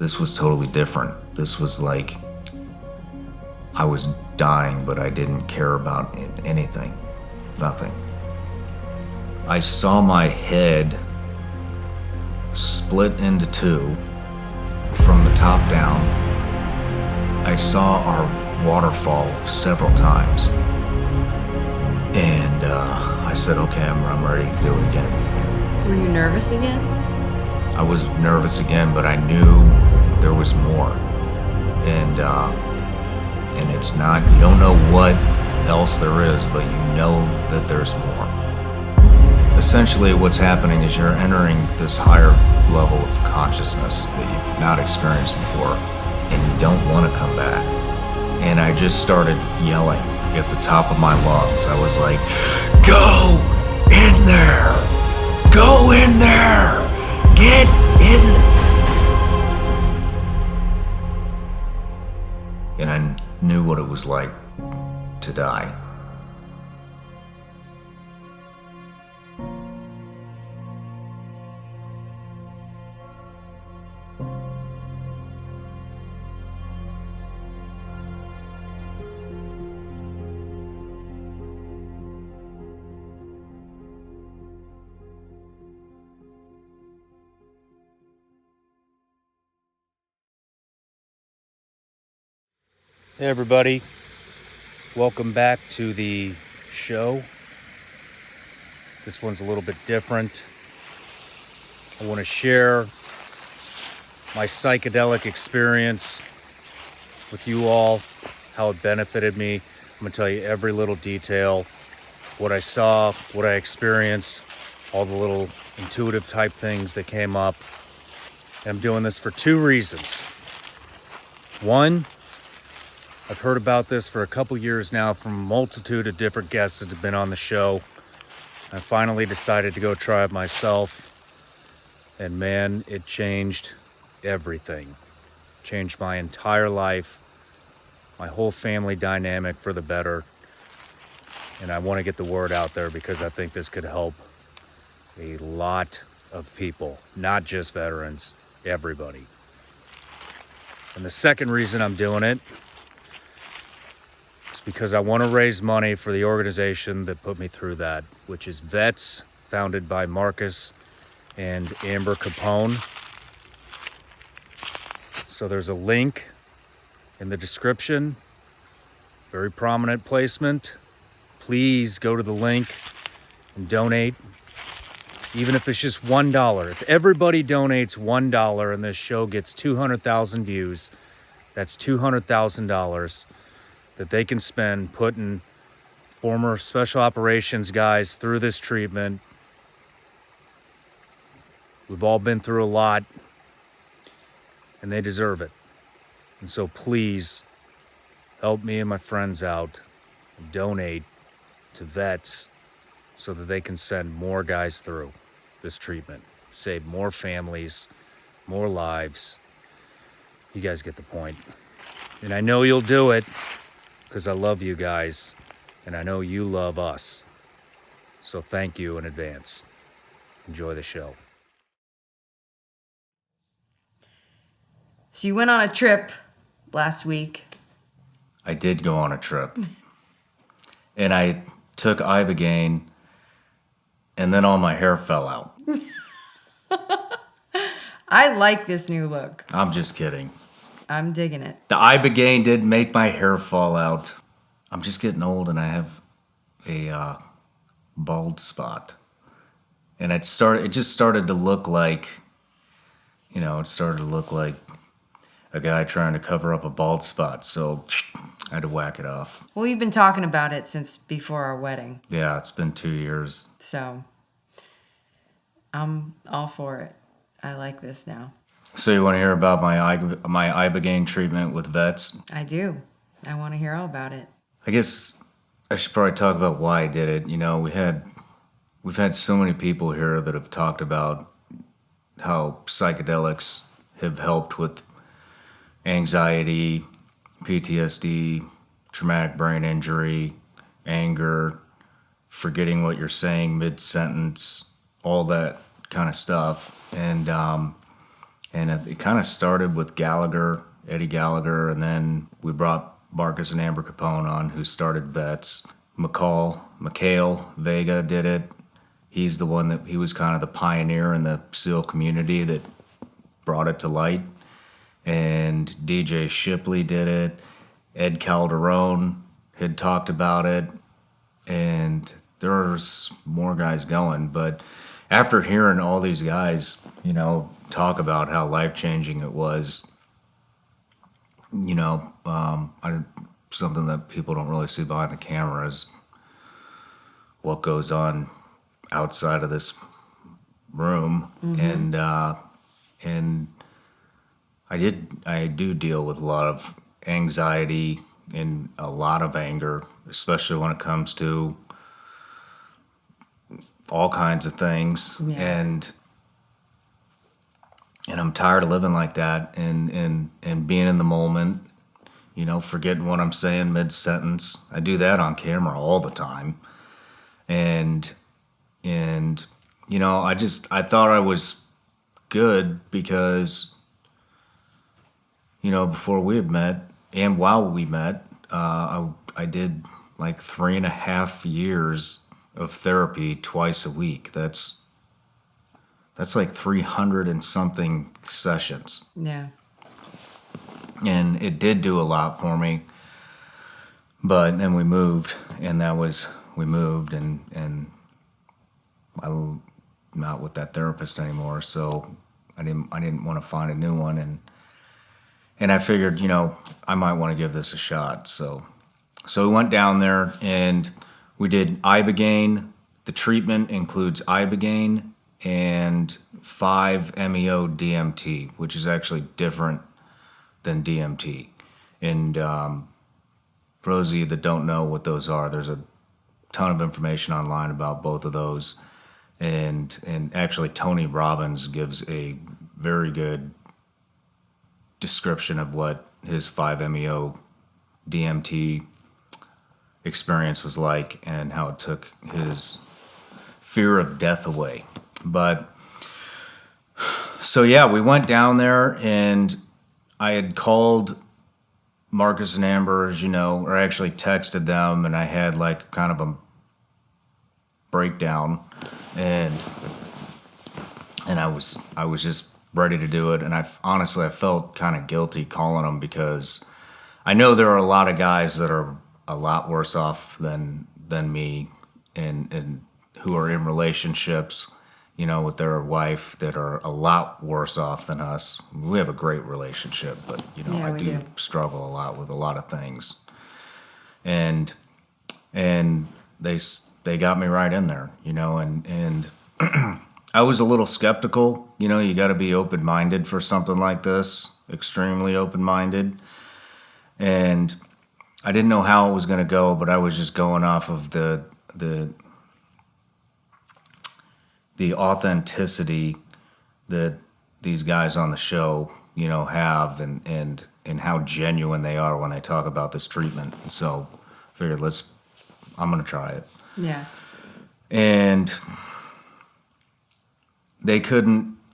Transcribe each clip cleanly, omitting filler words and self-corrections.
This was totally different. This was like I was dying, but I didn't care about anything. Nothing. I saw my head split into two from the top down. I saw our waterfall several times. And I said, okay, I'm ready to do it again. Were you nervous again? I was nervous again, but I knew there was more. And it's not, you don't know what else there is, but you know that there's more. Essentially, what's happening is you're entering this higher level of consciousness that you've not experienced before, and you don't want to come back. And I just started yelling at the top of my lungs. I was like, go in there! Go in there! Get in! And I knew what it was like to die. Hey everybody, welcome back to the show. This one's a little bit different. I want to share my psychedelic experience with you all, how it benefited me. I'm going to tell you every little detail, what I saw, what I experienced, all the little intuitive type things that came up. And I'm doing this for two reasons. One, I've heard about this for a couple years now from a multitude of different guests that have been on the show. I finally decided to go try it myself. And man, it changed everything. Changed my entire life, my whole family dynamic for the better. And I want to get the word out there because I think this could help a lot of people, not just veterans, everybody. And the second reason I'm doing it because I want to raise money for the organization that put me through that, which is V.E.T.S, founded by Marcus and Amber Capone. So there's a link in the description, very prominent placement. Please go to the link and donate, even if it's just $1. If everybody donates $1 and this show gets 200,000 views, that's $200,000 that they can spend putting former special operations guys through this treatment. We've all been through a lot, and they deserve it. And so please help me and my friends out and donate to V.E.T.S so that they can send more guys through this treatment, save more families, more lives. You guys get the point. And I know you'll do it because I love you guys, and I know you love us. So thank you in advance. Enjoy the show. So you went on a trip last week. I did go on a trip. And I took Ibogaine, and then all my hair fell out. I like this new look. I'm just kidding. I'm digging it. The Ibogaine did make my hair fall out. I'm just getting old, and I have a bald spot. And it just started to look like, it started to look like a guy trying to cover up a bald spot. So I had to whack it off. Well, you've been talking about it since before our wedding. Yeah, it's been 2 years. So I'm all for it. I like this now. So you want to hear about my Ibogaine treatment with V.E.T.S? I do. I want to hear all about it. I guess I should probably talk about why I did it. We've had so many people here that have talked about how psychedelics have helped with anxiety, PTSD, traumatic brain injury, anger, forgetting what you're saying mid-sentence, all that kind of stuff. And And it kind of started with Eddie Gallagher, and then we brought Marcus and Amber Capone on, who started V.E.T.S. Mikhail Vega did it. He was kind of the pioneer in the SEAL community that brought it to light. And DJ Shipley did it. Ed Calderon had talked about it. And there's more guys going. But after hearing all these guys, talk about how life-changing it was, something that people don't really see behind the camera is what goes on outside of this room. And I do deal with a lot of anxiety and a lot of anger, especially when it comes to all kinds of things. Yeah. And I'm tired of living like that and being in the moment, forgetting what I'm saying mid-sentence. I do that on camera all the time. And I thought I was good because, before we had met and while we met, I did like 3.5 years of therapy twice a week. That's like 300 and something sessions. Yeah. And it did do a lot for me. But then we moved, and I'm not with that therapist anymore, so I didn't want to find a new one, and I figured, I might want to give this a shot. So we went down there and we did Ibogaine. The treatment includes Ibogaine and 5-MeO DMT, which is actually different than DMT. And for those of you that don't know what those are, there's a ton of information online about both of those. And actually Tony Robbins gives a very good description of what his 5-MeO DMT experience was like and how it took his fear of death away. But so yeah, we went down there, and I had called Marcus and Amber, as or actually texted them, and I had like kind of a breakdown, and I was just ready to do it. And I felt kind of guilty calling them, because I know there are a lot of guys that are a lot worse off than me, and who are in relationships, with their wife, that are a lot worse off than us. We have a great relationship, but Yeah, I we do do struggle a lot with a lot of things. And they got me right in there, and I was a little skeptical. You got to be open-minded for something like this, extremely open-minded. And I didn't know how it was going to go, but I was just going off of the authenticity that these guys on the show, have, and how genuine they are when they talk about this treatment. So I figured I'm going to try it. Yeah. And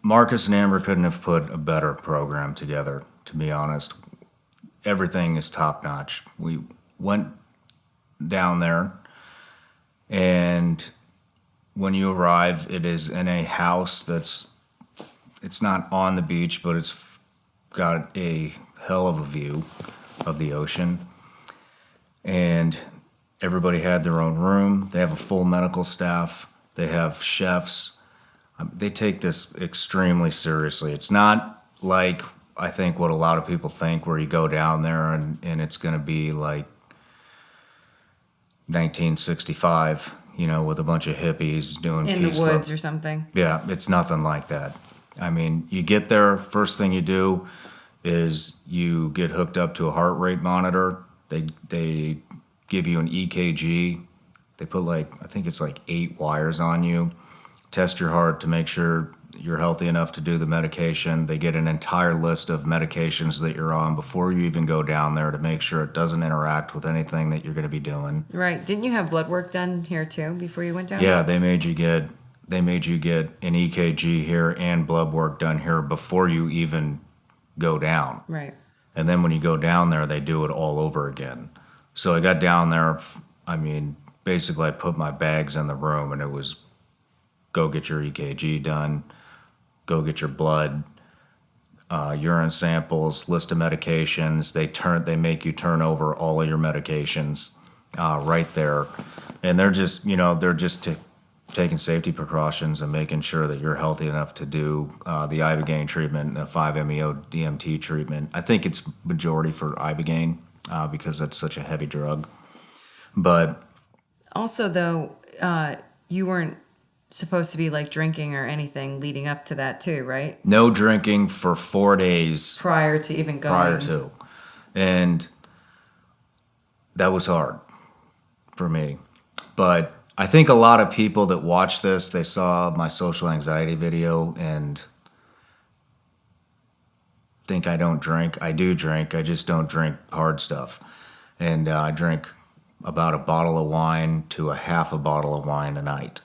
Marcus and Amber couldn't have put a better program together, to be honest. Everything is top notch. We went down there, and when you arrive, it is in a house it's not on the beach, but it's got a hell of a view of the ocean. And everybody had their own room. They have a full medical staff. They have chefs. They take this extremely seriously. It's not like, I think, what a lot of people think, where you go down there and it's going to be like 1965, with a bunch of hippies doing In the woods or something. Yeah, it's nothing like that. I mean, you get there, first thing you do is you get hooked up to a heart rate monitor. They give you an EKG. They put I think it's 8 wires on you, test your heart to make sure you're healthy enough to do the medication. They get an entire list of medications that you're on before you even go down there, to make sure it doesn't interact with anything that you're going to be doing. Right. Didn't you have blood work done here too before you went down? Yeah, they made you get they made you get an EKG here and blood work done here before you even go down. Right. And then when you go down there, they do it all over again. So I got down there, basically I put my bags in the room and it was go get your EKG done, go get your blood, urine samples, list of medications. They make you turn over all of your medications right there. And they're just, taking safety precautions and making sure that you're healthy enough to do the Ibogaine treatment, the 5-MeO DMT treatment. I think it's majority for Ibogaine because that's such a heavy drug. But Also, though, you weren't supposed to be like drinking or anything leading up to that too, right? no drinking for 4 days Prior to even going. prior to. And that was hard for me. But I think a lot of people that watch this, they saw my social anxiety video and think I don't drink. I do drink. I just don't drink hard stuff. And I drink about a bottle of wine to a half a bottle of wine a night.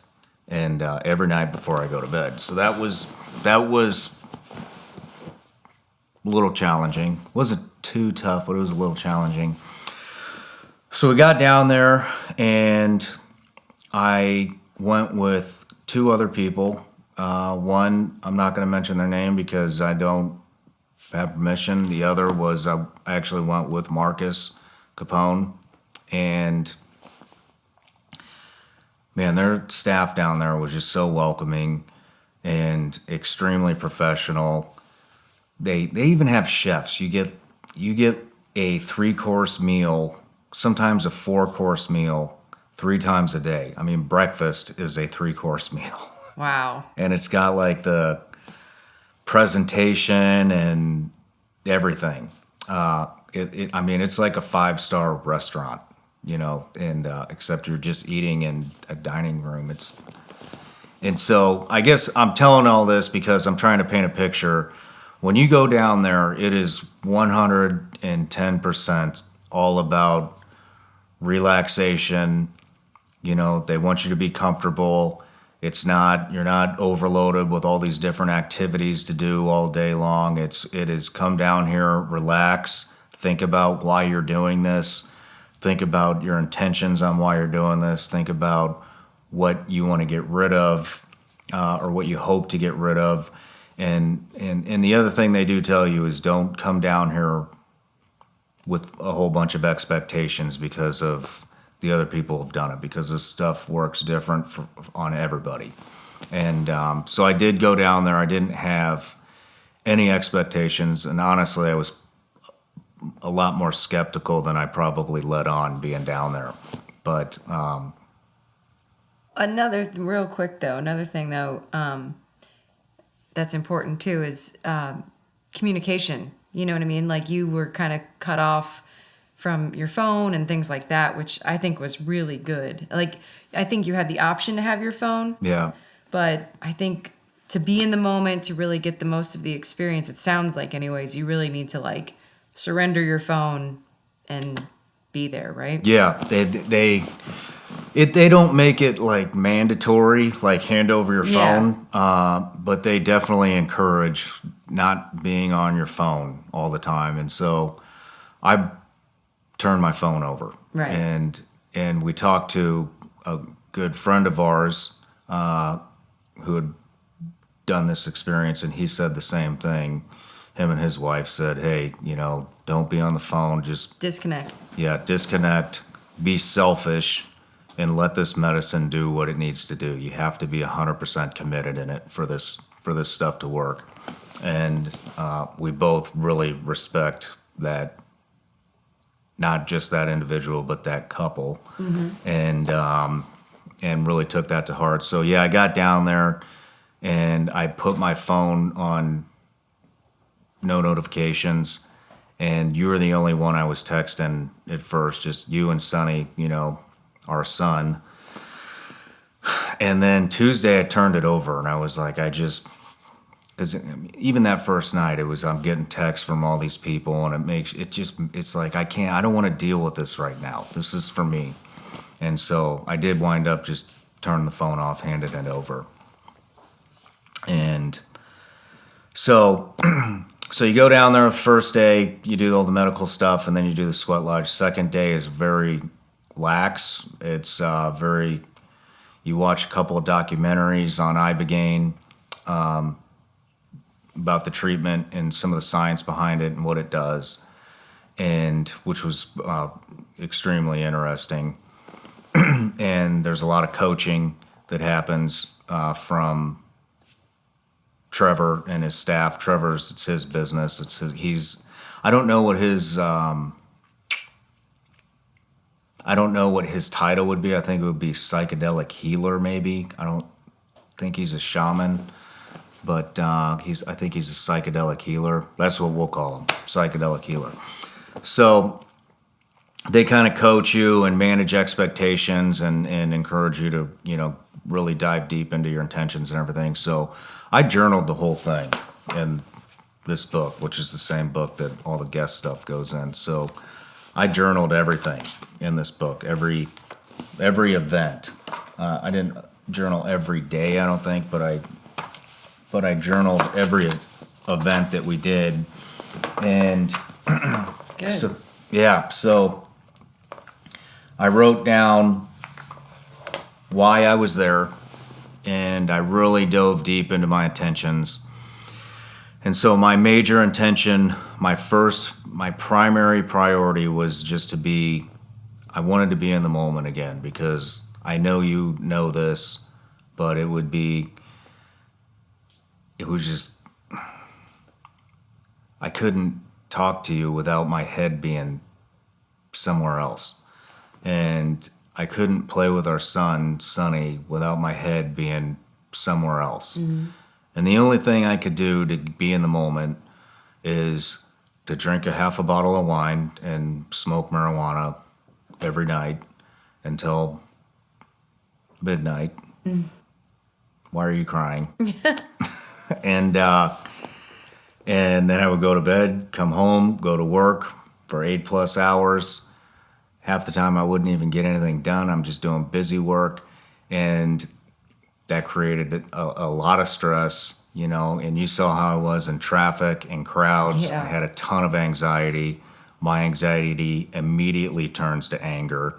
And every night before I go to bed. So that was a little challenging. Wasn't too tough, but it was a little challenging. So we got down there and I went with 2 other people. One, I'm not going to mention their name because I don't have permission. The other was I actually went with Marcus Capone. And man, their staff down there was just so welcoming and extremely professional. They even have chefs. You get a 3-course meal, sometimes a 4-course meal, 3 times a day. I mean, breakfast is a 3-course meal. Wow. And it's got like the presentation and everything. It's like a 5-star restaurant, and except you're just eating in a dining room. And so I guess I'm telling all this because I'm trying to paint a picture. When you go down there, it is 110% all about relaxation. They want you to be comfortable. You're not overloaded with all these different activities to do all day long. It is come down here, relax, think about why you're doing this, think about your intentions on why you're doing this, think about what you want to get rid of or what you hope to get rid of. And the other thing they do tell you is don't come down here with a whole bunch of expectations because of the other people have done it, because this stuff works different on everybody. And so I did go down there. I didn't have any expectations, and honestly, I was a lot more skeptical than I probably let on being down there. But Another thing though, that's important too is communication. You know what I mean? Like you were kind of cut off from your phone and things like that, which I think was really good. Like, I think you had the option to have your phone. yeah, But I think to be in the moment, to really get the most of the experience, it sounds like anyways, you really need to like surrender your phone and be there, right? yeah, they don't make it like mandatory, like hand over your phone, but they definitely encourage not being on your phone all the time. And so I turned my phone over. Right. And we talked to a good friend of ours who had done this experience, and he said the same thing. Him and his wife said, hey, don't be on the phone, just Disconnect. disconnect, be selfish, and let this medicine do what it needs to do. You have to be 100% committed in it for this stuff to work. And we both really respect that, not just that individual, but that couple, and really took that to heart. So yeah, I got down there and I put my phone on no notifications, and you were the only one I was texting at first, just you and Sonny, our son. And then Tuesday I turned it over and I was like, because even that first night I'm getting texts from all these people, and it's like I don't want to deal with this right now. This is for me. And so I did wind up just turning the phone off, handing it over. And so, so you go down there the first day, you do all the medical stuff, and then you do the sweat lodge. Second day is very lax. It's very, you watch a couple of documentaries on Ibogaine about the treatment and some of the science behind it and what it does, and which was extremely interesting. And there's a lot of coaching that happens from Trevor and his staff. It's his business. I don't know what his title would be. I think it would be psychedelic healer, maybe. I don't think he's a shaman, but I think he's a psychedelic healer. That's what we'll call him, psychedelic healer. So they kind of coach you and manage expectations and encourage you to, really dive deep into your intentions and everything. So I journaled the whole thing in this book, which is the same book that all the guest stuff goes in. So I journaled everything in this book, every event. I didn't journal every day, I don't think, but I journaled every event that we did. And Good. So I wrote down why I was there, and I really dove deep into my intentions. And so my major intention, my primary priority was just I wanted to be in the moment again, because I know you know this, but it was just, I couldn't talk to you without my head being somewhere else. And I couldn't play with our son, Sonny, without my head being somewhere else. Mm-hmm. And the only thing I could do to be in the moment is to drink a half a bottle of wine and smoke marijuana every night until midnight. Mm. Why are you crying? And then I would go to bed, come home, go to work for 8+ hours. Half the time I wouldn't even get anything done. I'm just doing busy work. And that created a lot of stress, and you saw how I was in traffic and crowds. Yeah. I had a ton of anxiety. My anxiety immediately turns to anger,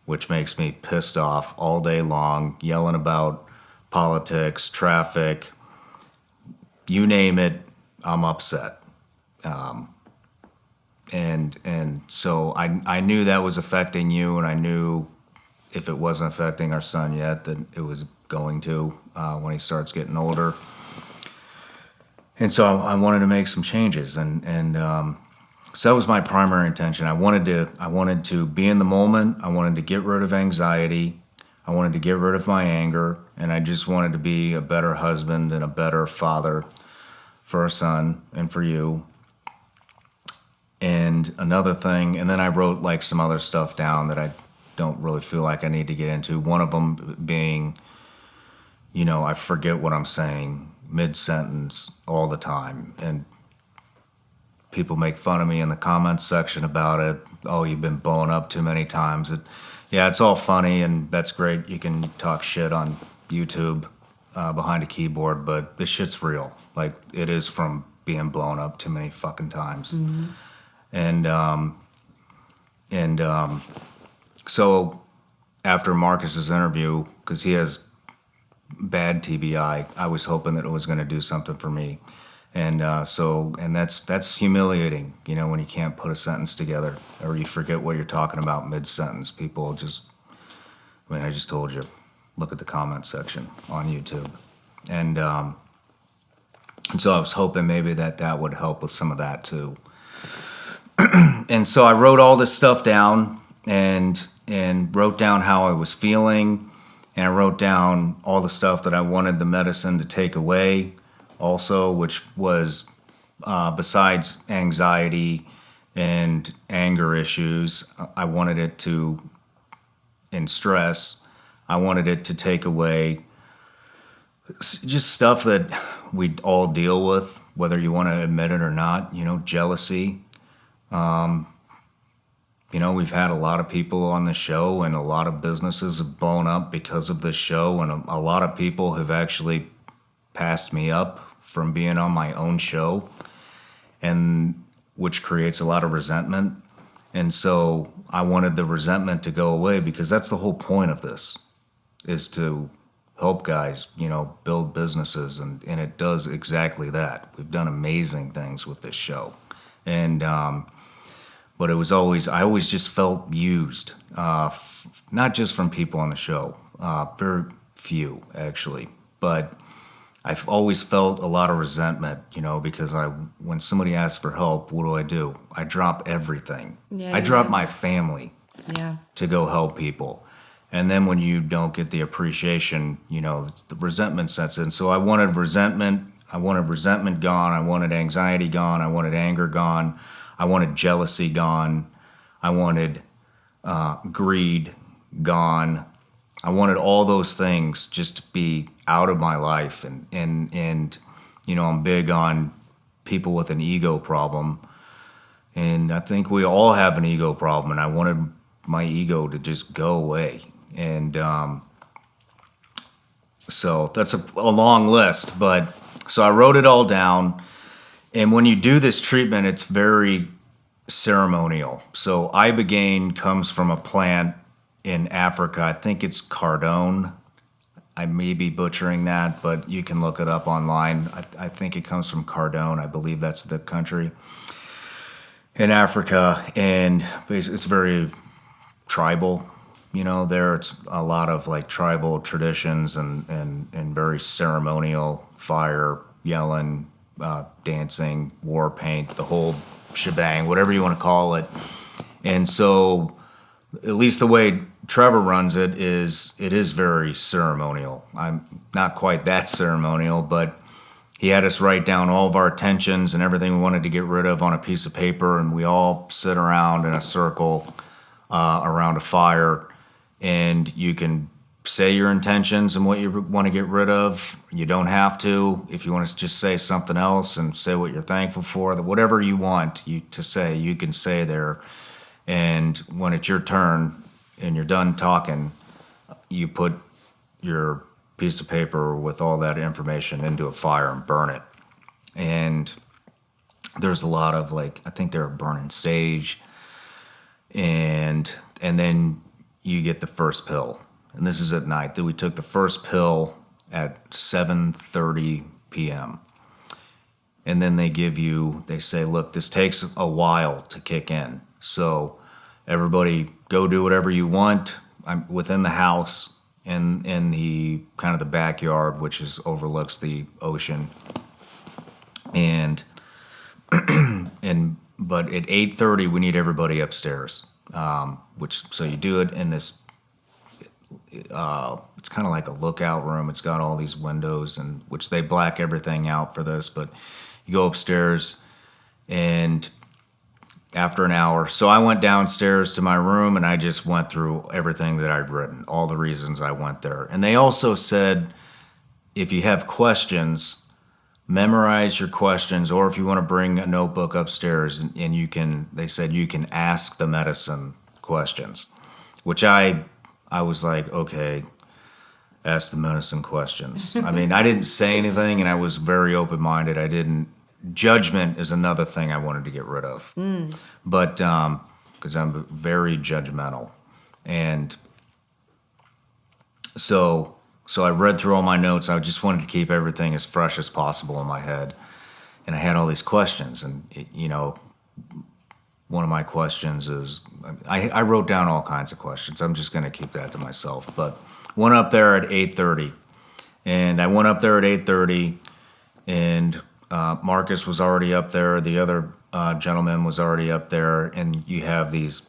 which makes me pissed off all day long, yelling about politics, traffic, you name it, I'm upset. And so I knew that was affecting you, and I knew if it wasn't affecting our son yet, that it was going to when he starts getting older. And so I wanted to make some changes, and so that was my primary intention. I wanted to be in the moment. I wanted to get rid of anxiety. I wanted to get rid of my anger, and I just wanted to be a better husband and a better father for our son and for you. And another thing, and then I wrote like some other stuff down that I don't really feel like I need to get into. One of them being, I forget what I'm saying mid-sentence all the time. And people make fun of me in the comments section about it. Oh, you've been blowing up too many times. It's all funny, and that's great. You can talk shit on YouTube behind a keyboard, but this shit's real. Like, it is from being blown up too many fucking times. Mm-hmm. So after Marcus's interview, because he has bad TBI, I was hoping that it was going to do something for me. And that's humiliating, when you can't put a sentence together or you forget what you're talking about mid-sentence. People just, I just told you, look at the comment section on YouTube. And so I was hoping maybe that would help with some of that too. And so I wrote all this stuff down and wrote down how I was feeling, and I wrote down all the stuff that I wanted the medicine to take away also, which was besides anxiety and anger issues, I wanted it to, and stress, I wanted it to take away just stuff that we all deal with, whether you want to admit it or not, jealousy. We've had a lot of people on the show, and a lot of businesses have blown up because of this show, and a lot of people have actually passed me up from being on my own show, and which creates a lot of resentment. And so I wanted the resentment to go away, because that's the whole point of this, is to help guys, build businesses, and it does exactly that. We've done amazing things with this show. And but I always just felt used, not just from people on the show, very few actually, but I've always felt a lot of resentment, because when somebody asks for help, what do? I drop everything. Yeah, I you drop do. my family Yeah. to go help people. And then when you don't get the appreciation, the resentment sets in. So I wanted resentment gone. I wanted anxiety gone. I wanted anger gone. I wanted jealousy gone. I wanted greed gone. I wanted all those things just to be out of my life. And I'm big on people with an ego problem. And I think we all have an ego problem. And I wanted my ego to just go away. And so that's a long list. But so I wrote it all down. And when you do this treatment, it's very ceremonial. So Ibogaine comes from a plant in Africa. I think it's cardone. I may be butchering that, but you can look it up online. I think it comes from Cardone. I believe that's the country in Africa. And it's very tribal. There it's a lot of like tribal traditions and very ceremonial, fire, yelling, dancing, war paint, the whole shebang, whatever you want to call it. And so, at least the way Trevor runs it is very ceremonial. I'm not quite that ceremonial, but he had us write down all of our intentions and everything we wanted to get rid of on a piece of paper, and we all sit around in a circle around a fire, and you can say your intentions and what you want to get rid of. You don't have to. If you want to just say something else and say what you're thankful for, whatever you want to say, you can say there. And when it's your turn and you're done talking, you put your piece of paper with all that information into a fire and burn it. And there's a lot of I think they're burning sage, and then you get the first pill. And this is at night. We took the first pill at 7:30 p.m. And then they say, look, this takes a while to kick in. So everybody go do whatever you want. I'm within the house in the kind of the backyard, which overlooks the ocean. And but at 8:30 we need everybody upstairs. So you do it in this. It's kind of like a lookout room. It's got all these windows, and which they black everything out for this. But you go upstairs, and after an hour, so I went downstairs to my room and I just went through everything that I'd written, all the reasons I went there. And they also said, if you have questions, memorize your questions, or if you want to bring a notebook upstairs and they said you can ask the medicine questions, which I was like, okay, ask the medicine questions. I mean, I didn't say anything, and I was very open-minded. Judgment is another thing I wanted to get rid of. But because I'm very judgmental. And so I read through all my notes. I just wanted to keep everything as fresh as possible in my head. And I had all these questions. And, one of my questions is, I wrote down all kinds of questions. I'm just going to keep that to myself. But went up there at 8:30. And I went up there at 8:30, and Marcus was already up there. The other gentleman was already up there. And you have these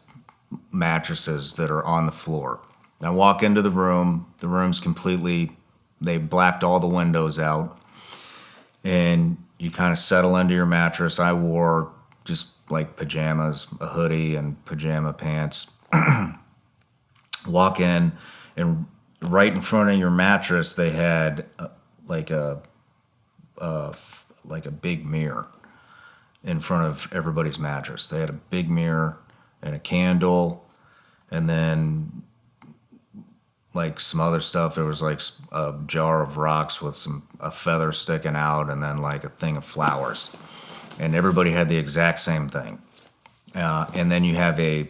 mattresses that are on the floor. I walk into the room. The room's they blacked all the windows out. And you kind of settle into your mattress. I wore just like pajamas, a hoodie and pajama pants. Walk in, and right in front of your mattress, they had like a big mirror in front of everybody's mattress. They had a big mirror and a candle, and then like some other stuff. There was like a jar of rocks with a feather sticking out, and then like a thing of flowers. And everybody had the exact same thing. And then you have a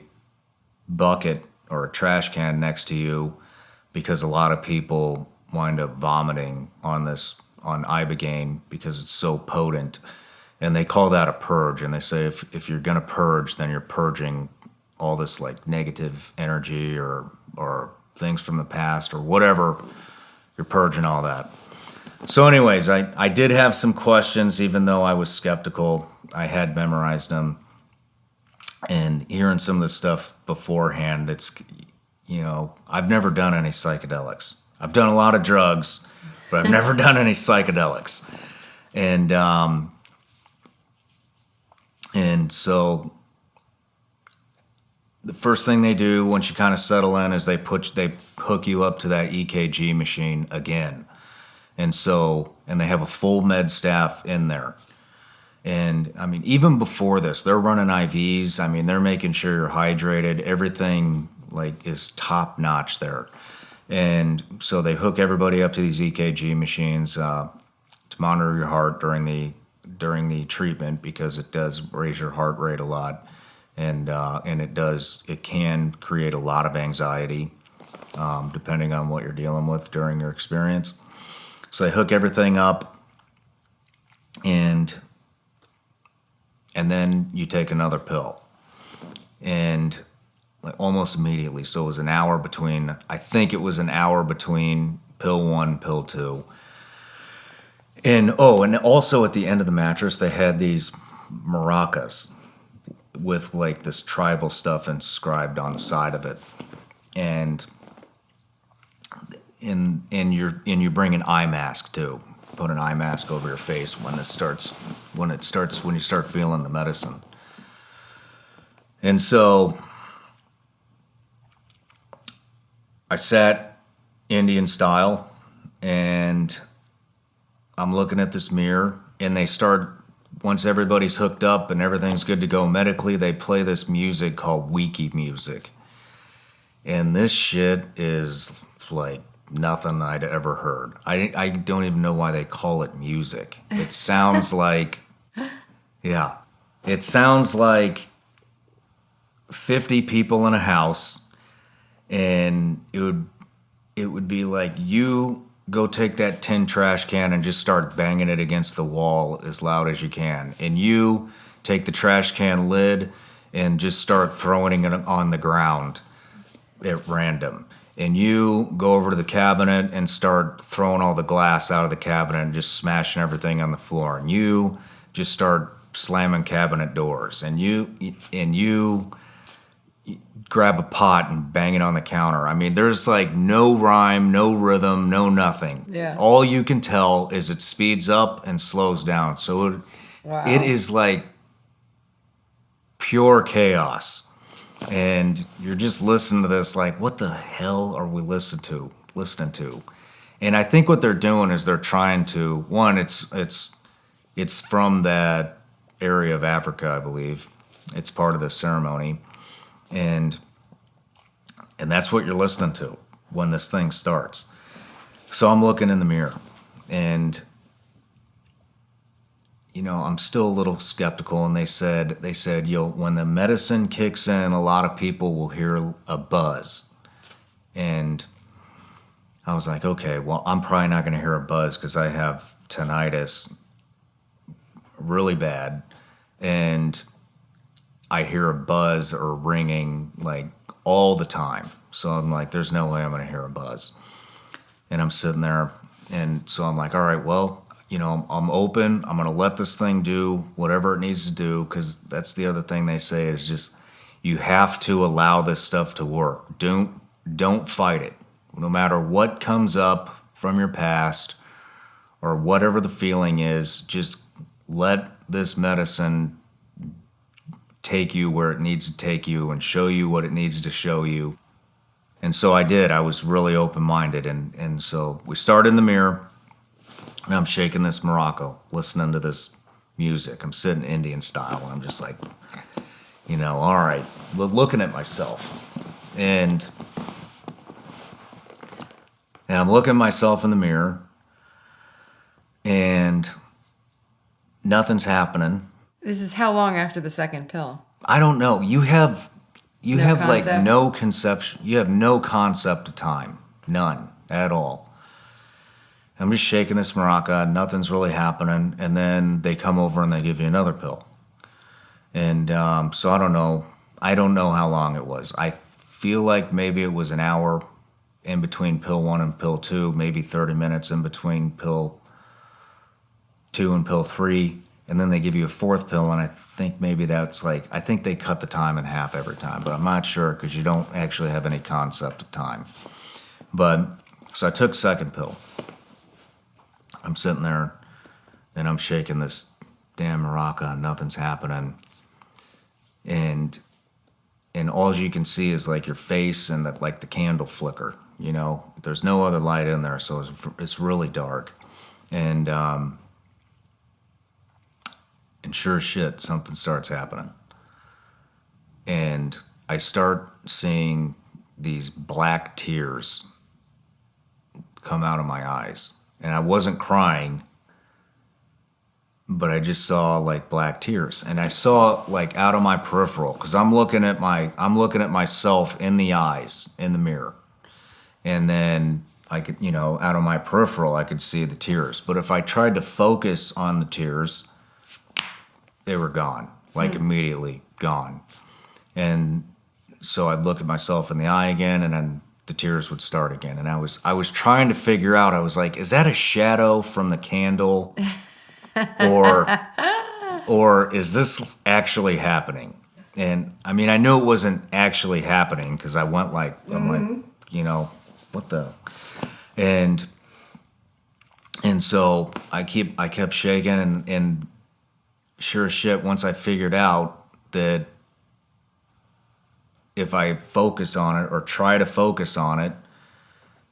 bucket or a trash can next to you, because a lot of people wind up vomiting on Ibogaine because it's so potent. And they call that a purge. And they say if you're going to purge, then you're purging all this like negative energy or things from the past or whatever. You're purging all that. So anyways, I did have some questions, even though I was skeptical. I had memorized them. And hearing some of this stuff beforehand, it's, I've never done any psychedelics. I've done a lot of drugs, but I've never done any psychedelics. And so the first thing they do once you kind of settle in is they hook you up to that EKG machine again. And they have a full med staff in there. And I mean, even before this, they're running IVs. I mean, they're making sure you're hydrated. Everything like is top notch there. And so they hook everybody up to these EKG machines to monitor your heart during the treatment, because it does raise your heart rate a lot, and it can create a lot of anxiety depending on what you're dealing with during your experience. So they hook everything up, and then you take another pill, and like almost immediately. So it was an hour between. I think it was an hour between pill 1, pill 2. And also at the end of the mattress, they had these maracas with like this tribal stuff inscribed on the side of it, and you bring an eye mask too. Put an eye mask over your face when you start feeling the medicine. And so I sat Indian style, and I'm looking at this mirror, and once everybody's hooked up and everything's good to go medically, they play this music called wiki music. And this shit is like nothing I'd ever heard. I don't even know why they call it music. It sounds like, yeah, it sounds like 50 people in a house, and it would be like you go take that tin trash can and just start banging it against the wall as loud as you can. And you take the trash can lid and just start throwing it on the ground at random. And you go over to the cabinet and start throwing all the glass out of the cabinet and just smashing everything on the floor. And you just start slamming cabinet doors. And you grab a pot and bang it on the counter. I mean, there's like no rhyme, no rhythm, no nothing. Yeah. All you can tell is it speeds up and slows down. So it is like pure chaos. And you're just listening to this like, what the hell are we listening to? And I think what they're doing is they're trying to, one, it's from that area of Africa, I believe. It's part of the ceremony. And that's what you're listening to when this thing starts. So I'm looking in the mirror, and I'm still a little skeptical. And they said, when the medicine kicks in, a lot of people will hear a buzz. And I was like, okay, well, I'm probably not going to hear a buzz because I have tinnitus really bad, and I hear a buzz or ringing like all the time. So I'm like, there's no way I'm going to hear a buzz. And I'm sitting there, and so I'm like, all right, well, I'm open. I'm going to let this thing do whatever it needs to do, because that's the other thing they say is just you have to allow this stuff to work. Don't fight it. No matter what comes up from your past or whatever the feeling is, just let this medicine take you where it needs to take you and show you what it needs to show you. And so I did. I was really open-minded. And so we started in the mirror, and I'm shaking this maraca, listening to this music. I'm sitting Indian style, and I'm just like, all right, looking at myself. And And I'm looking at myself in the mirror, and nothing's happening. This is how long after the second pill? I don't know. You have No like concept? no conception. You have no concept of time. None at all. I'm just shaking this maraca. Nothing's really happening. And then they come over and they give you another pill. And so I don't know. I don't know how long it was. I feel like maybe it was an hour in between pill 1 and pill 2, maybe 30 minutes in between pill 2 and pill 3. And then they give you a fourth pill, and I think maybe that's like, I think they cut the time in half every time, but I'm not sure because you don't actually have any concept of time. But, so I took second pill. I'm sitting there, and I'm shaking this damn maraca, and nothing's happening. And all you can see is like your face and like the candle flicker, you know? There's no other light in there, so it's really dark. And sure as shit, something starts happening. And I start seeing these black tears come out of my eyes. And I wasn't crying, but I just saw like black tears. And I saw like out of my peripheral, because I'm looking at myself in the eyes, in the mirror. And then I could, you know, out of my peripheral, I could see the tears. But if I tried to focus on the tears, they were gone, like immediately gone. And so I'd look at myself in the eye again, and then the tears would start again. And I was trying to figure out, I was like, is that a shadow from the candle? or is this actually happening? And I mean, I knew it wasn't actually happening because I went like, I'm like, you know, what the? And so I kept shaking, and sure as shit, once I figured out that if I focus on it or try to focus on it,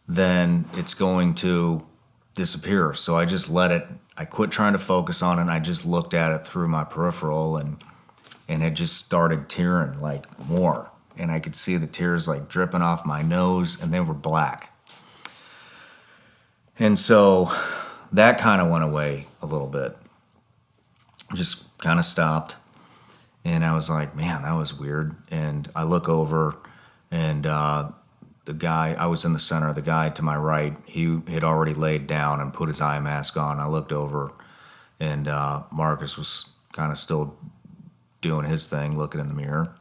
then it's going to disappear. So I just let it, I quit trying to focus on it, and I just looked at it through my peripheral, and it just started tearing like more. And I could see the tears like dripping off my nose, and they were black. And so that kind of went away a little bit. Just kind of stopped, and I was like, man, that was weird. And I look over, and the guy, I was in the center, the guy to my right, he had already laid down and put his eye mask on. I looked over, and Marcus was kind of still doing his thing, looking in the mirror.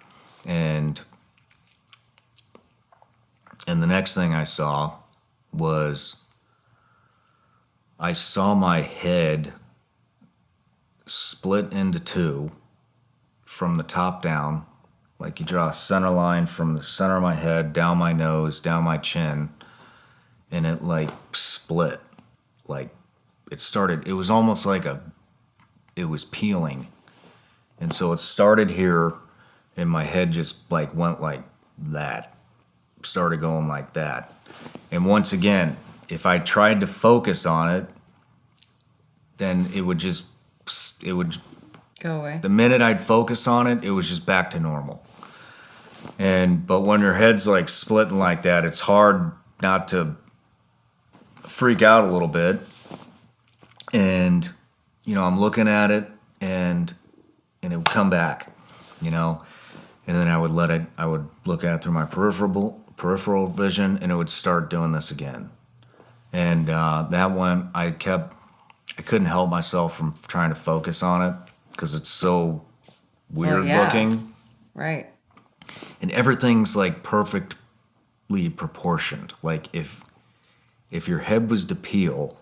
And the next thing I saw was, I saw my head split into two from the top down. Like you draw a center line from the center of my head, down my nose, down my chin, and it like split. Like it was almost like it was peeling. And so it started here, and my head just like went like that. Started going like that. And once again, if I tried to focus on it, then it would Go away. the minute I'd focus on it, it was just back to normal. But when your head's like splitting like that, it's hard not to freak out a little bit. And, you know, I'm looking at it, and it would come back, you know, and then I would look at it through my peripheral vision, and it would start doing this again. And that one, I couldn't help myself from trying to focus on it because it's so weird looking. Right. And everything's like perfectly proportioned. Like if your head was to peel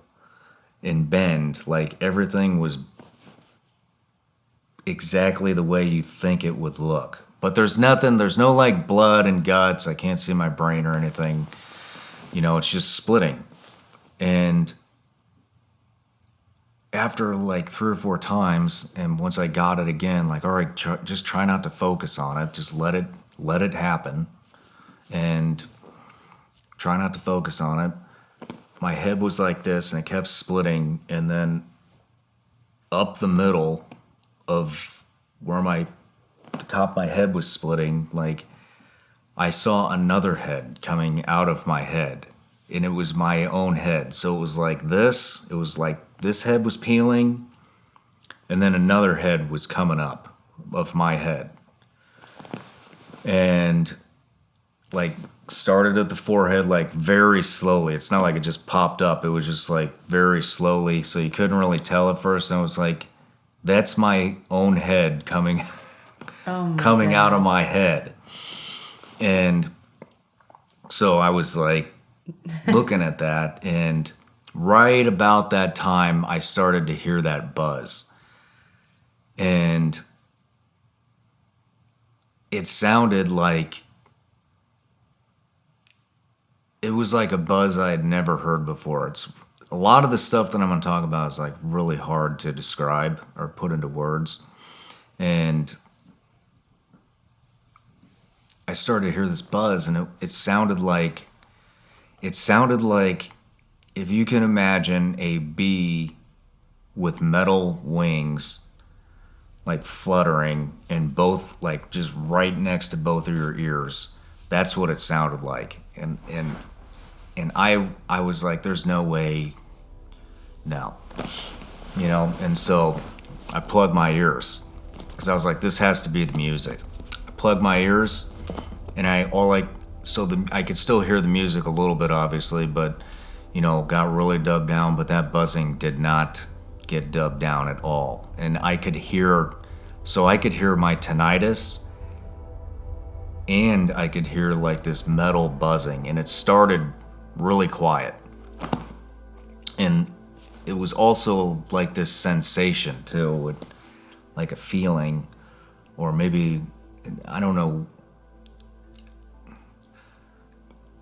and bend, like everything was exactly the way you think it would look. But there's no like blood and guts. I can't see my brain or anything. You know, it's just splitting. And after like 3 or 4 times, and once I got it again, like, all right, just try not to focus on it. Just let it happen, and try not to focus on it. My head was like this, and it kept splitting, and then up the middle of where the top of my head was splitting, like I saw another head coming out of my head. and it was my own head. So it was like this. It was like this head was peeling, and then another head was coming up of my head. And like started at the forehead like very slowly. It's not like it just popped up. It was just like very slowly. So you couldn't really tell at first. And I was like, that's my own head coming coming out of my head. And so I was like looking at that, and right about that time I started to hear that buzz. And it sounded like it was like a buzz I had never heard before. It's a lot of the stuff that I'm going to talk about is like really hard to describe or put into words. And I started to hear this buzz, and it sounded like if you can imagine a bee with metal wings like fluttering and both like just right next to both of your ears. That's what it sounded like. And I was like, there's no way, no, you know. And so I plugged my ears because I was like, this has to be the music. I plugged my ears, and I could still hear the music a little bit, obviously, but you know, got really dubbed down. But that buzzing did not get dubbed down at all, and I could hear my tinnitus, and I could hear like this metal buzzing, and it started really quiet. And it was also like this sensation too, with like a feeling, or maybe, I don't know.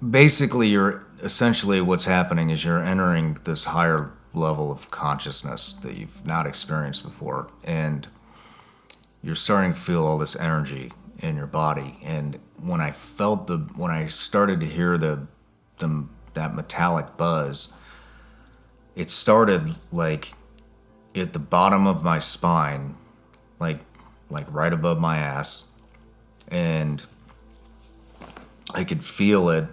Basically, what's happening is you're entering this higher level of consciousness that you've not experienced before, and you're starting to feel all this energy in your body. And when I started to hear that metallic buzz, it started like at the bottom of my spine, like right above my ass, and I could feel it.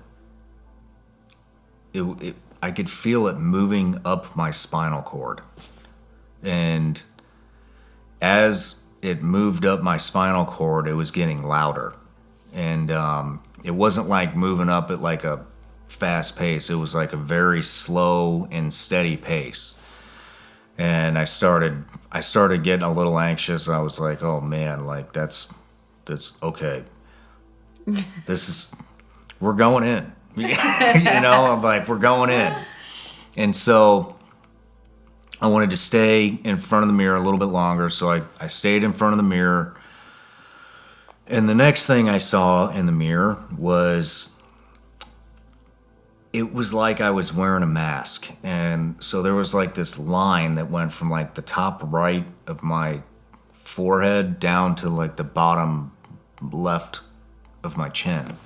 I could feel it moving up my spinal cord, and as it moved up my spinal cord, it was getting louder, and it wasn't like moving up at like a fast pace. It was like a very slow and steady pace. And I started getting a little anxious. I was like, oh man, like that's okay. We're going in. You know, I'm like, we're going in. And so I wanted to stay in front of the mirror a little bit longer. So I stayed in front of the mirror. And the next thing I saw in the mirror was, it was like I was wearing a mask. And so there was like this line that went from like the top right of my forehead down to like the bottom left of my chin.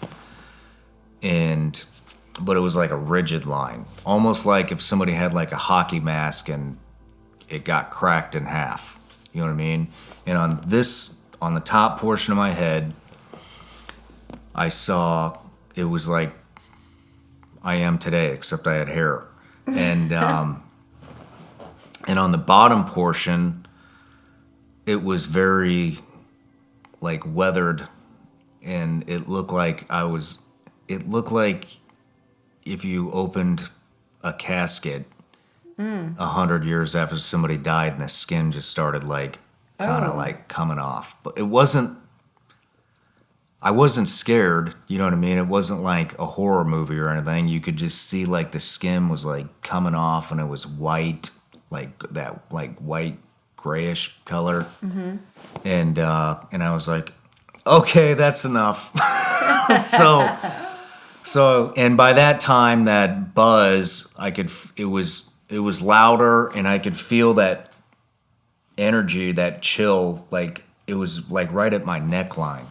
But it was like a rigid line, almost like if somebody had like a hockey mask and it got cracked in half. You know what I mean? And on the top portion of my head, I saw it was like I am today, except I had hair. And and on the bottom portion, it was very like weathered, and it looked like if you opened a casket 100 years after somebody died, and the skin just started like kind of like coming off. But I wasn't scared, you know what I mean? It wasn't like a horror movie or anything. You could just see like the skin was like coming off, and it was white, like that like white grayish color. Mm-hmm. And I was like, okay, that's enough. So, and by that time, that buzz, it was louder, and I could feel that energy, that chill, like it was like right at my neckline.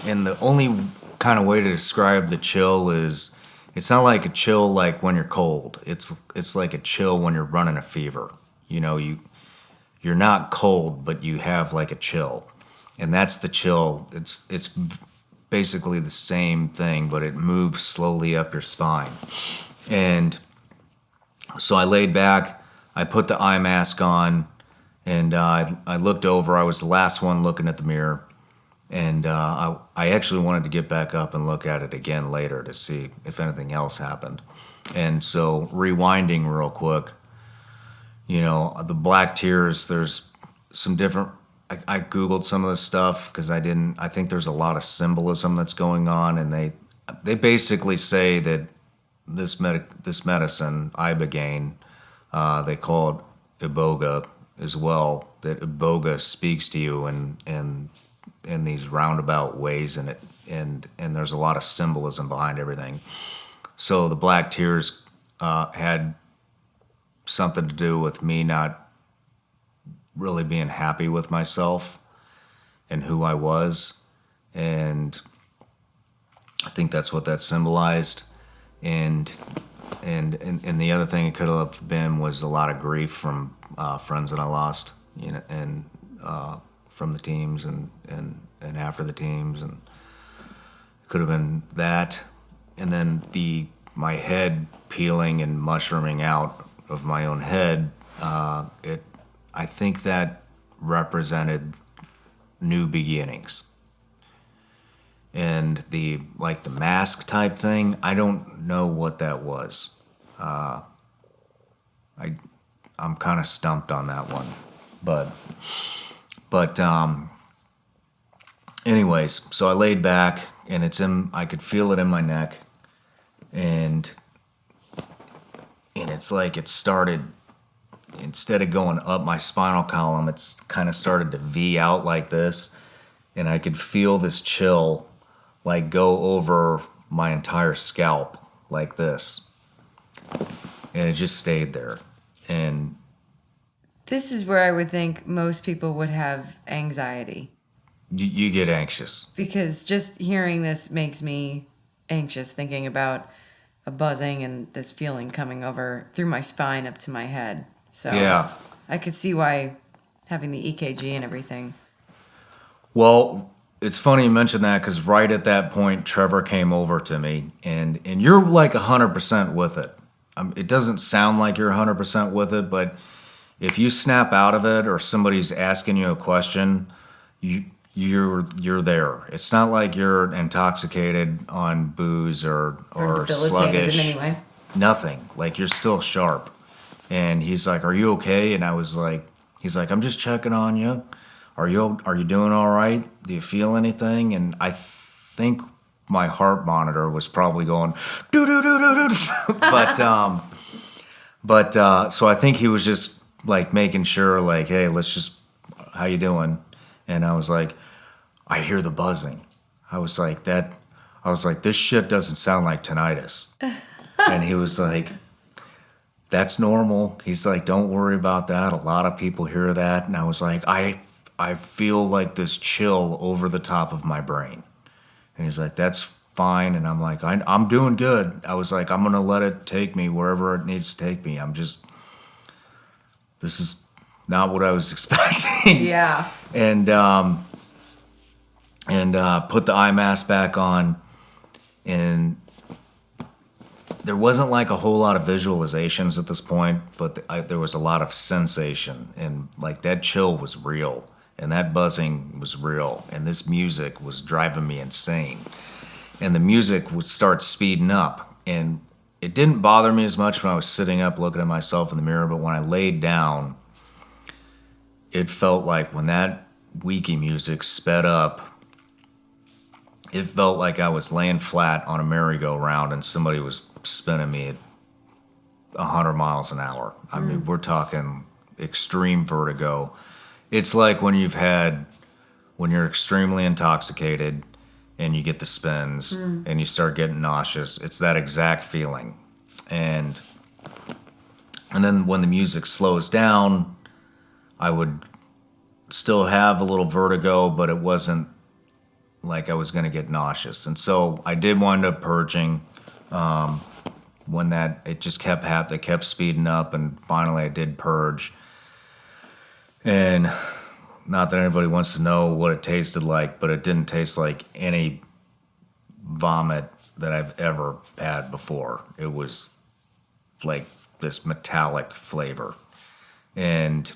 And the only kind of way to describe the chill is, it's not like a chill like when you're cold. It's like a chill when you're running a fever. You know, you're not cold, but you have like a chill. And that's the chill. It's basically the same thing, but it moves slowly up your spine. And so I laid back, I put the eye mask on, and I looked over. I was the last one looking at the mirror. And I actually wanted to get back up and look at it again later to see if anything else happened. And so rewinding real quick, the black tears, there's some different, I Googled some of this stuff because I think there's a lot of symbolism that's going on. And they basically say that this medicine, Ibogaine, they call it Iboga as well, that Iboga speaks to you in these roundabout ways, and there's a lot of symbolism behind everything. So the black tears had something to do with me not really being happy with myself and who I was, and I think that's what that symbolized. And the other thing it could have been was a lot of grief from friends that I lost, and from the teams and after the teams, and it could have been that, and then my head peeling and mushrooming out of my own head. I think that represented new beginnings. And the mask type thing, I don't know what that was. I'm kind of stumped on that one, but anyways, so I laid back, and I could feel it in my neck, and it's like it started, instead of going up my spinal column, it's kind of started to V out like this, and I could feel this chill go over my entire scalp like this, and it just stayed there. And this is where I would think most people would have anxiety. You get anxious. Because just hearing this makes me anxious, thinking about a buzzing and this feeling coming over through my spine up to my head. So yeah, I could see why having the EKG and everything. Well, it's funny you mention that, because right at that point, Trevor came over to me, and you're 100% with it. It doesn't sound like you're 100% with it, but if you snap out of it or somebody's asking you a question, you're there. It's not like you're intoxicated on booze or sluggish. In any way. Nothing. You're still sharp. And he's like, "Are you okay?" And I was like, he's like, "I'm just checking on you. Are you doing all right? Do you feel anything?" And I think my heart monitor was probably going do do do do do. But so I think he was just making sure, hey, let's just, how you doing? And I was like, I hear the buzzing. I was like, this shit doesn't sound like tinnitus. And he was like, that's normal. He's like, don't worry about that. A lot of people hear that. And I was like, I feel this chill over the top of my brain. And he's like, that's fine. And I'm like, I'm doing good. I was like, I'm going to let it take me wherever it needs to take me. This is not what I was expecting. Yeah. And put the eye mask back on, and there wasn't a whole lot of visualizations at this point, but there was a lot of sensation, and that chill was real, and that buzzing was real, and this music was driving me insane, and the music would start speeding up, and it didn't bother me as much when I was sitting up looking at myself in the mirror, but when I laid down, it felt like when that Wiki music sped up, it felt like I was laying flat on a merry-go-round and somebody was spinning me at 100 miles an hour. I mean, we're talking extreme vertigo. It's like when you're extremely intoxicated and you get the spins and you start getting nauseous. It's that exact feeling. And then when the music slows down, I would still have a little vertigo, but it wasn't like I was going to get nauseous. And so I did wind up purging when it just kept happening. It kept speeding up, and finally I did purge. And not that anybody wants to know what it tasted like, but it didn't taste like any vomit that I've ever had before. It was like this metallic flavor and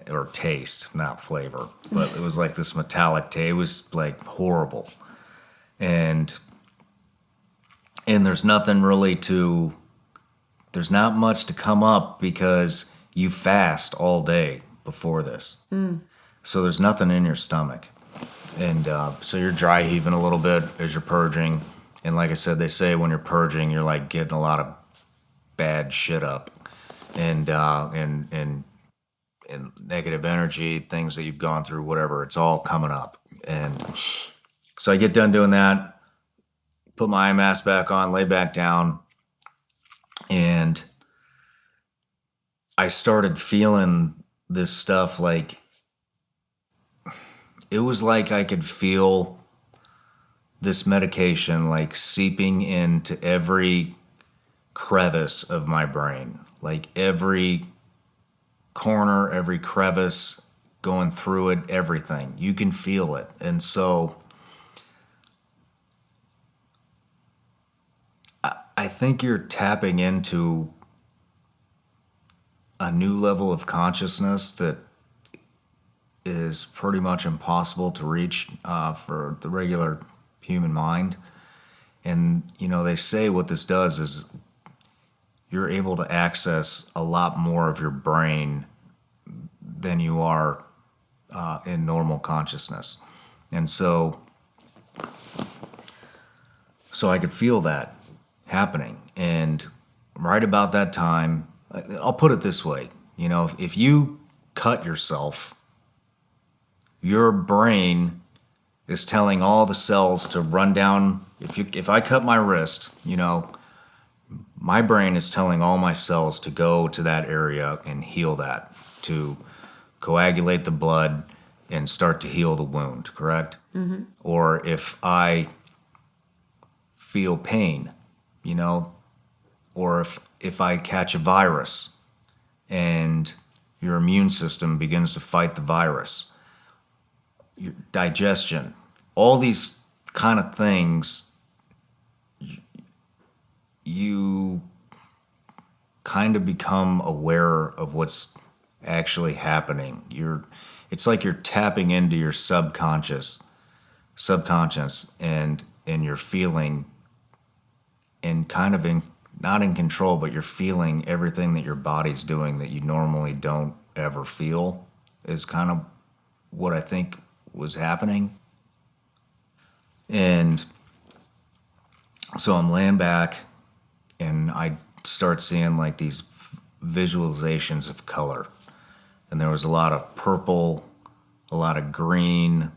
or taste, not flavor, but it was like this metallic taste. It was like horrible. And there's nothing really there's not much to come up because you fast all day before this. So there's nothing in your stomach. And so you're dry heaving a little bit as you're purging. And like I said, they say when you're purging, you're like getting a lot of bad shit up. And negative energy, things that you've gone through, whatever, it's all coming up. And so I get done doing that, put my eye mask back on, lay back down, and I started feeling this stuff like, it was like I could feel this medication like seeping into every crevice of my brain, like every corner, every crevice, going through it, everything. You can feel it. And so I think you're tapping into a new level of consciousness that is pretty much impossible to reach for the regular human mind. And, they say what this does is you're able to access a lot more of your brain than you are in normal consciousness. And so I could feel that happening. And right about that time, I'll put it this way, if you cut yourself, your brain is telling all the cells to run down. If I cut my wrist, my brain is telling all my cells to go to that area and heal that, to coagulate the blood and start to heal the wound, correct? Mm-hmm. Or if I feel pain, or if I catch a virus and your immune system begins to fight the virus, your digestion, all these kind of things, you kind of become aware of what's actually happening. It's like you're tapping into your subconscious, and you're feeling, and kind of not in control, but you're feeling everything that your body's doing that you normally don't ever feel, is kind of what I think was happening. And so I'm laying back and I start seeing like these visualizations of color. And there was a lot of purple, a lot of green,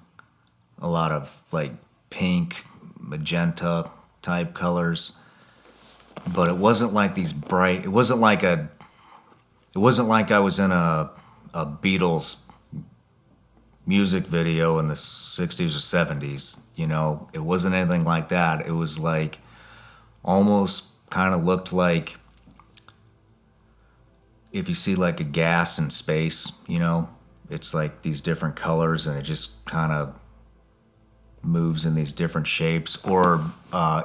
a lot of like pink, magenta type colors. But it wasn't like these bright, it wasn't like I was in a Beatles music video in the 60s or 70s, it wasn't anything like that. It was like, almost kind of looked like if you see like a gas in space, it's like these different colors and it just kind of moves in these different shapes. Or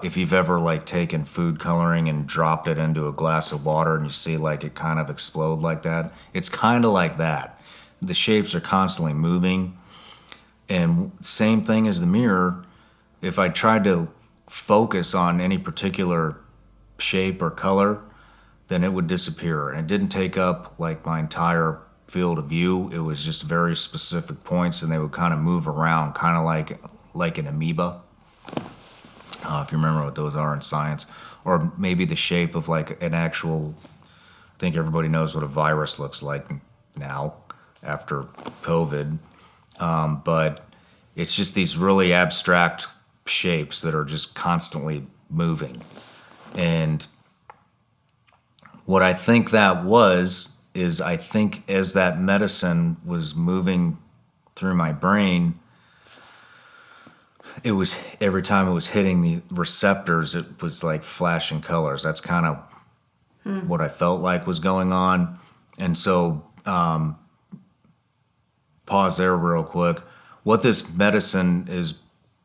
if you've ever like taken food coloring and dropped it into a glass of water and you see like it kind of explode like that, it's kind of like that. The shapes are constantly moving. And same thing as the mirror, if I tried to focus on any particular shape or color, then it would disappear. And it didn't take up like my entire field of view. It was just very specific points, and they would kind of move around, kind of like an amoeba, if you remember what those are in science. Or maybe the shape of like an actual, I think everybody knows what a virus looks like now after COVID. But it's just these really abstract shapes that are just constantly moving. And what I think that is I think as that medicine was moving through my brain, it was, every time it was hitting the receptors, it was like flashing colors. That's kind of what I felt like was going on. And so, pause there real quick. What this medicine is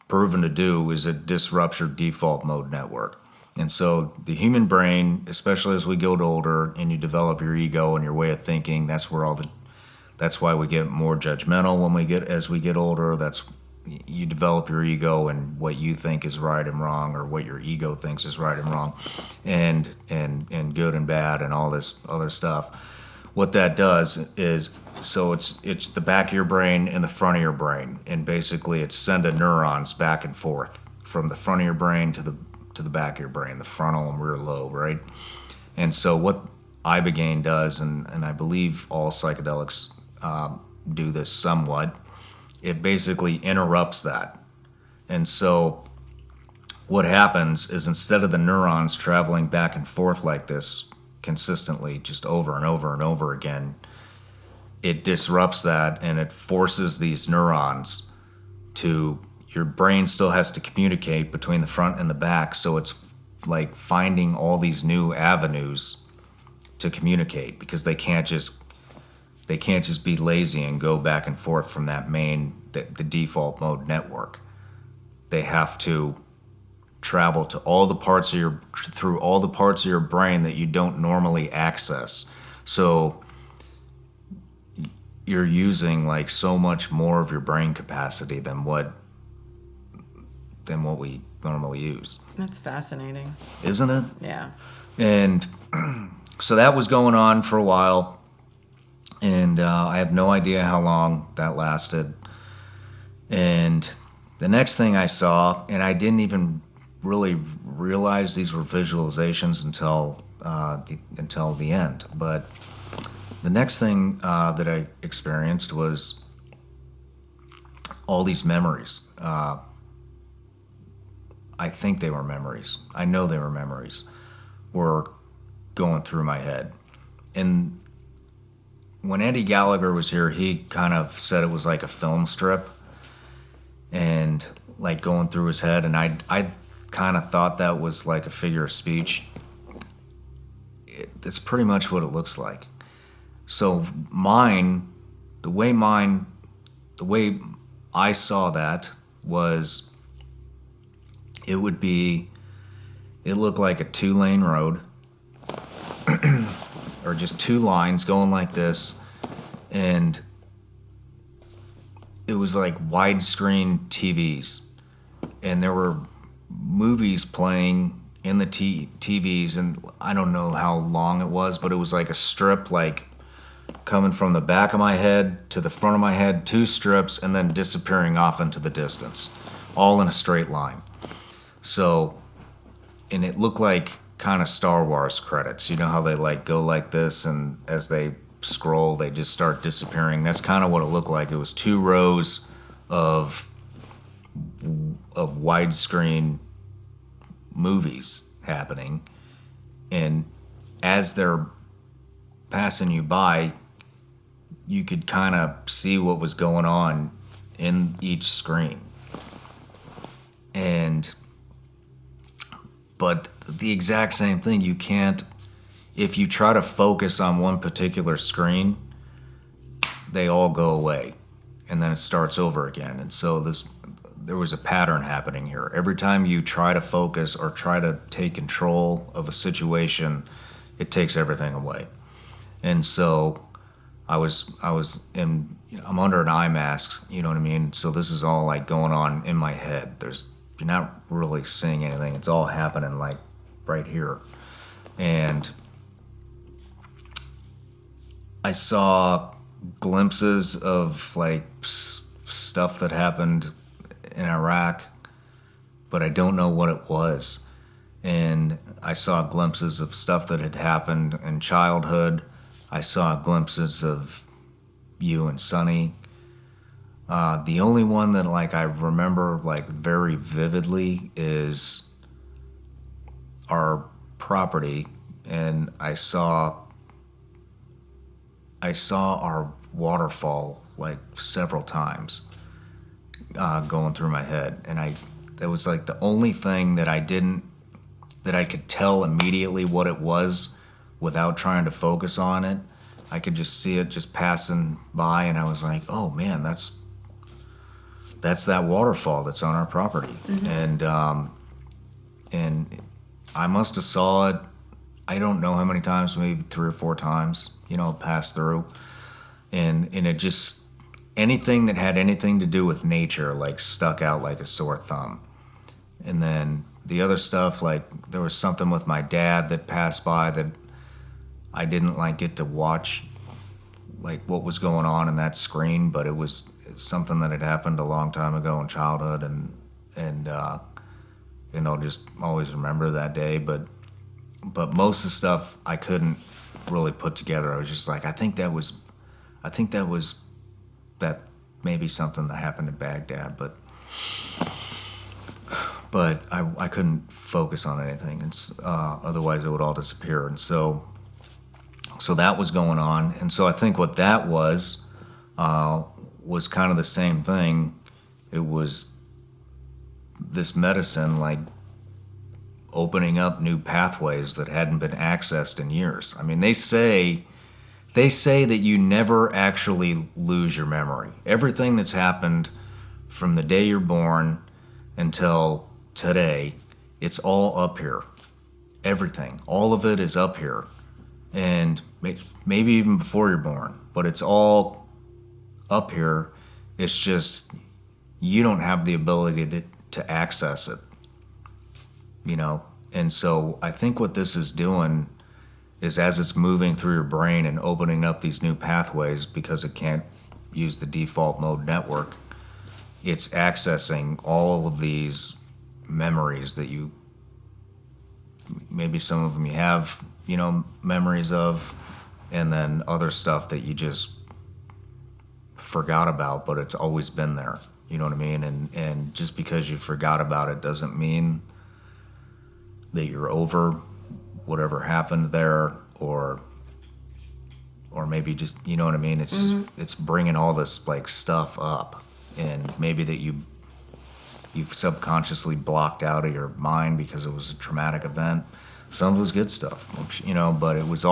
proven to do is it disrupts your default mode network. And so the human brain, especially as we get older and you develop your ego and your way of thinking, that's why we get more judgmental as we get older. That's you develop your ego and what you think is right and wrong, or what your ego thinks is right and wrong, and good and bad and all this other stuff. What that does is, so it's the back of your brain and the front of your brain, and basically it's sending neurons back and forth from the front of your brain to the back of your brain, the frontal and rear lobe, right? And so what Ibogaine does, and I believe all psychedelics do this somewhat, it basically interrupts that. And so what happens is, instead of the neurons traveling back and forth like this consistently, just over and over and over again, it disrupts that, and it forces these neurons to, your brain still has to communicate between the front and the back, so it's like finding all these new avenues to communicate, because they can't just be lazy and go back and forth from that the default mode network. They have to travel to through all the parts of your brain that you don't normally access. So you're using like so much more of your brain capacity than what we normally use. That's fascinating. Isn't it? Yeah. And so that was going on for a while, and I have no idea how long that lasted. And the next thing I saw, and I didn't even really realize these were visualizations until the end, but the next thing that I experienced was all these memories. I think they were memories. I know they were memories. Were going through my head. And when Eddie Gallagher was here, he kind of said it was like a film strip, and like going through his head. And I kind of thought that was like a figure of speech. That's pretty much what it looks like. So the way I saw that was, it looked like a 2-lane road, or just 2 lines going like this, and it was like widescreen TVs, and there were movies playing in the TVs, and I don't know how long it was, but it was like a strip, like coming from the back of my head to the front of my head, 2 strips, and then disappearing off into the distance, all in a straight line. So, and it looked like kind of Star Wars credits. You know how they like go like this, and as they scroll, they just start disappearing. That's kind of what it looked like. It was 2 rows of widescreen movies happening, and as they're passing you by, you could kind of see what was going on in each screen. But the exact same thing, you can't, if you try to focus on one particular screen, they all go away, and then it starts over again. And so there was a pattern happening here. Every time you try to focus or try to take control of a situation, it takes everything away. And so I'm under an eye mask, you know what I mean? So this is all like going on in my head. You're not really seeing anything. It's all happening like right here. And I saw glimpses of like stuff that happened in Iraq, but I don't know what it was. And I saw glimpses of stuff that had happened in childhood. I saw glimpses of you and Sonny. The only one that like I remember like very vividly is our property, and I saw our waterfall like several times going through my head, and that was like the only thing that I could tell immediately what it was without trying to focus on it. I could just see it just passing by, and I was like, oh man, that's that waterfall that's on our property. Mm-hmm. And I must have saw it, I don't know how many times, maybe 3 or 4 times, pass through. And it just, anything that had anything to do with nature, like, stuck out like a sore thumb. And then the other stuff, like, there was something with my dad that passed by that I didn't, like, get to watch, like, what was going on in that screen, but it was something that had happened a long time ago in childhood, and I'll just always remember that day. But most of the stuff I couldn't really put together. I was just like, I think that was that maybe something that happened in Baghdad, but I couldn't focus on anything, and otherwise it would all disappear. And so that was going on, and so I think what that was kind of the same thing. It was this medicine, like, opening up new pathways that hadn't been accessed in years. I mean, they say that you never actually lose your memory. Everything that's happened from the day you're born until today, it's all up here. Everything. All of it is up here. And maybe even before you're born. But it's all up here. It's just you don't have the ability to access it. And so I think what this is doing is, as it's moving through your brain and opening up these new pathways because it can't use the default mode network, it's accessing all of these memories that maybe some of them you have, memories of, and then other stuff that you just forgot about, but it's always been there. You know what I mean? And just because you forgot about it doesn't mean that you're over whatever happened there, or maybe just, you know what I mean? It's just, it's bringing all this, like, stuff up, and maybe that you've subconsciously blocked out of your mind because it was a traumatic event. Some of it was good stuff, but it was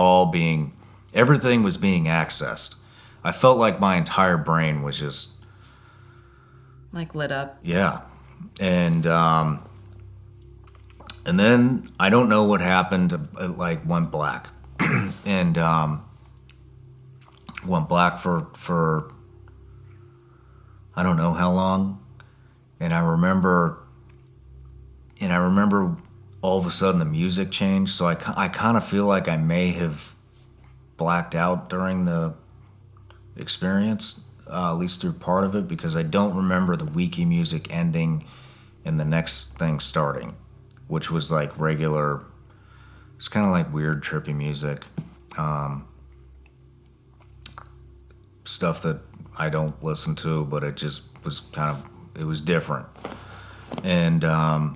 everything was being accessed. I felt like my entire brain was just, like, lit up. Yeah. And then I don't know what happened. It, like, went black, and went black for I don't know how long. And I remember all of a sudden the music changed. So I kind of feel like I may have blacked out during the experience, at least through part of it, because I don't remember the wiki music ending and the next thing starting, which was like regular. It's kind of like weird, trippy music, stuff that I don't listen to, but it just was it was different. And I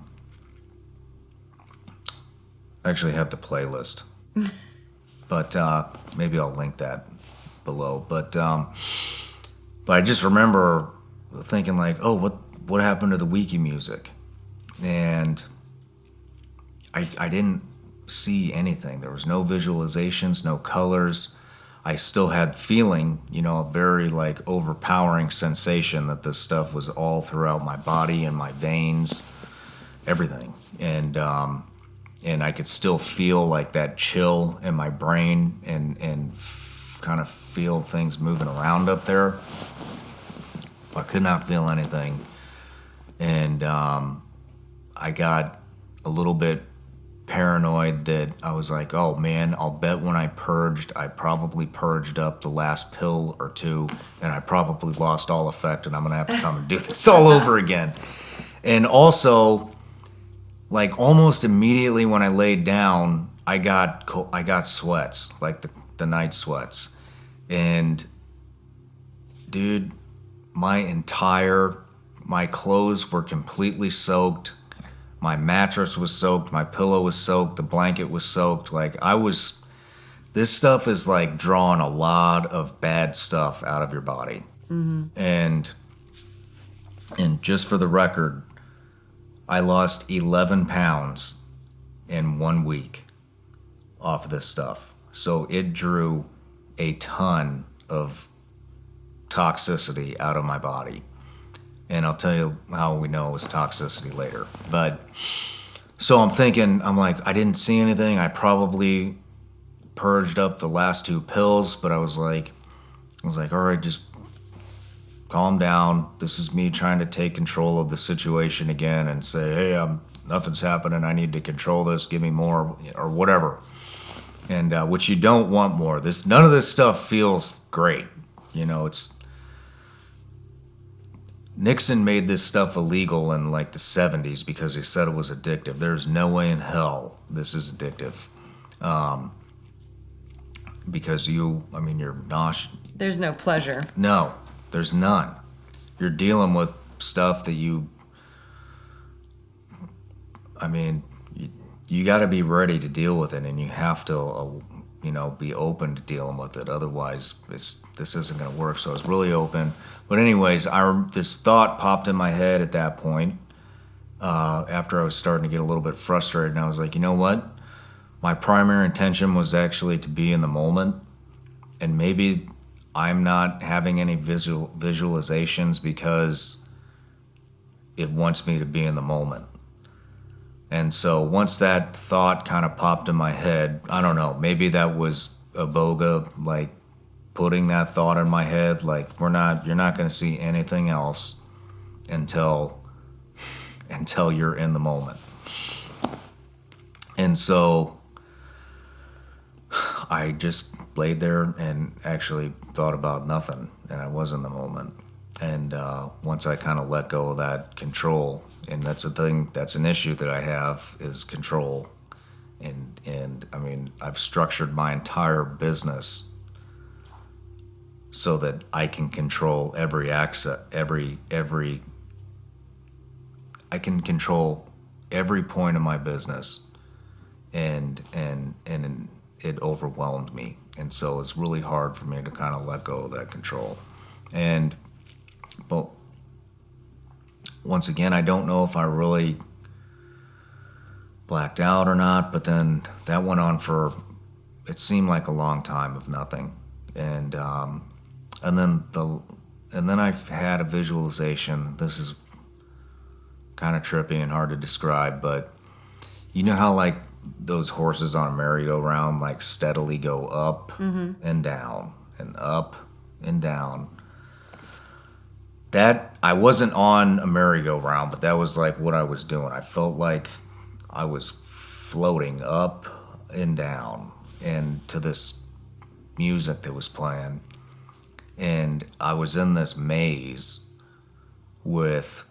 actually have the playlist, but maybe I'll link that below. But I just remember thinking, like, oh, what happened to the wiki music? And I didn't see anything. There was no visualizations, no colors. I still had feeling, a very, like, overpowering sensation that this stuff was all throughout my body and my veins, everything. And I could still feel, like, that chill in my brain and kind of feel things moving around up there. I could not feel anything. And I got a little bit paranoid that I was like, oh man, I'll bet when I purged, I probably purged up the last pill or two, and I probably lost all effect, and I'm gonna have to come and do this all over again. And also, like, almost immediately when I laid down, I got sweats, like the night sweats. And dude, my clothes were completely soaked. My mattress was soaked, my pillow was soaked, the blanket was soaked. Like, this stuff is like drawing a lot of bad stuff out of your body. Mm-hmm. And just for the record, I lost 11 pounds in 1 week off of this stuff. So it drew a ton of toxicity out of my body. And I'll tell you how we know it was toxicity later. But So I'm thinking, I'm like, I didn't see anything. I probably purged up the last 2 pills, but I was like, all right, just calm down. This is me trying to take control of the situation again and say, hey, nothing's happening. I need to control this. Give me more, or whatever. And which you don't want more. None of this stuff feels great. It's Nixon made this stuff illegal in like the 70s because he said it was addictive. There's no way in hell this is addictive. Because you're nauseous. There's no pleasure. No, there's none. You're dealing with stuff that you got to be ready to deal with it, and you have to, be open to dealing with it. Otherwise, this isn't going to work. So I was really open. But anyways, this thought popped in my head at that point after I was starting to get a little bit frustrated, and I was like, you know what? My primary intention was actually to be in the moment, and maybe I'm not having any visualizations because it wants me to be in the moment. And so once that thought kind of popped in my head, I don't know, maybe that was Iboga, like putting that thought in my head, like you're not going to see anything else until you're in the moment. And so I just laid there and actually thought about nothing, and I was in the moment. And once I kind of let go of that control, and that's a thing, that's an issue that I have, is control. And I've structured my entire business so that I can control every I can control every point of my business, and it overwhelmed me, and so it's really hard for me to kind of let go of that control. But once again, I don't know if I really blacked out or not, but then that went on for, it seemed like a long time of nothing. And then I've had a visualization. This is kind of trippy and hard to describe, but you know how like those horses on a merry-go-round like steadily go up and down and up and down. That, I wasn't on a merry-go-round, but that was like what I was doing. I felt like I was floating up and down and to this music that was playing. And I was in this maze with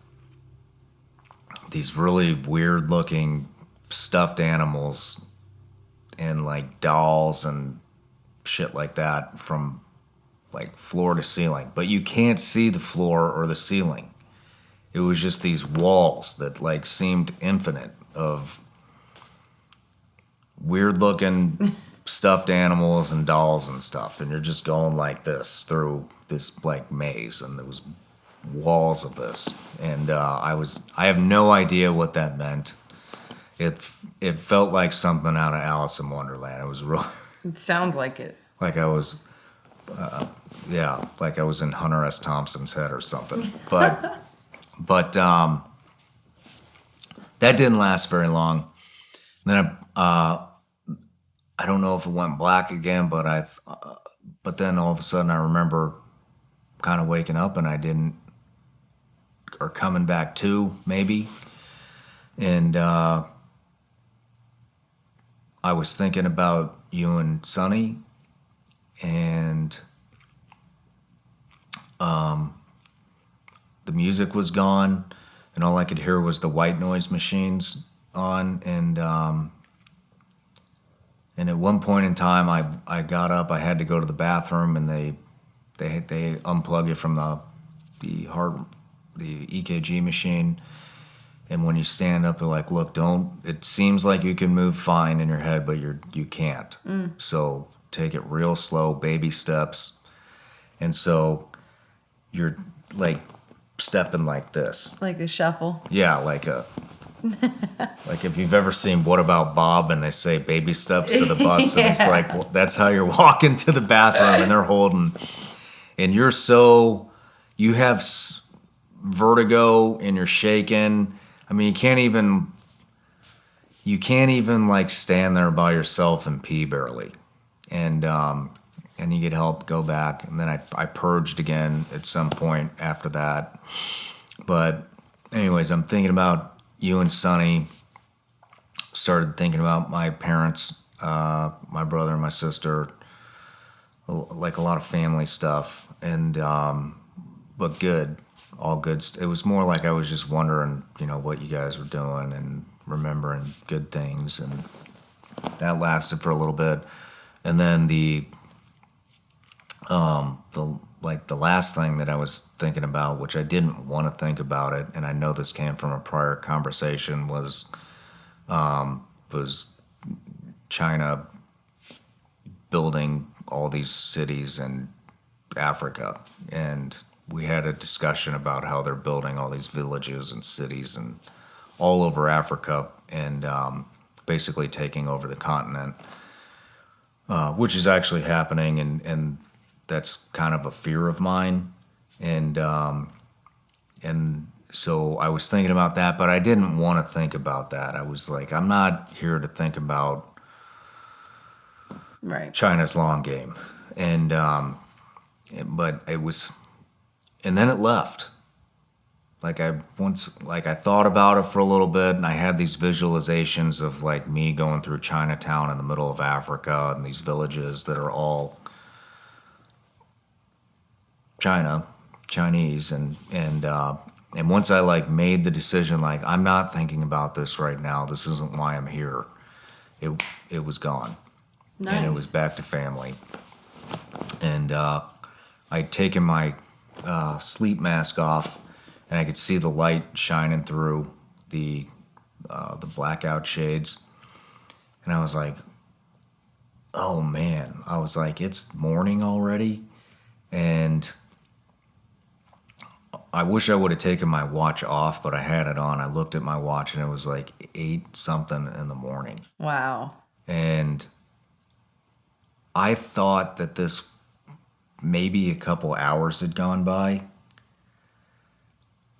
these really weird looking stuffed animals and like dolls and shit like that from like floor to ceiling, but you can't see the floor or the ceiling. It was just these walls that like seemed infinite of weird looking stuffed animals and dolls and stuff, and you're just going like this through this like maze, and there was walls of this, and I have no idea what that meant. It felt like something out of Alice in Wonderland. It was real. It sounds like it. Like I was, like I was in Hunter S. Thompson's head or something. But that didn't last very long. Then I don't know if it went black again, but then all of a sudden I remember kind of waking up and I didn't, or coming back to maybe, and I was thinking about you and Sonny, and the music was gone, and all I could hear was the white noise machines on, and at one point in time, I got up. I had to go to the bathroom, and they unplug you from the EKG machine. And when you stand up, they're like, "Look, don't. It seems like you can move fine in your head, but you can't. So take it real slow, baby steps." And so you're like stepping like this, Like a shuffle. yeah, like if you've ever seen What About Bob, and they say baby steps to the bus, and it's like, well, that's how you're walking to the bathroom, and they're holding, and you have vertigo, and you're shaking. I mean, you can't even, you can't even like stand there by yourself and pee barely. And you get help, go back. And then I purged again at some point after that. But anyways, I'm thinking about you and Sonny. Started thinking about my parents, my brother and my sister, like a lot of family stuff. And, but good, all good. It was more like I was just wondering, what you guys were doing and remembering good things. And that lasted for a little bit. And then the last thing that I was thinking about, which I didn't want to think about it, and I know this came from a prior conversation, was China building all these cities in Africa. And we had a discussion about how they're building all these villages and cities and all over Africa, and basically taking over the continent, which is actually happening, and that's kind of a fear of mine. And so I was thinking about that, but I didn't want to think about that. I was like, I'm not here to think about Right. China's long game. And but it was, and then it left. I thought about it for a little bit, and I had these visualizations of like me going through Chinatown in the middle of Africa and these villages that are all Chinese, and once I like made the decision, like, I'm not thinking about this right now. This isn't why I'm here. It was gone. Nice. And it was back to family. And I'd taken my sleep mask off, and I could see the light shining through the blackout shades. And I was like, oh man. I was like, it's morning already? And I wish I would have taken my watch off, but I had it on. I looked at my watch, and it was like 8 something in the morning. Wow. And I thought that this maybe a couple hours had gone by.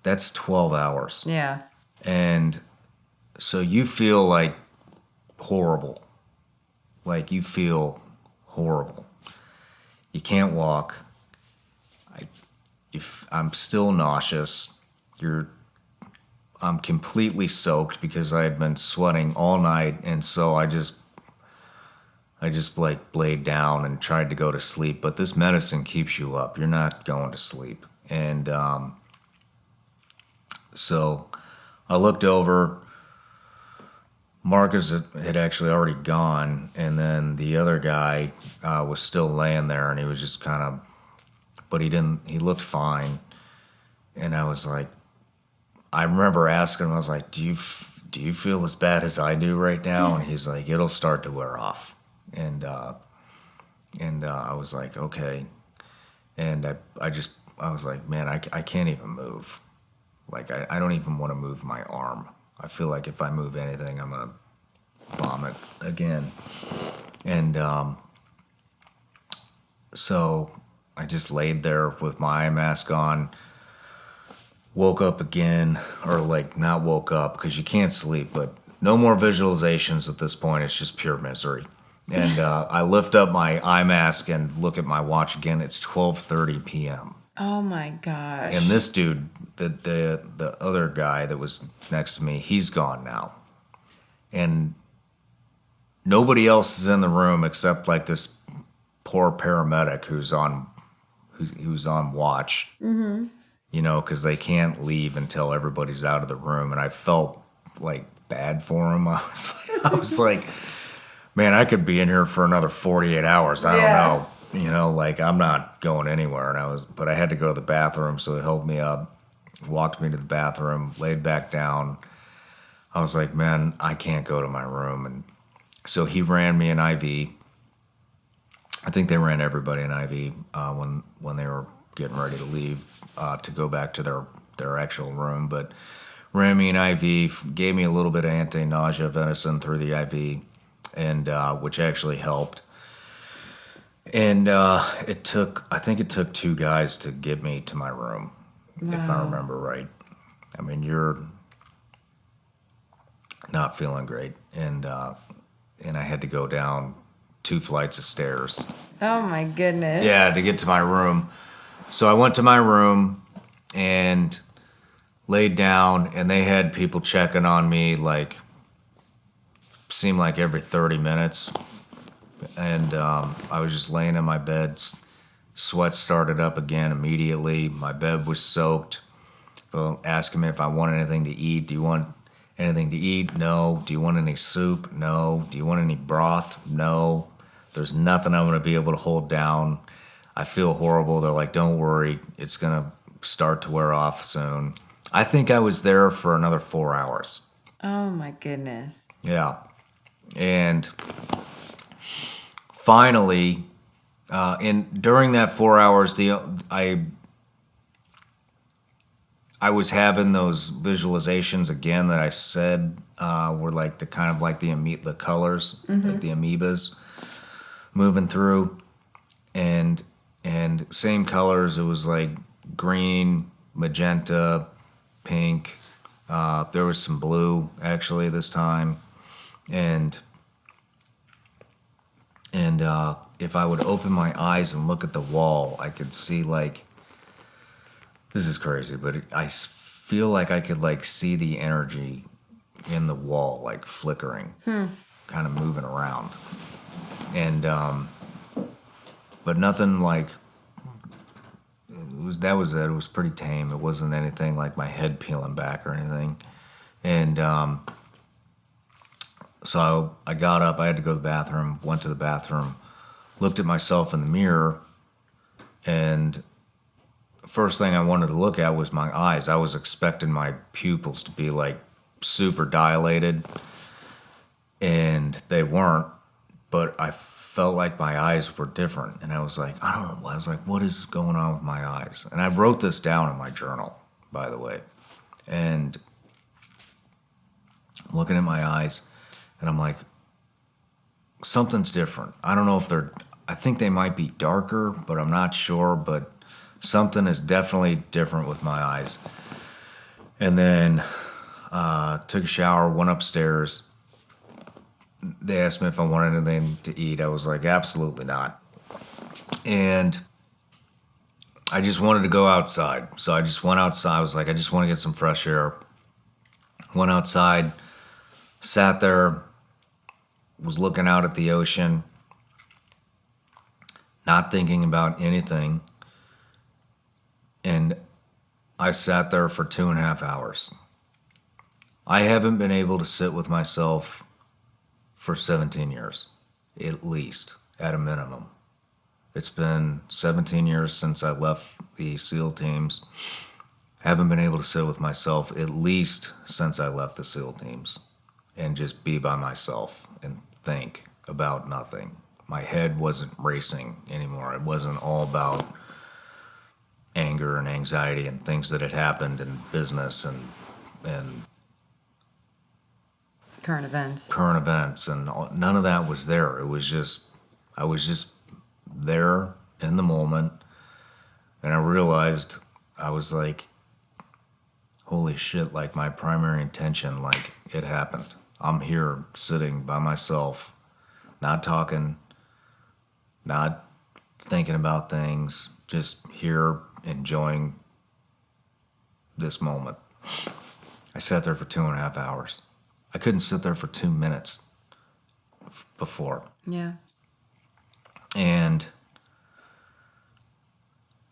That's 12 hours. Yeah. And so you feel like horrible. Like you feel horrible. You can't walk. I'm still nauseous. I'm completely soaked because I had been sweating all night, and so I just like laid down and tried to go to sleep. But this medicine keeps you up. You're not going to sleep. And so I looked over. Marcus had actually already gone, and then the other guy was still laying there, and he was just kind of, but he looked fine. And I was like, I remember asking him, I was like, do you feel as bad as I do right now? And he's like, it'll start to wear off. And I was like, okay. And I was like, man, I can't even move. Like, I don't even want to move my arm. I feel like if I move anything, I'm going to vomit again. And so I just laid there with my eye mask on, woke up again, or like not woke up because you can't sleep, but no more visualizations at this point. It's just pure misery. And I lift up my eye mask and look at my watch again. It's 12:30 p.m. Oh my gosh. And this dude, the other guy that was next to me, he's gone now. And nobody else is in the room except like this poor paramedic who's on watch. Mm-hmm. Because they can't leave until everybody's out of the room. And I felt like bad for him. I was like, man, I could be in here for another 48 hours. I don't know. Like, I'm not going anywhere. But I had to go to the bathroom, so he held me up, walked me to the bathroom, laid back down. I was like, man, I can't go to my room. And so he ran me an IV. I think they ran everybody an IV when they were getting ready to leave to go back to their actual room. But ran me an IV, gave me a little bit of anti-nausea medicine through the IV, and which actually helped. And I think it took 2 guys to get me to my room, if I remember right. I mean, not feeling great, and I had to go down 2 flights of stairs. Oh my goodness. Yeah, to get to my room. So I went to my room and laid down, and they had people checking on me like seemed like every 30 minutes. And I was just laying in my bed. Sweat started up again immediately. My bed was soaked. Well, asking me if I want anything to eat. Do you want anything to eat? No. Do you want any soup? No. Do you want any broth? No. There's nothing I'm going to be able to hold down. I feel horrible. They're like, don't worry. It's going to start to wear off soon. I think I was there for another 4 hours. Oh my goodness. Yeah. And finally, during that 4 hours, I was having those visualizations again that I said were like the kind of like the colors, like the amoebas moving through, and same colors. It was like green, magenta, pink. There was some blue actually this time, and if I would open my eyes and look at the wall, I could see like, this is crazy, but I feel like I could like see the energy in the wall like flickering, kind of moving around, and but nothing like. That was it. It was pretty tame. It wasn't anything like my head peeling back or anything. And so I got up. I had to go to the bathroom. Went to the bathroom. Looked at myself in the mirror. And the first thing I wanted to look at was my eyes. I was expecting my pupils to be like super dilated. And they weren't. But I felt like my eyes were different, and I was like, I don't know. I was like, what is going on with my eyes? And I wrote this down in my journal, by the way. And I'm looking at my eyes, and I'm like, something's different. I don't know if I think they might be darker, but I'm not sure, but something is definitely different with my eyes. And then took a shower, went upstairs. They asked me if I wanted anything to eat. I was like, absolutely not. And I just wanted to go outside. So I just went outside. I was like, I just want to get some fresh air. Went outside, sat there, was looking out at the ocean, not thinking about anything. And I sat there for 2.5 hours. I haven't been able to sit with myself for 17 years, at least, at a minimum. It's been 17 years since I left the SEAL teams. Haven't been able to sit with myself at least since I left the SEAL teams and just be by myself and think about nothing. My head wasn't racing anymore. It wasn't all about anger and anxiety and things that had happened in business and Current events and none of that was there. It was just, I was just there in the moment, and I realized, I was like, holy shit, like my primary intention, like it happened. I'm here sitting by myself, not talking, not thinking about things, just here enjoying this moment. I sat there for 2.5 hours. I couldn't sit there for 2 minutes before. Yeah. And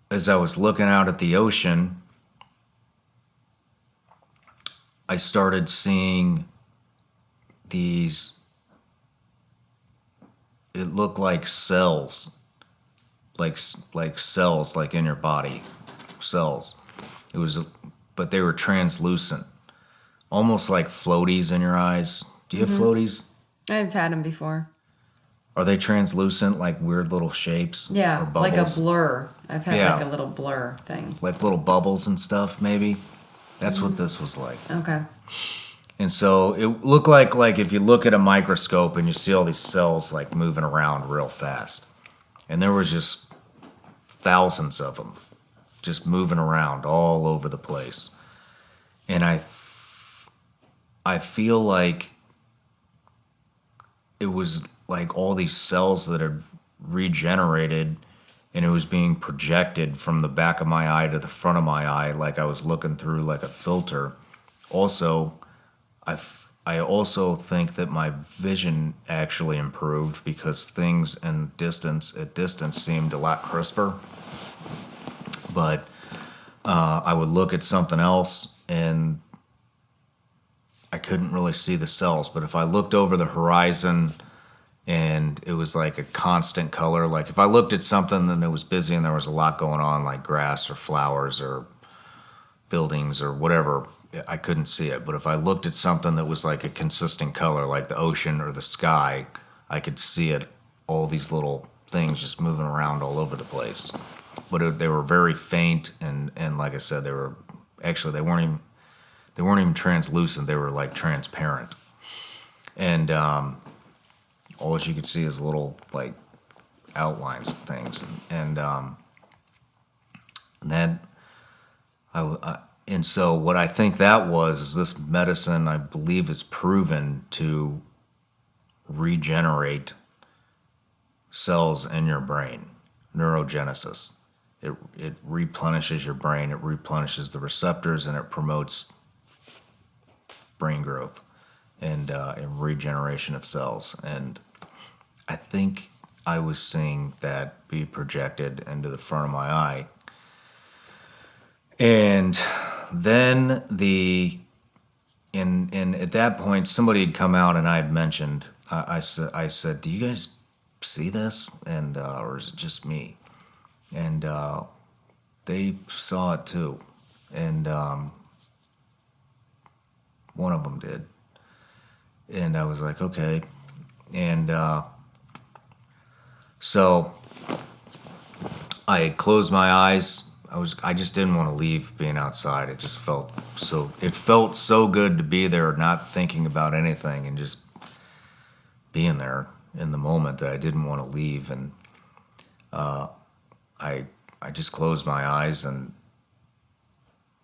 as I was looking out at the ocean, I started seeing these, it looked like cells, like cells, like in your body, cells. It was, but they were translucent. Almost like floaties in your eyes. Do you have floaties? I've had them before. Are they translucent, like weird little shapes? Yeah, or bubbles? like a blur. I've had Yeah. like a little blur thing. Like little bubbles and stuff, maybe? That's what this was like. Okay. And so it looked like if you look at a microscope and you see all these cells like moving around real fast. And there was just thousands of them just moving around all over the place. And I feel like it was like all these cells that had regenerated, and it was being projected from the back of my eye to the front of my eye, like I was looking through like a filter. Also, I also think that my vision actually improved because things at distance seemed a lot crisper. But I would look at something else and I couldn't really see the cells. But if I looked over the horizon and it was like a constant color, like if I looked at something and it was busy and there was a lot going on, like grass or flowers or buildings or whatever, I couldn't see it. But if I looked at something that was like a consistent color, like the ocean or the sky, I could see it, all these little things just moving around all over the place. But they were very faint, and like I said, they weren't even translucent. They were like transparent, and all you could see is little like outlines of things, and then and so what I think that was is this medicine, I believe, is proven to regenerate cells in your brain, neurogenesis. It replenishes your brain, it replenishes the receptors, and it promotes brain growth and regeneration of cells. And I think I was seeing that be projected into the front of my eye. And then at that point, somebody had come out and I had mentioned, I said, do you guys see this? And or is it just me? And they saw it too. And one of them did. And I was like, okay. And so I closed my eyes. I just didn't want to leave being outside. It felt so good to be there, not thinking about anything and just being there in the moment that I didn't want to leave. And I just closed my eyes and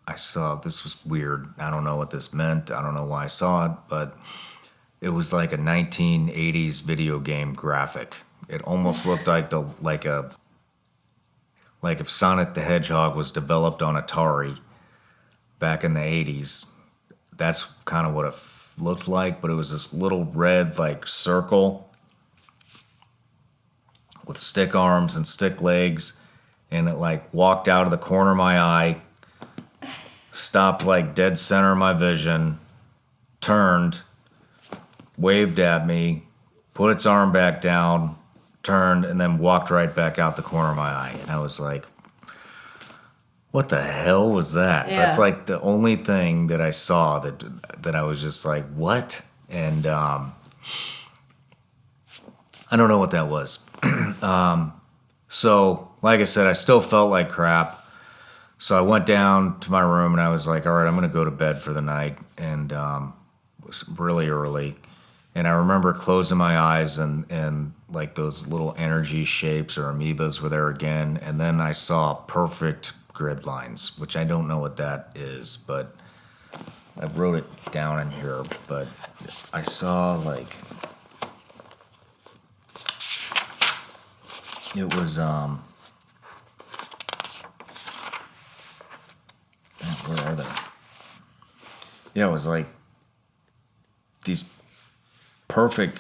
I saw, this was weird. I don't know what this meant. I don't know why I saw it, but it was like a 1980s video game graphic. It almost looked like if Sonic the Hedgehog was developed on Atari back in the 80s. That's kind of what it looked like, but it was this little red like circle with stick arms and stick legs, and it like walked out of the corner of my eye, stopped like dead center of my vision, turned, waved at me, put its arm back down, turned, and then walked right back out the corner of my eye. And I was like, what the hell was that? Yeah. That's like the only thing that I saw that I was just like, what? And I don't know what that was. So, like I said, I still felt like crap. So I went down to my room and I was like, all right, I'm going to go to bed for the night. And it was really early. And I remember closing my eyes and like those little energy shapes or amoebas were there again. And then I saw perfect grid lines, which I don't know what that is, but I wrote it down in here. But I saw like, it was, where are they? Yeah, it was like these perfect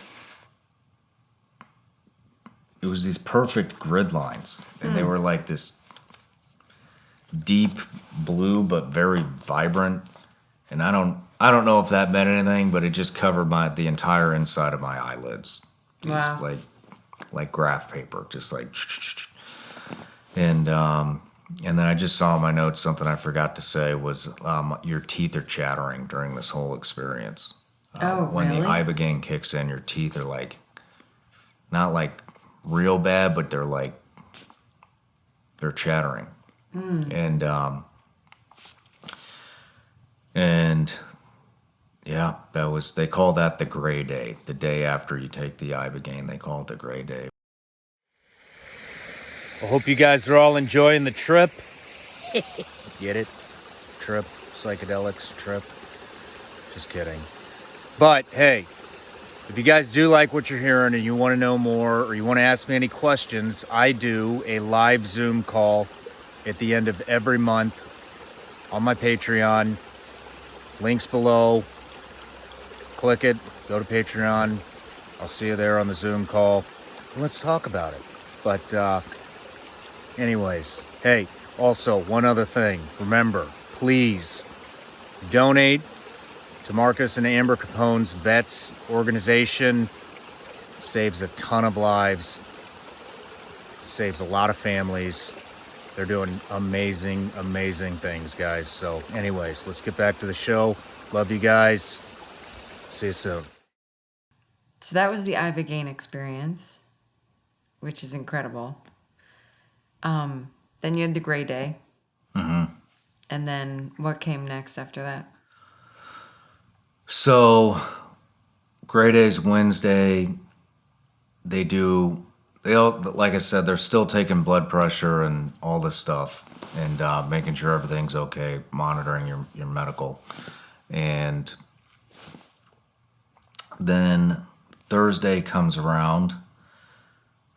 grid lines, and they were like this deep blue but very vibrant, and I don't know if that meant anything, but it just covered the entire inside of my eyelids. Wow. Like graph paper, just like, and then I just saw in my notes something I forgot to say was your teeth are chattering during this whole experience. When really? the Ibogaine kicks in, your teeth are like, not like real bad, but they're chattering. And yeah, they call that the gray day. The day after you take the Ibogaine, they call it the gray day. I hope you guys are all enjoying the trip. Get it? Trip, psychedelics, trip. Just kidding. But hey, If you guys do like what you're hearing and you want to know more or you want to ask me any questions, I do a live Zoom call at the end of every month on my Patreon. Links below. Click it, go to Patreon. I'll see you there on the Zoom call. Let's talk about it. But anyways, hey, also one other thing. Remember, please donate to Marcus and Amber Capone's V.E.T.S organization. Saves a ton of lives. Saves a lot of families. They're doing amazing, amazing things, guys. So anyways, let's get back to the show. Love you guys. See you soon. So that was the Ibogaine experience, which is incredible. Then you had the gray day. Mm-hmm. And then what came next after that? So, Gray Day's Wednesday. They all, like I said, they're still taking blood pressure and all this stuff and making sure everything's okay, monitoring your medical. And then Thursday comes around.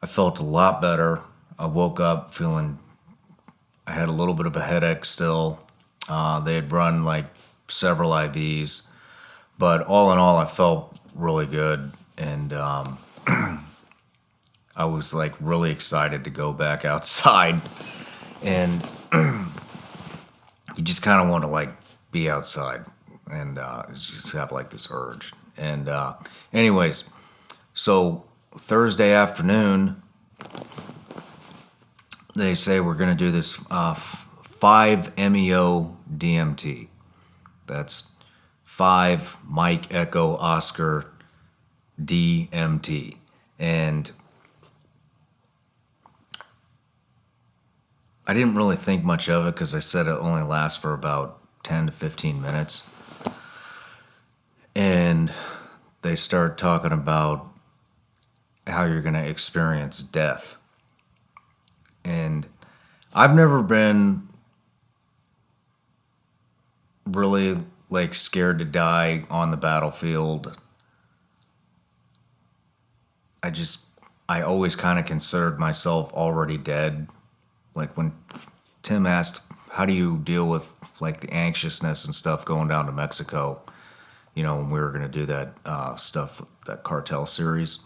I felt a lot better. I woke up feeling, I had a little bit of a headache still. They had run like several IVs. But all in all, I felt really good, and I was like really excited to go back outside. And you just kind of want to like be outside, and just have like this urge. And anyways, so Thursday afternoon, they say we're going to do this 5-MeO DMT. That's 5 Mike Echo Oscar DMT. And I didn't really think much of it because I said it only lasts for about 10 to 15 minutes. And they start talking about how you're going to experience death. And I've never been really like scared to die on the battlefield. I always kind of considered myself already dead. Like when Tim asked, how do you deal with like the anxiousness and stuff going down to Mexico, you know, when we were going to do that stuff, that cartel series,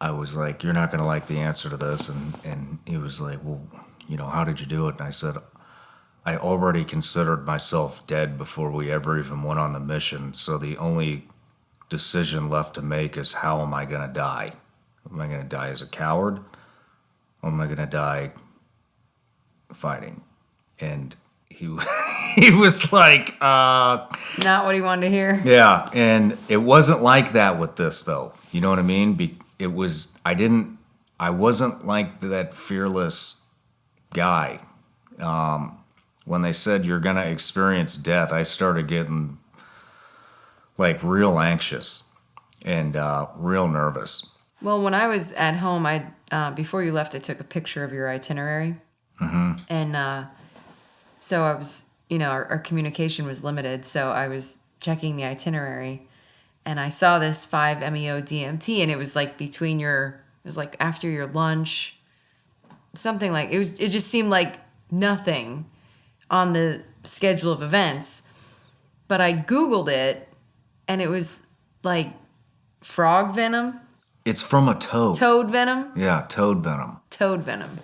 I was like, you're not going to like the answer to this. And he was like, well, you know, how did you do it? And I said, I already considered myself dead before we ever even went on the mission. So the only decision left to make is, how am I going to die? Am I going to die as a coward? Or am I going to die fighting? And he he was like, Not what he wanted to hear. yeah. And it wasn't like that with this, though. You know what I mean? I wasn't like that fearless guy. When they said you're going to experience death, I started getting like real anxious and real nervous. Well, when I was at home, before you left, I took a picture of your itinerary. Mm-hmm. And so I was, you know, our communication was limited. So I was checking the itinerary and I saw this 5-MeO DMT, and it was like it was like after your lunch, something like, it just seemed like nothing on the schedule of events. But I Googled it and it was like frog venom. It's from a toad. Toad venom? Yeah, toad venom. Toad venom.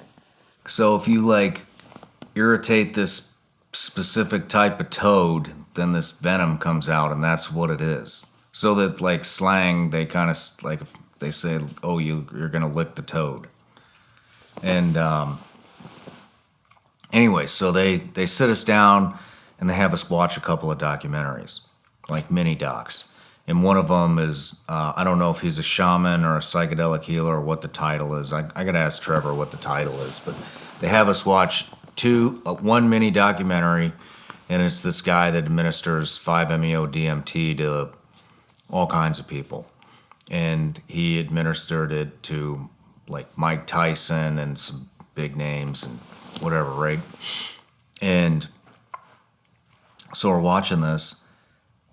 So if you like irritate this specific type of toad, then this venom comes out, and that's what it is. So that like slang, they kind of like, they say, oh, you're gonna lick the toad. And anyway, so they sit us down and they have us watch a couple of documentaries, like mini docs. And one of them is, I don't know if he's a shaman or a psychedelic healer or what the title is. I got to ask Trevor what the title is. But they have us watch one mini documentary, and it's this guy that administers 5-MeO DMT to all kinds of people. And he administered it to like Mike Tyson and some big names and whatever, right? And so we're watching this,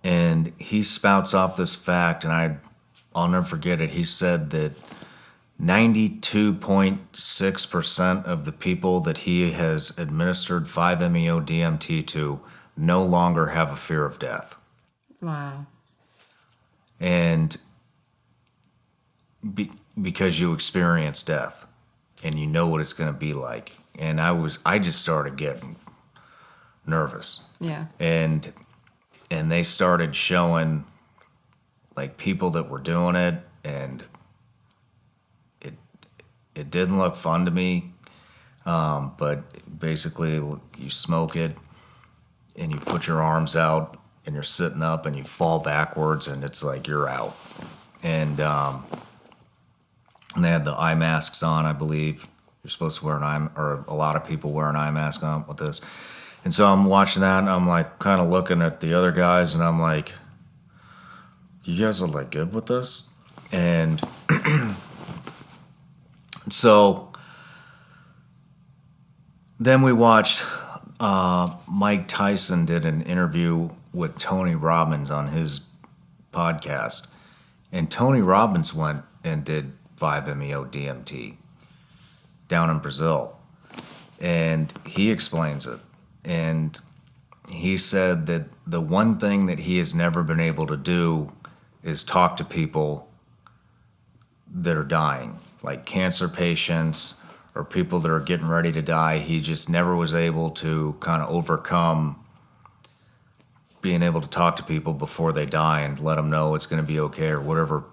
And he spouts off this fact, and I'll never forget it. He said that 92.6% of the people that he has administered 5-MeO-DMT to no longer have a fear of death. Wow. And because you experience death and you know what it's going to be like. And I just started getting nervous. Yeah. And they started showing like people that were doing it, and it didn't look fun to me. But basically you smoke it and you put your arms out and you're sitting up and you fall backwards and it's like you're out. And they had the eye masks on, I believe. You're supposed to wear or a lot of people wear an eye mask on with this. And so I'm watching that and I'm like kind of looking at the other guys and I'm like, you guys are like good with this? And so then we watched Mike Tyson did an interview with Tony Robbins on his podcast. And Tony Robbins went and did 5-MeO-DMT down in Brazil. And he explains it. And he said that the one thing that he has never been able to do is talk to people that are dying, like cancer patients or people that are getting ready to die. He just never was able to kind of overcome being able to talk to people before they die and let them know it's going to be okay or whatever,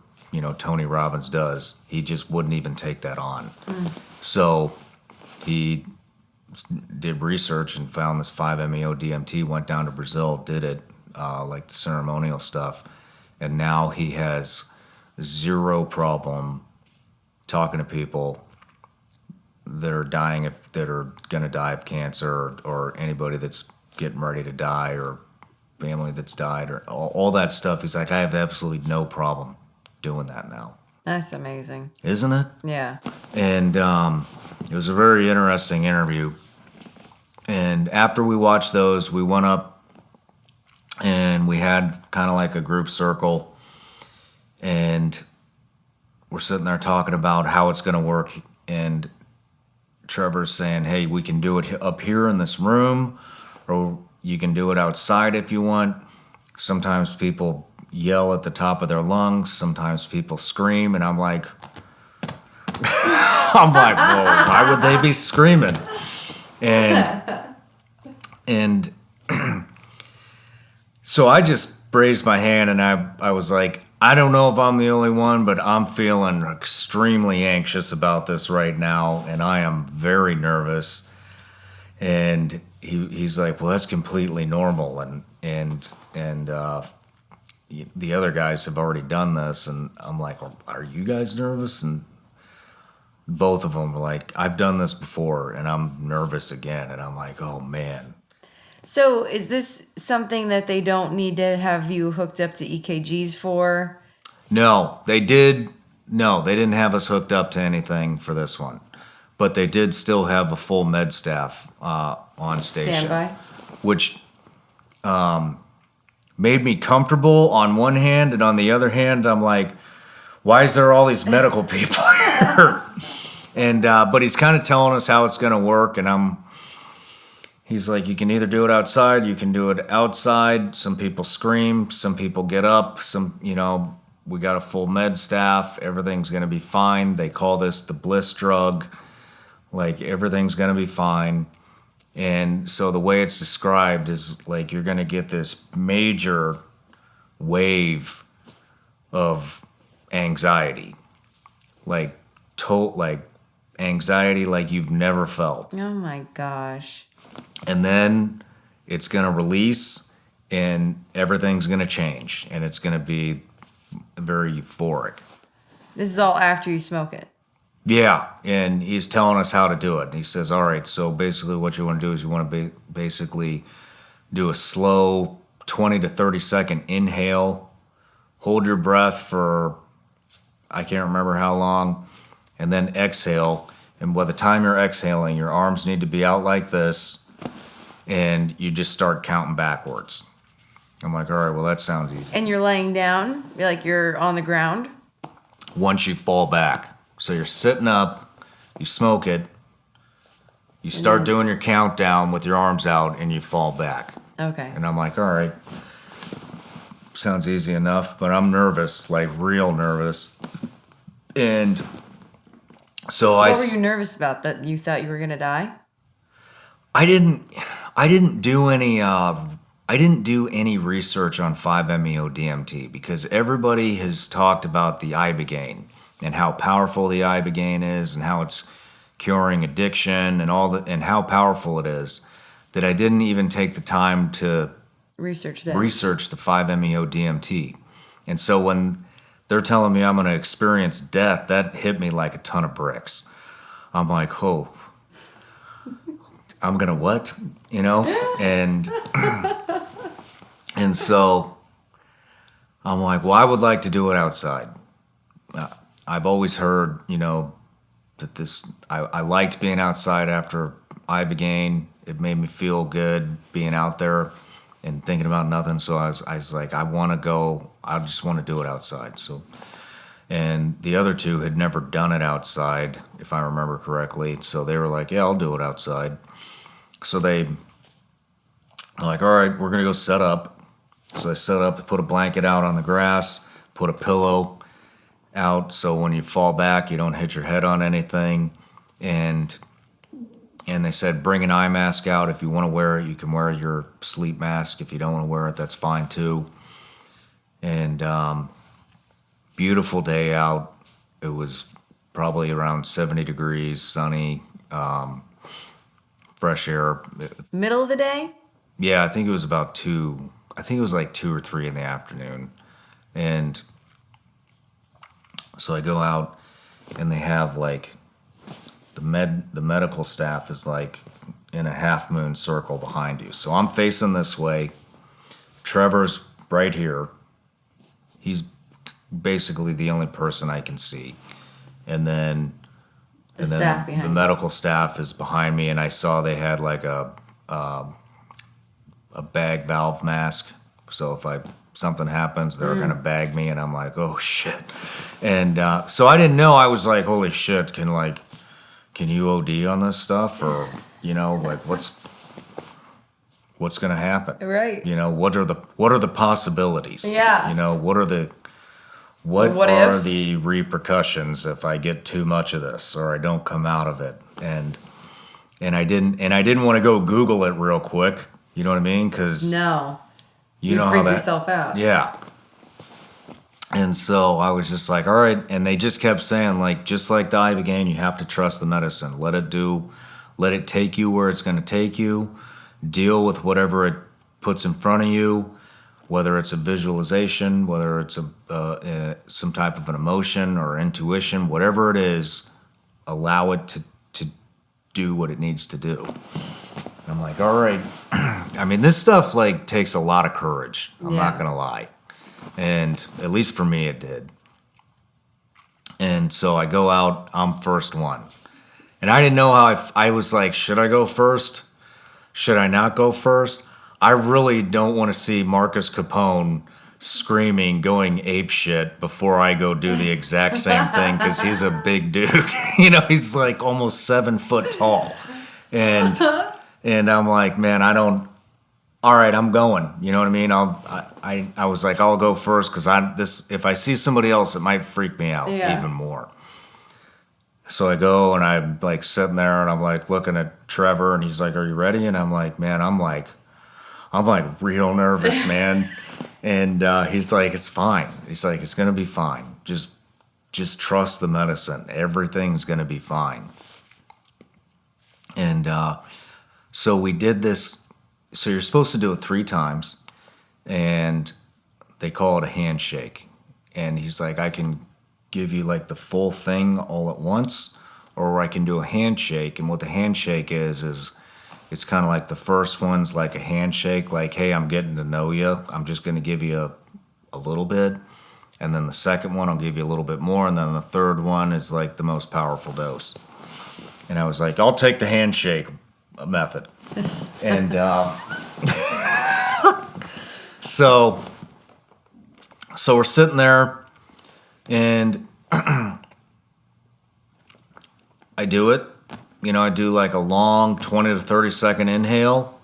Tony Robbins does. He just wouldn't even take that on. So he did research and found this 5-MeO-DMT, went down to Brazil, did it, like the ceremonial stuff, and now he has zero problem talking to people that are dying, that are going to die of cancer, or anybody that's getting ready to die, or family that's died, or all that stuff. He's like, I have absolutely no problem doing that now. That's amazing. Isn't it? Yeah. And it was a very interesting interview. And after we watched those, we went up and we had kind of like a group circle. And we're sitting there talking about how it's going to work. And Trevor's saying, hey, we can do it up here in this room, or you can do it outside if you want. Sometimes people yell at the top of their lungs. Sometimes people scream. And I'm like, whoa, why would they be screaming? And so I just raised my hand and I was like, I don't know if I'm the only one, but I'm feeling extremely anxious about this right now, and I am very nervous. And he's like, well, that's completely normal, and the other guys have already done this, and I'm like, are you guys nervous? And both of them were like, I've done this before, and I'm nervous again. And I'm like, oh, man. So is this something that they don't need to have you hooked up to EKGs for? No, they did. No, they didn't have us hooked up to anything for this one. But they did still have a full med staff on station. Standby? Which made me comfortable on one hand, and on the other hand, I'm like, why is there all these medical people here? And but he's kind of telling us how it's going to work, and he's like, you can either do it outside, you can do it outside. Some people scream, some people get up, we got a full med staff, everything's going to be fine. They call this the bliss drug, like everything's going to be fine. And so the way it's described is like you're going to get this major wave of anxiety, like anxiety like you've never felt. Oh my gosh. And then it's going to release and everything's going to change and it's going to be very euphoric. This is all after you smoke it. Yeah, and he's telling us how to do it. And he says, all right, so basically what you want to do is you want to basically do a slow 20 to 30 second inhale, hold your breath for, I can't remember how long, and then exhale. And by the time you're exhaling, your arms need to be out like this, and you just start counting backwards. I'm like, all right, well, that sounds easy. And you're laying down, like you're on the ground. Once you fall back. So you're sitting up, you smoke it, you start doing your countdown with your arms out, and you fall back. Okay. And I'm like, all right, sounds easy enough, but I'm nervous, like real nervous. And so What were you nervous about? That you thought you were gonna die? I didn't do any research on 5-MeO-DMT because everybody has talked about the Ibogaine and how powerful the Ibogaine is and how it's curing addiction and how powerful it is, that I didn't even take the time to Research this. research the 5-MeO-DMT. And so when they're telling me I'm going to experience death, that hit me like a ton of bricks. I'm like, oh, I'm going to what? You know? And so I'm like, well, I would like to do it outside. I've always heard, you know, that I liked being outside after Ibogaine. It made me feel good being out there and thinking about nothing. So I was like, I want to go. I just want to do it outside. So, and the other two had never done it outside, if I remember correctly. So they were like, yeah, I'll do it outside. So they're like, all right, we're going to go set up. So they set up to put a blanket out on the grass, put a pillow out so when you fall back, you don't hit your head on anything. And they said, bring an eye mask out. If you want to wear it, you can wear your sleep mask. If you don't want to wear it, that's fine too. And beautiful day out. It was probably around 70 degrees, sunny, fresh air. Middle of the day? Yeah, I think it was about 2. I think it was like 2 or 3 in the afternoon. And so I go out and they have like the medical staff is like in a half moon circle behind you. So I'm facing this way. Trevor's right here. He's basically the only person I can see. And then Staff behind the medical staff is behind me, and I saw they had like a bag valve mask. So if something happens, they're gonna bag me, and I'm like, oh shit. And so I didn't know. I was like, holy shit, can you OD on this stuff, or you know, like what's gonna happen? Right. You know, what are the possibilities? Yeah. You know, what are the repercussions if I get too much of this or I don't come out of it? And I didn't want to go Google it real quick. You know what I mean? Because No. you know freak how that, yourself out. Yeah. And so I was just like, all right. And they just kept saying, like, just like the Ibogaine, you have to trust the medicine. Let it take you where it's going to take you. Deal with whatever it puts in front of you, whether it's a visualization, whether it's some type of an emotion or intuition, whatever it is, allow it to do what it needs to do. And I'm like, all right. I mean, this stuff like takes a lot of courage. I'm not gonna lie. And at least for me, it did. And so I go out, I'm first one. And I didn't know how I was like, should I go first? Should I not go first? I really don't want to see Marcus Capone screaming, going ape shit before I go do the exact same thing, because he's a big dude. You know, he's like almost 7 foot tall. And I'm like, man, all right, I'm going. You know what I mean? I was like, I'll go first, because if I see somebody else, it might freak me out even more. So I go, and I'm like sitting there, and I'm like looking at Trevor, and he's like, are you ready? And I'm like, man, I'm like real nervous, man. And he's like, it's fine. He's like, it's gonna be fine. Just trust the medicine. Everything's gonna be fine. And so we did this. So you're supposed to do it 3 times, and they call it a handshake. And he's like, I can give you like the full thing all at once, or I can do a handshake. And what the handshake is it's kind of like the first one's like a handshake, like, hey, I'm getting to know you. I'm just going to give you a little bit. And then the second one, I'll give you a little bit more. And then the third one is like the most powerful dose. And I was like, I'll take the handshake method. And So we're sitting there, and I do it. You know, I do like a long 20 to 30 second inhale.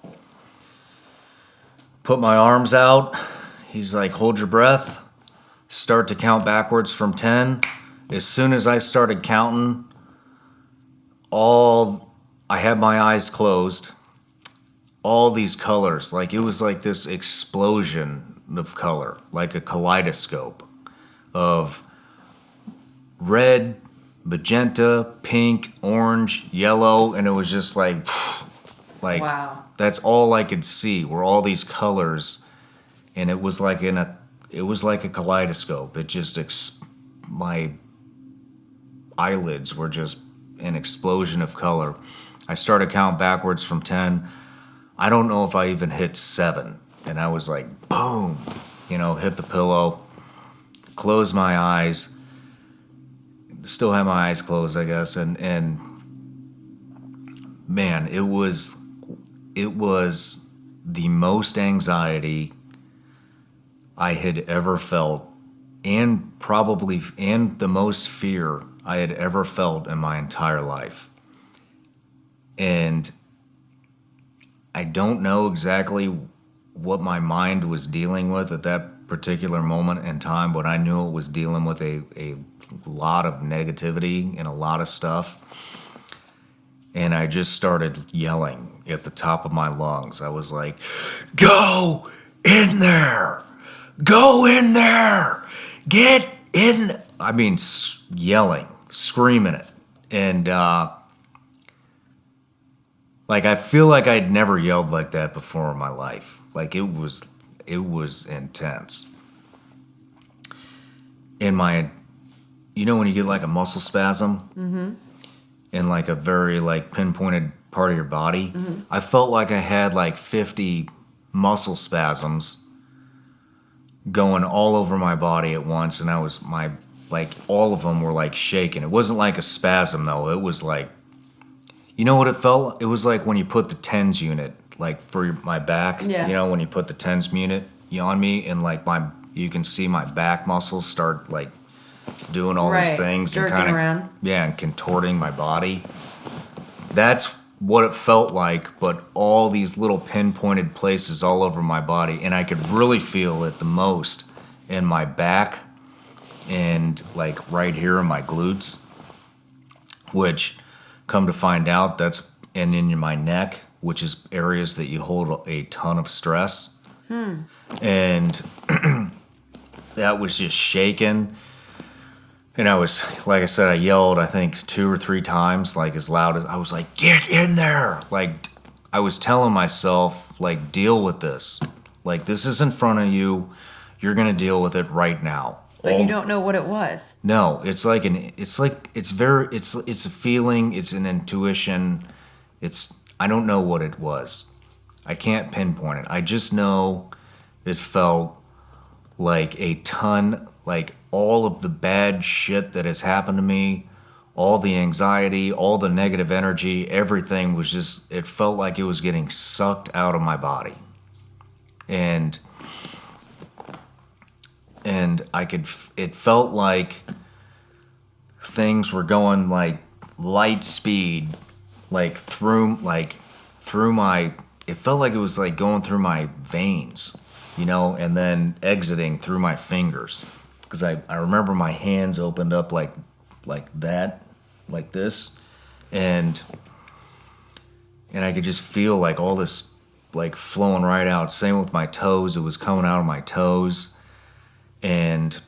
Put my arms out. He's like, hold your breath. Start to count backwards from 10. As soon as I started counting, I had my eyes closed. All these colors, like it was like this explosion of color, like a kaleidoscope of red, magenta, pink, orange, yellow, and it was just like Wow. that's all I could see were all these colors, and it was like a kaleidoscope. It just my eyelids were just an explosion of color. I started count backwards from 10. I don't know if I even hit 7, and I was like, boom, you know, hit the pillow, closed my eyes, still have my eyes closed, I guess, and man, it was the most anxiety I had ever felt, and the most fear I had ever felt in my entire life. And I don't know exactly what my mind was dealing with at that particular moment in time, but I knew it was dealing with a lot of negativity and a lot of stuff. And I just started yelling at the top of my lungs. I was like, go in there! Go in there! Get in! I mean, yelling, screaming it. And, like, I feel like I'd never yelled like that before in my life. Like, it was intense. In you know when you get like a muscle spasm? Mm-hmm. In like a very like pinpointed part of your body? Mm-hmm. I felt like I had like 50 muscle spasms going all over my body at once, and all of them were like shaking. It wasn't like a spasm though. It was like, you know what it felt? It was like when you put the TENS unit, like for my back. Yeah. You know, when you put the TENS unit on me, and like you can see my back muscles start like doing all these things and jerking around. Yeah, and contorting my body. That's what it felt like, but all these little pinpointed places all over my body, and I could really feel it the most in my back and like right here in my glutes, which come to find out and in my neck, which is areas that you hold a ton of stress. And that was just shaking. And I was, like I said, I yelled, I think 2 or 3 times, like as loud as I was like, get in there. Like I was telling myself, like, deal with this. Like, this is in front of you. You're going to deal with it right now. But you don't know what it was. No, it's a feeling, it's an intuition. I don't know what it was. I can't pinpoint it. I just know it felt like a ton, like all of the bad shit that has happened to me, all the anxiety, all the negative energy, everything was just, it felt like it was getting sucked out of my body. And it felt like things were going like light speed, like through my, it felt like it was like going through my veins, you know, and then exiting through my fingers. Because I remember my hands opened up like that, like this, and I could just feel like all this like flowing right out. Same with my toes, it was coming out of my toes, and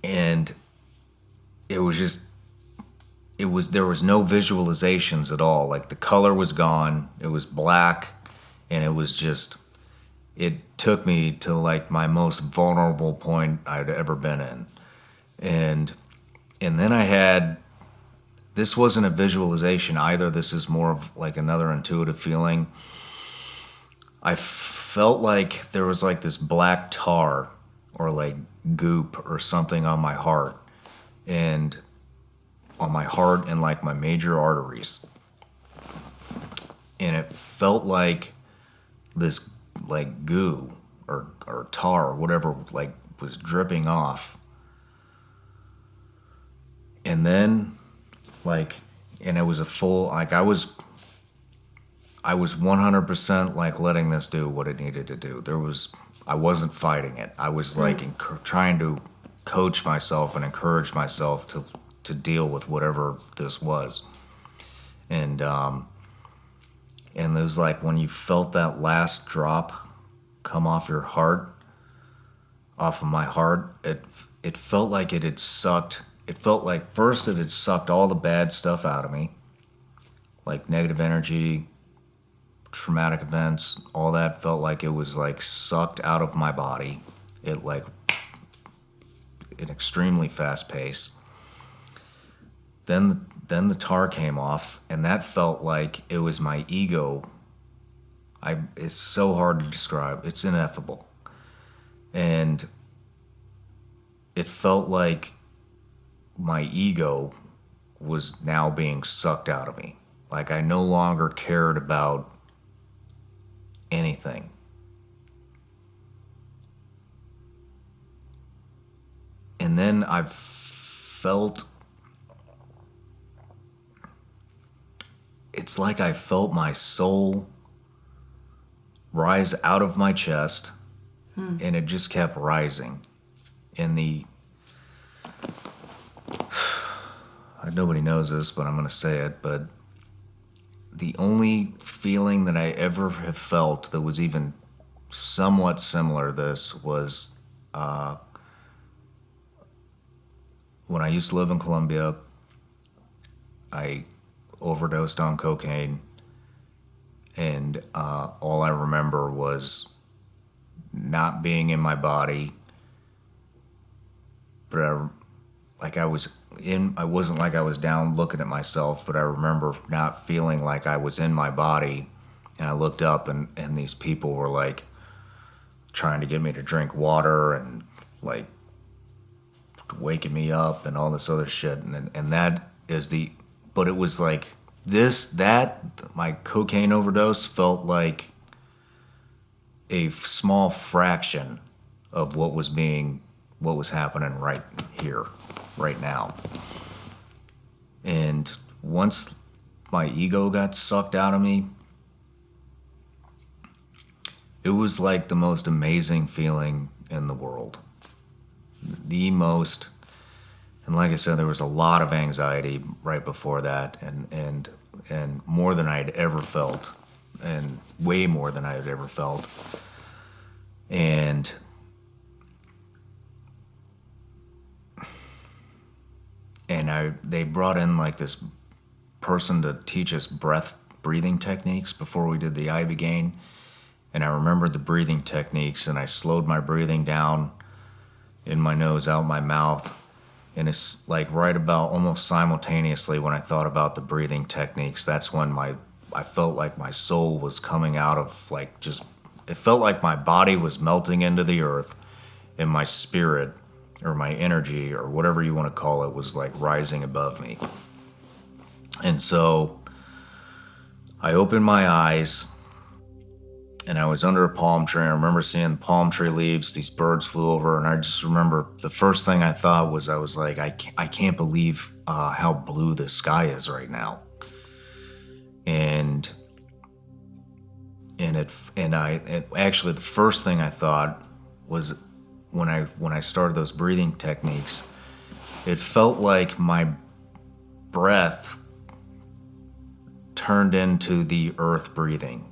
it was just, there was no visualizations at all. Like the color was gone, it was black, and it was just, it took me to like my most vulnerable point I'd ever been in. And then I had, this wasn't a visualization either, this is more of like another intuitive feeling. I felt like there was like this black tar or like goop or something on my heart and like my major arteries. And it felt like this like goo or tar or whatever, like was dripping off. And then, like, and it was a full, like I was 100% like letting this do what it needed to do. I wasn't fighting it. I was like trying to coach myself and encourage myself to deal with whatever this was. And there's like when you felt that last drop come off your heart, off of my heart, it felt like it had sucked. It felt like first it had sucked all the bad stuff out of me, like negative energy, traumatic events, all that felt like it was like sucked out of my body. It like an extremely fast pace. Then the tar came off, and that felt like it was my ego. It's so hard to describe. It's ineffable. And it felt like my ego was now being sucked out of me. Like I no longer cared about anything. And then I felt, it's like I felt my soul rise out of my chest, and it just kept rising. And nobody knows this, but I'm going to say it, but the only feeling that I ever have felt that was even somewhat similar to this was when I used to live in Colombia. I overdosed on cocaine, and all I remember was not being in my body, but I wasn't like I was down looking at myself, but I remember not feeling like I was in my body. And I looked up, and these people were like trying to get me to drink water and like waking me up and all this other shit. And that is but it was like my cocaine overdose felt like a small fraction of what was happening right here, right now. And once my ego got sucked out of me, it was like the most amazing feeling in the world. And like I said, there was a lot of anxiety right before that, and more than I had ever felt, and way more than I had ever felt. And they brought in like this person to teach us breathing techniques before we did the Ibogaine. And I remembered the breathing techniques, and I slowed my breathing down in my nose, out my mouth. And it's like right about almost simultaneously when I thought about the breathing techniques, that's when I felt like my soul was coming out of it felt like my body was melting into the earth, and my spirit or my energy or whatever you want to call it was like rising above me. And so I opened my eyes, and I was under a palm tree. I remember seeing the palm tree leaves, these birds flew over, and I just remember the first thing I thought was, I was like, I can't believe how blue the sky is right now. And actually the first thing I thought was when I started those breathing techniques, it felt like my breath turned into the earth breathing.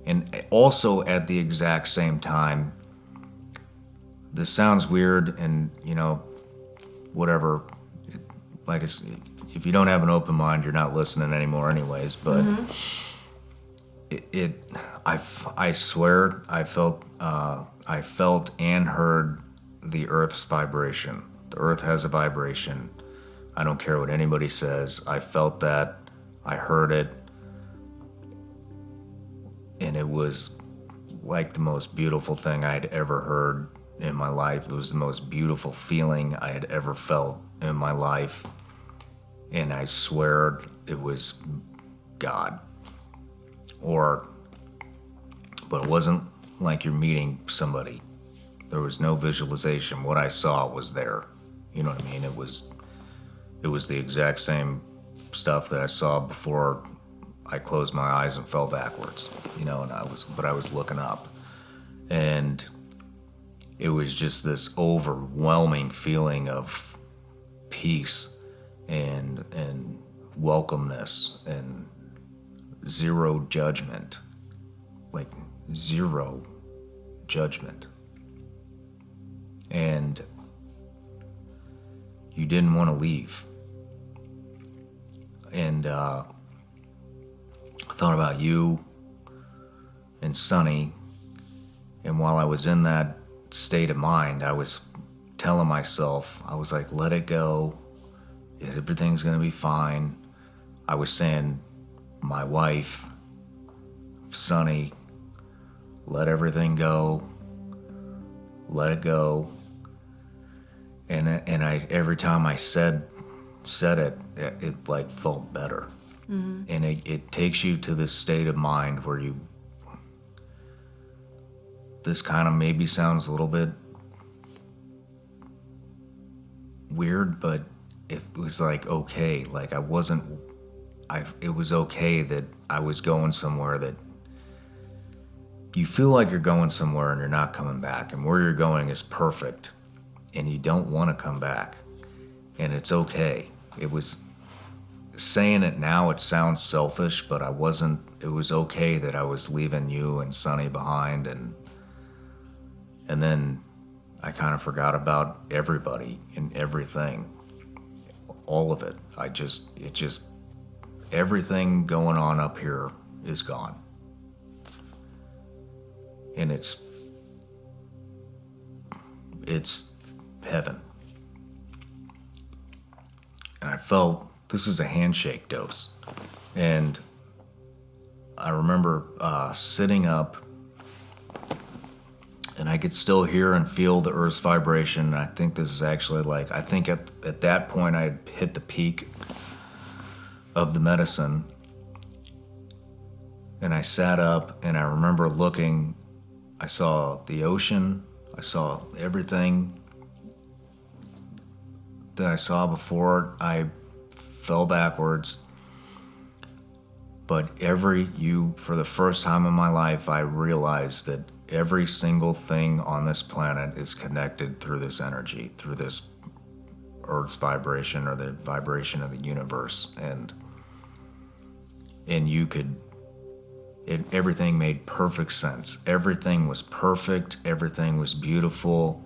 And also at the exact same time, this sounds weird and, whatever, like if you don't have an open mind, you're not listening anymore anyways, but I swear I felt and heard the earth's vibration. The earth has a vibration. I don't care what anybody says. I felt that. I heard it. And it was like the most beautiful thing I had ever heard in my life. It was the most beautiful feeling I had ever felt in my life. And I swear it was God. But it wasn't like you're meeting somebody. There was no visualization. What I saw was there. You know what I mean? It was the exact same stuff that I saw before I closed my eyes and fell backwards. And I was looking up. And it was just this overwhelming feeling of peace and welcomeness and zero judgment. Like zero judgment. And you didn't want to leave. And I thought about you and Sonny, and while I was in that state of mind, I was telling myself, I was like, let it go, everything's gonna be fine. I was saying, my wife, Sonny, let everything go, let it go. And I every time I said it like felt better. Mm-hmm. And it takes you to this state of mind where this kind of maybe sounds a little bit weird, but it was like okay, like it was okay that I was going somewhere that you feel like you're going somewhere and you're not coming back, and where you're going is perfect and you don't want to come back, and it's okay. It was saying it now, it sounds selfish, but it was okay that I was leaving you and Sonny behind, and then I kind of forgot about everybody and everything, all of it. Everything going on up here is gone. And it's heaven. And I felt this is a handshake dose. And I remember sitting up, and I could still hear and feel the earth's vibration. And I think this is actually I think at that point I had hit the peak of the medicine. And I sat up, and I remember looking, I saw the ocean, I saw everything that I saw before I fell backwards. But for the first time in my life, I realized that every single thing on this planet is connected through this energy, through this Earth's vibration or the vibration of the universe. And everything made perfect sense. Everything was perfect. Everything was beautiful.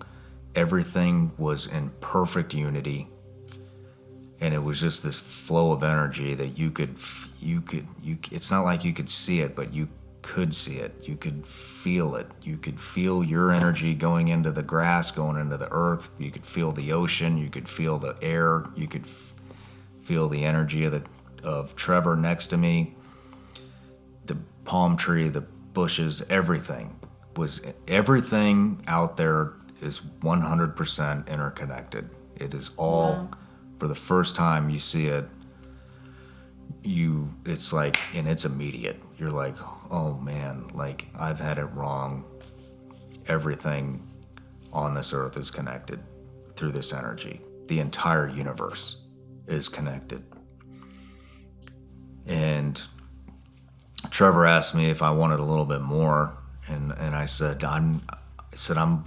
Everything was in perfect unity. And it was just this flow of energy that you could, it's not like you could see it, but you could see it. You could feel it. You could feel your energy going into the grass, going into the earth. You could feel the ocean. You could feel the air. You could feel the energy of Trevor next to me. The palm tree, the bushes, everything out there is 100% interconnected. It is all, wow. For the first time you see it, it's like, and it's immediate. You're like, oh man, like I've had it wrong. Everything on this earth is connected through this energy. The entire universe is connected. And Trevor asked me if I wanted a little bit more, and I said I'm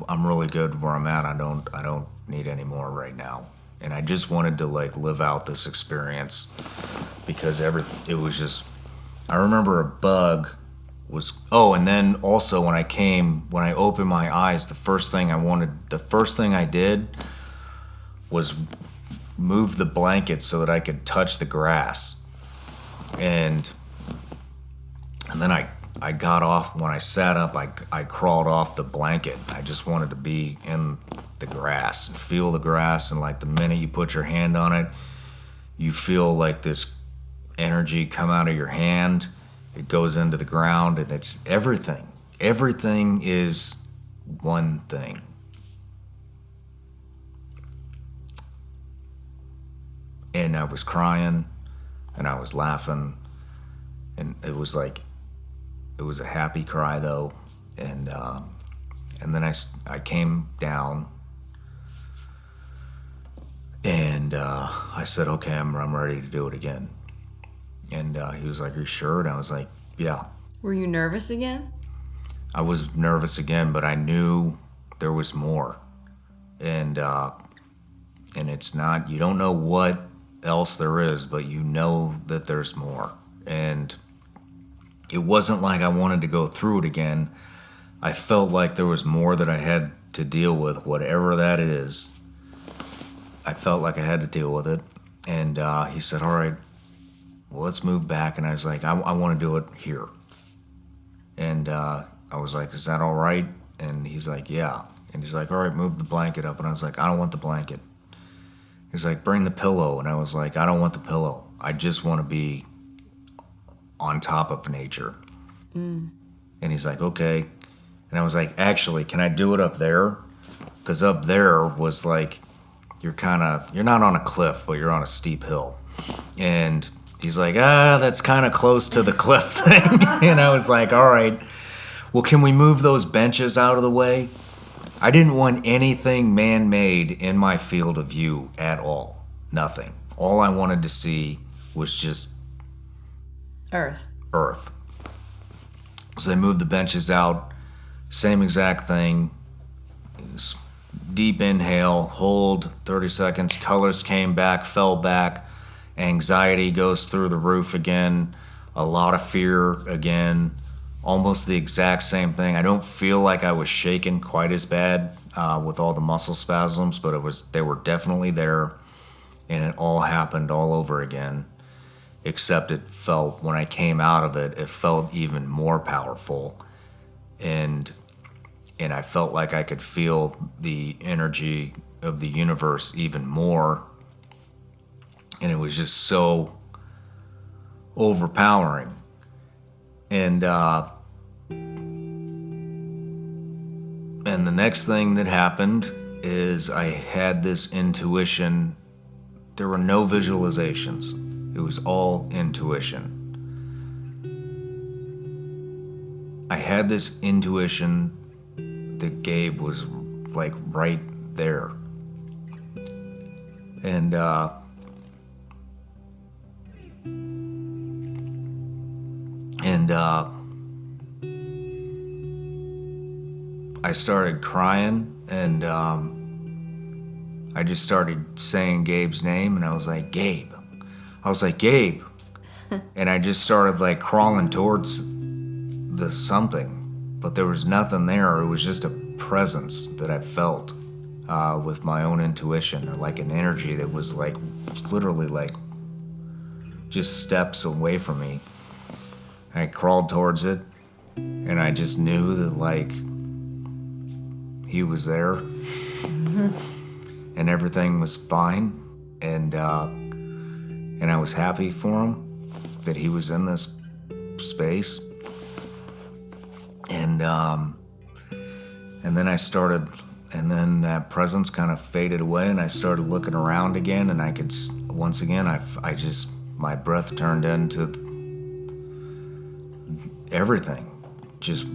really good where I'm at. I don't need any more right now. And I just wanted to live out this experience, because it was just, I remember a bug was, and then also when I opened my eyes, the first thing I did was move the blanket so that I could touch the grass. And then I got off, when I sat up, I crawled off the blanket. I just wanted to be in the grass and feel the grass. And the minute you put your hand on it, you feel this energy come out of your hand. It goes into the ground, and it's everything. Everything is one thing. And I was crying, and I was laughing, and it was a happy cry though. And then I came down, and I said, okay, I'm ready to do it again. And he was like, are you sure? And I was like, yeah. Were you nervous again? I was nervous again, but I knew there was more. And it's not, you don't know what else there is, but you know that there's more. And it wasn't like I wanted to go through it again. I felt like there was more that I had to deal with, whatever that is. I felt like I had to deal with it. And he said, all right, well, let's move back. And I was like, I want to do it here. And I was like, is that all right? And he's like, yeah. And he's like, all right, move the blanket up. And I was like, I don't want the blanket. He's like, bring the pillow. And I was like, I don't want the pillow. I just want to be on top of nature. And he's like, okay. And I was like, actually, can I do it up there? Because up there was like, you're not on a cliff, but you're on a steep hill. And he's like, that's kind of close to the cliff thing. And I was like, all right, well, can we move those benches out of the way? I didn't want anything man-made in my field of view at all. Nothing. All I wanted to see was just Earth. So they moved the benches out. Same exact thing. Deep inhale, hold, 30 seconds. Colors came back, fell back. Anxiety goes through the roof again. A lot of fear again. Almost the exact same thing. I don't feel like I was shaken quite as bad with all the muscle spasms, but they were definitely there, and it all happened all over again. Except it felt, when I came out of it, it felt even more powerful, and I felt like I could feel the energy of the universe even more, and it was just so overpowering. And the next thing that happened is I had this intuition. There were no visualizations. It was all intuition. I had this intuition that Gabe was like right there. And I started crying, and I just started saying Gabe's name, and I was like, Gabe. And I just started like crawling towards the something, but there was nothing there. It was just a presence that I felt with my own intuition, or like an energy that was like literally like just steps away from me. I crawled towards it, and I just knew that like he was there, and everything was fine, and I was happy for him that he was in this space, and then then that presence kind of faded away, and I started looking around again, and I could once again my breath turned into everything. Just,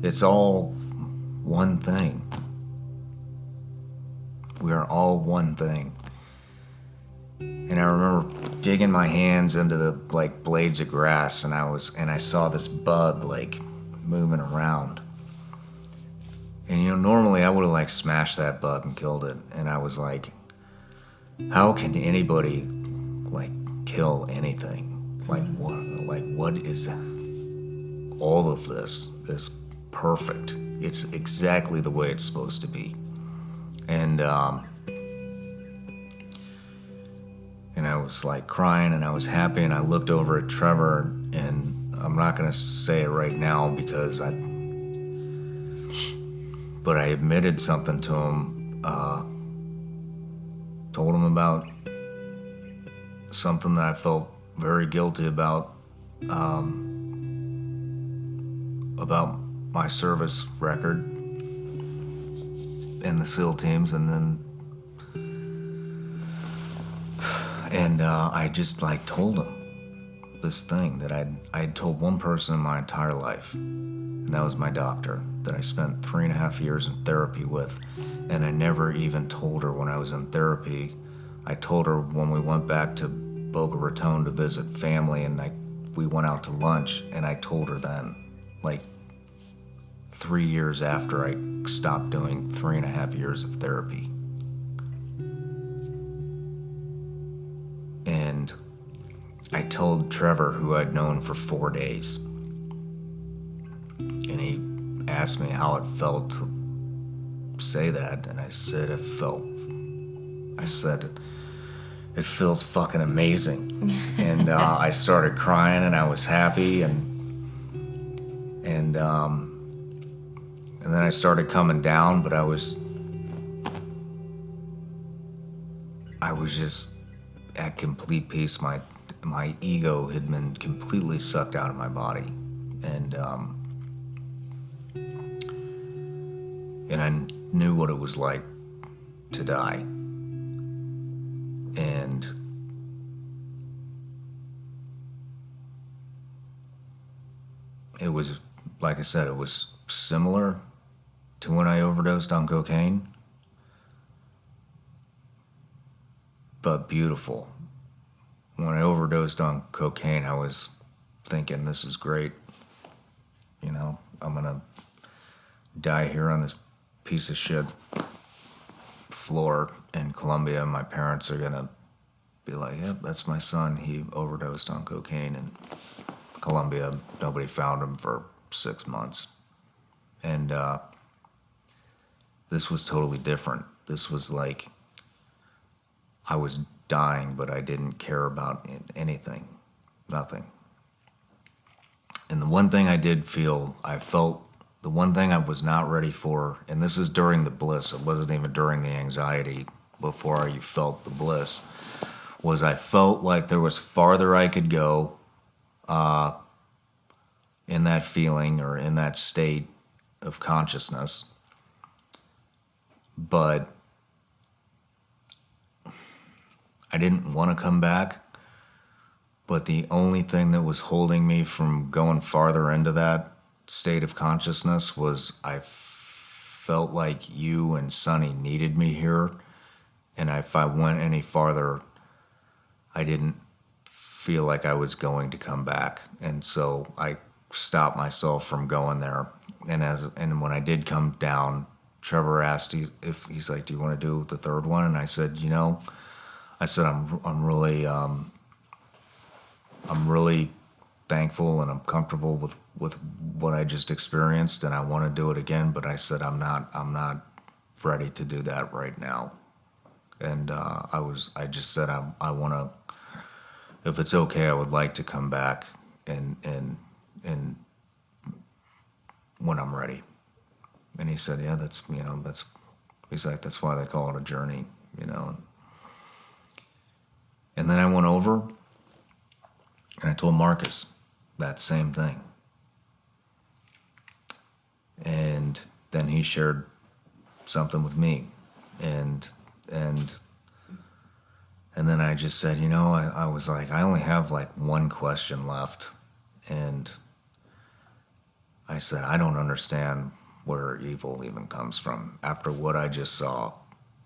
it's all one thing. We are all one thing. And I remember digging my hands into the like blades of grass, and I saw this bug like moving around. And normally I would have like smashed that bug and killed it. And I was like, how can anybody like kill anything? What is all of this is perfect. It's exactly the way it's supposed to be. And I was like crying, and I was happy, and I looked over at Trevor, and I'm not gonna say it right now but I admitted something to him, told him about something that I felt very guilty about my service record in the SEAL teams, and I just like told him this thing that I'd told one person in my entire life, and that was my doctor, that I spent 3.5 years in therapy with, and I never even told her when I was in therapy. I told her when we went back to Boca Raton to visit family, and we went out to lunch, and I told her then, like 3 years after I stopped doing 3.5 years of therapy. And I told Trevor, who I'd known for 4 days, and he asked me how it felt to say that, and I said it feels fucking amazing. And I started crying, and I was happy, and then I started coming down, but I was just at complete peace. My ego had been completely sucked out of my body, and I knew what it was like to die. And it was, like I said, it was similar to when I overdosed on cocaine, but beautiful. When I overdosed on cocaine, I was thinking, this is great. You know, I'm gonna die here on this piece of shit floor in Colombia, and my parents are gonna be like, yep, that's my son. He overdosed on cocaine in Colombia. Nobody found him for 6 months. And this was totally different. This was like I was dying, but I didn't care about anything, nothing. And the one thing I did feel, the one thing I was not ready for, and this is during the bliss, it wasn't even during the anxiety, before you felt the bliss, was I felt like there was farther I could go in that feeling or in that state of consciousness. But I didn't want to come back. But the only thing that was holding me from going farther into that state of consciousness was I felt like you and Sonny needed me here. And if I went any farther, I didn't feel like I was going to come back. And so I stopped myself from going there. And when I did come down, Trevor asked if he's like, do you want to do the third one? And I said, I'm really thankful, and I'm comfortable with what I just experienced, and I want to do it again. But I said I'm not ready to do that right now. And I just said I want to, if it's okay, I would like to come back and when I'm ready. And he said, yeah, he's like, that's why they call it a journey, you know. And then I went over and I told Marcus that same thing. And then he shared something with me. And then I just said, I was like, I only have like one question left. And I said, I don't understand where evil even comes from. After what I just saw,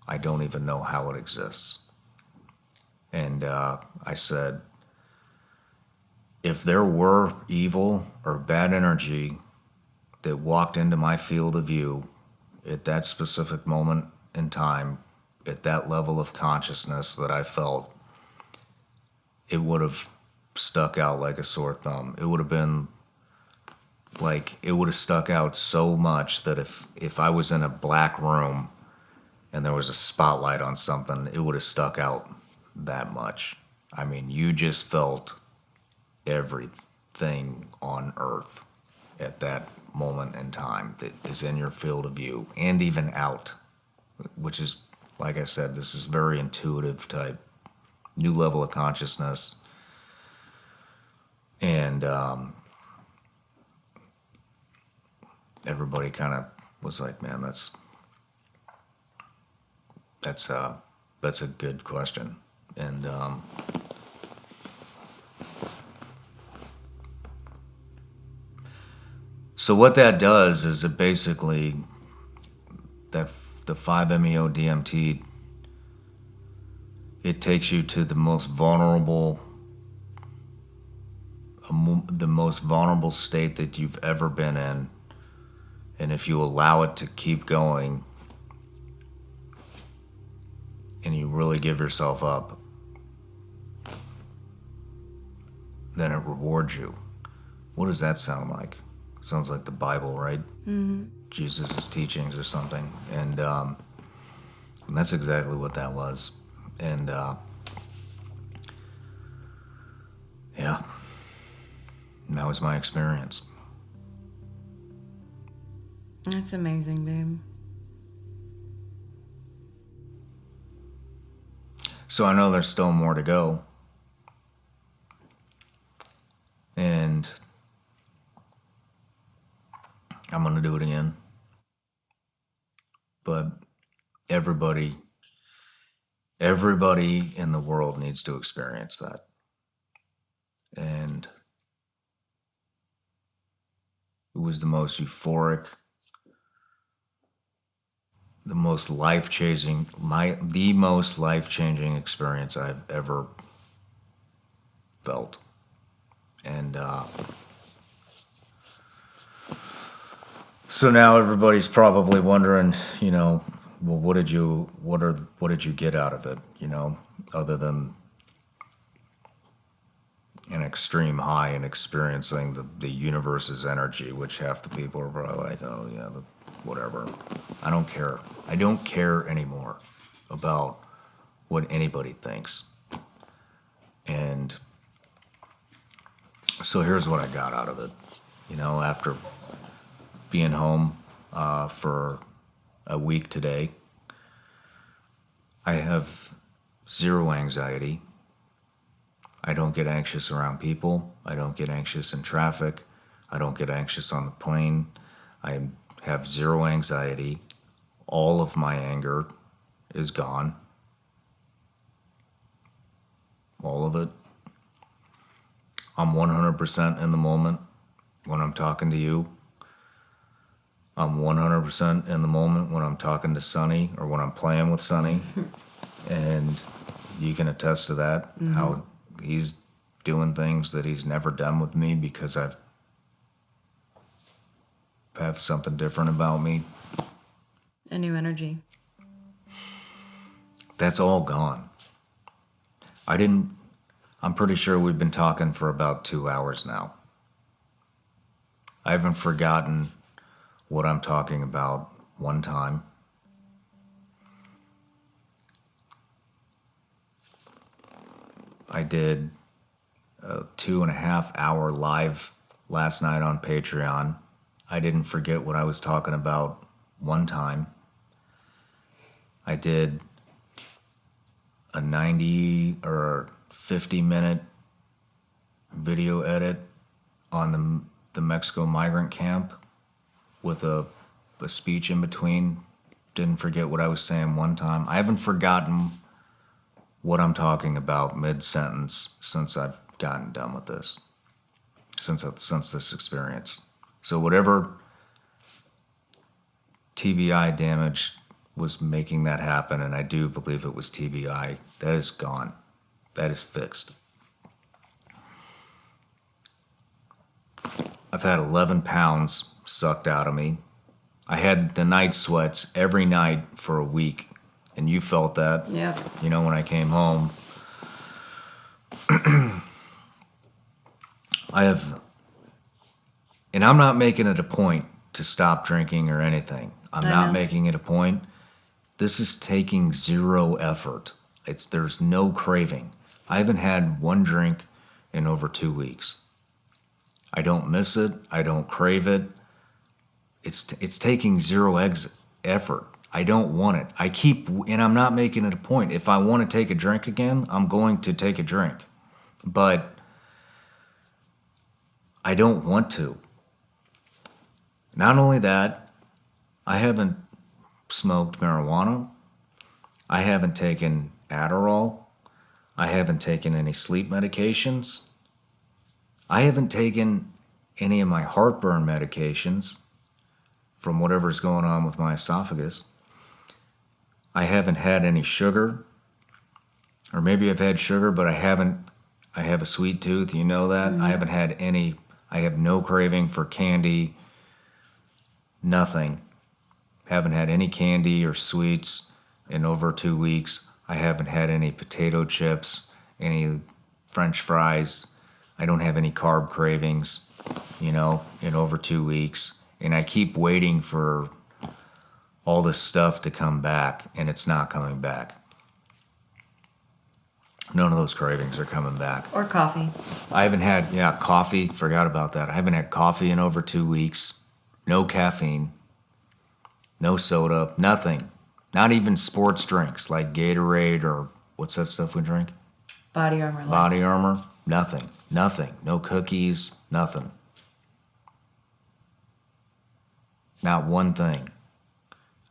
I don't even know how it exists. And I said, if there were evil or bad energy that walked into my field of view at that specific moment in time, at that level of consciousness that I felt, it would have stuck out like a sore thumb. It would have been like, it would have stuck out so much that if I was in a black room and there was a spotlight on something, it would have stuck out that much. I mean, you just felt everything on earth at that moment in time that is in your field of view and even out, which is, like I said, this is very intuitive type, new level of consciousness. And everybody kind of was like, man, that's a good question. And So what that does is it basically, that the 5-MeO-DMT, it takes you to the most vulnerable state that you've ever been in. And if you allow it to keep going and you really give yourself up, then it rewards you. What does that sound like? Sounds like the Bible, right? Mm-hmm. Jesus' teachings or something. And that's exactly what that was. And yeah, and that was my experience. That's amazing, babe. So I know there's still more to go. And I'm going to do it again. But everybody in the world needs to experience that. And it was the most euphoric, the most life-changing experience I've ever felt. And so now everybody's probably wondering, well, what did you get out of it, other than an extreme high and experiencing the universe's energy, which half the people are probably like, oh yeah, whatever. I don't care. I don't care anymore about what anybody thinks. And so here's what I got out of it. After being home for a week today, I have zero anxiety. I don't get anxious around people. I don't get anxious in traffic. I don't get anxious on the plane. I have zero anxiety. All of my anger is gone. All of it. I'm 100% in the moment when I'm talking to you. I'm 100% in the moment when I'm talking to Sonny or when I'm playing with Sonny. And you can attest to that, how he's doing things that he's never done with me because I have something different about me. A new energy. That's all gone. I'm pretty sure we've been talking for about 2 hours now. I haven't forgotten what I'm talking about one time. I did a 2.5 hour live last night on Patreon. I didn't forget what I was talking about one time. I did a 90 or 50-minute video edit on the Mexico migrant camp with a speech in between. Didn't forget what I was saying one time. I haven't forgotten what I'm talking about mid-sentence since I've gotten done with this, since this experience. So whatever TBI damage was making that happen, and I do believe it was TBI, that is gone. That is fixed. I've had 11 pounds sucked out of me. I had the night sweats every night for a week. And you felt that, Yeah. When I came home. And I'm not making it a point to stop drinking or anything. I'm not making it a point. This is taking zero effort. There's no craving. I haven't had one drink in over 2 weeks. I don't miss it. I don't crave it. It's taking zero effort. I don't want it. And I'm not making it a point. If I want to take a drink again, I'm going to take a drink. But I don't want to. Not only that, I haven't smoked marijuana. I haven't taken Adderall. I haven't taken any sleep medications. I haven't taken any of my heartburn medications from whatever's going on with my esophagus. I haven't had any sugar, or maybe I've had sugar, but I have a sweet tooth, you know that? I haven't had any, I have no craving for candy, nothing. Haven't had any candy or sweets in over 2 weeks. I haven't had any potato chips, any French fries. I don't have any carb cravings, in over 2 weeks. And I keep waiting for all this stuff to come back, and it's not coming back. None of those cravings are coming back. Or coffee. I haven't had, coffee. Forgot about that. I haven't had coffee in over 2 weeks. No caffeine. No soda. Nothing. Not even sports drinks like Gatorade or what's that stuff we drink? Body Armor. Body Armor. Nothing. Nothing. No cookies. Nothing. Not one thing.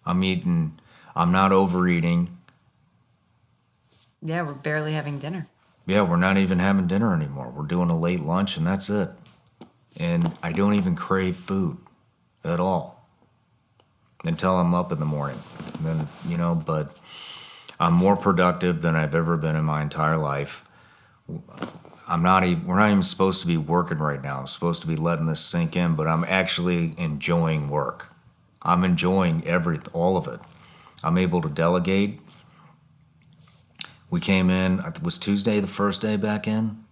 I'm not overeating. Yeah, we're barely having dinner. Yeah, we're not even having dinner anymore. We're doing a late lunch and that's it. And I don't even crave food at all until I'm up in the morning. And then, but I'm more productive than I've ever been in my entire life. We're not even supposed to be working right now. I'm supposed to be letting this sink in, but I'm actually enjoying work. I'm enjoying all of it. I'm able to delegate. We came in, was Tuesday the first day back in?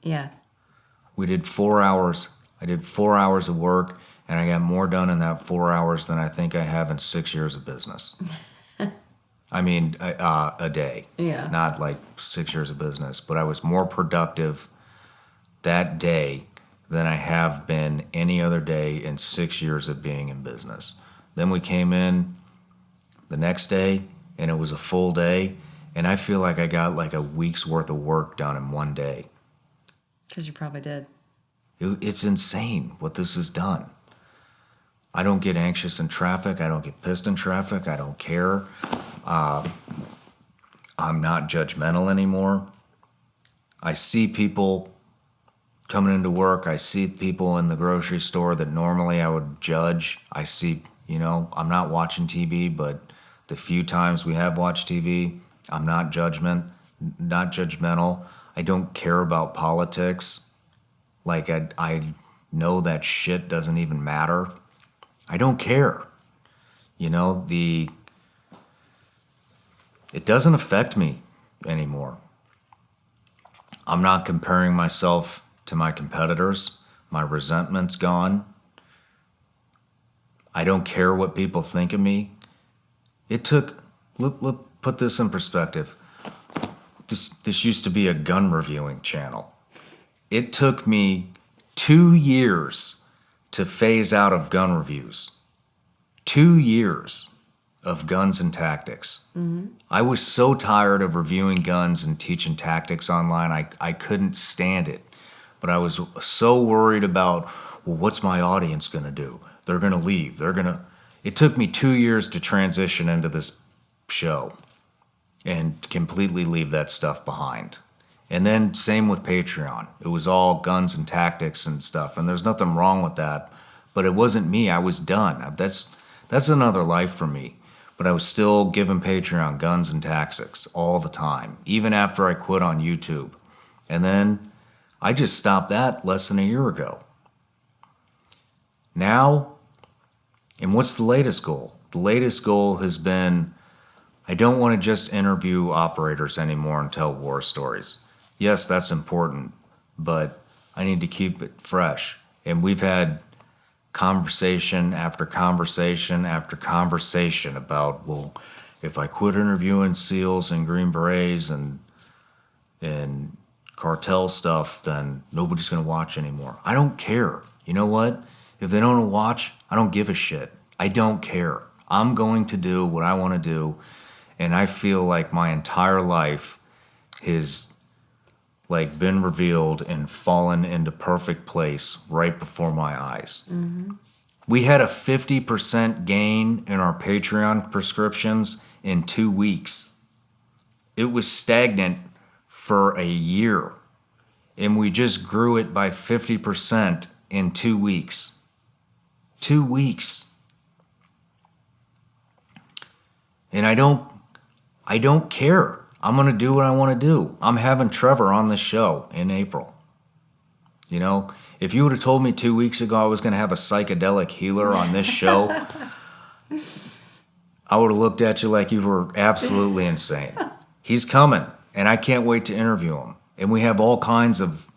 Yeah. We did 4 hours. I did 4 hours of work, and I got more done in that 4 hours than I think I have in 6 years of business. I mean, a day. Yeah. Not like 6 years of business, but I was more productive that day than I have been any other day in 6 years of being in business. Then we came in the next day, and it was a full day, and I feel like I got like a week's worth of work done in one day. Because you probably did. It's insane what this has done. I don't get anxious in traffic. I don't get pissed in traffic. I don't care. I'm not judgmental anymore. I see people coming into work. I see people in the grocery store that normally I would judge. I see, I'm not watching TV, but the few times we have watched TV, I'm not judgmental. I don't care about politics. Like I know that shit doesn't even matter. I don't care. It doesn't affect me anymore. I'm not comparing myself to my competitors. My resentment's gone. I don't care what people think of me. Look, put this in perspective. This used to be a gun reviewing channel. It took me 2 years to phase out of gun reviews. 2 years of guns and tactics. Mm-hmm. I was so tired of reviewing guns and teaching tactics online, I couldn't stand it. But I was so worried about, well, what's my audience going to do? They're going to leave. It took me 2 years to transition into this show and completely leave that stuff behind. And then same with Patreon. It was all guns and tactics and stuff, and there's nothing wrong with that. But it wasn't me. I was done. That's another life for me. But I was still giving Patreon guns and tactics all the time, even after I quit on YouTube. And then I just stopped that less than a year ago. Now, and what's the latest goal? The latest goal has been, I don't want to just interview operators anymore and tell war stories. Yes, that's important, but I need to keep it fresh. And we've had conversation after conversation after conversation about, well, if I quit interviewing SEALs and Green Berets and cartel stuff, then nobody's going to watch anymore. I don't care. You know what? If they don't watch, I don't give a shit. I don't care. I'm going to do what I want to do, and I feel like my entire life has been revealed and fallen into perfect place right before my eyes. Mm-hmm. We had a 50% gain in our Patreon prescriptions in 2 weeks. It was stagnant for a year, and we just grew it by 50% in 2 weeks. 2 weeks. And I don't care. I'm going to do what I want to do. I'm having Trevor on the show in April. You know, if you would have told me 2 weeks ago I was going to have a psychedelic healer on this show, I would have looked at you like you were absolutely insane. He's coming, and I can't wait to interview him. And we have all kinds of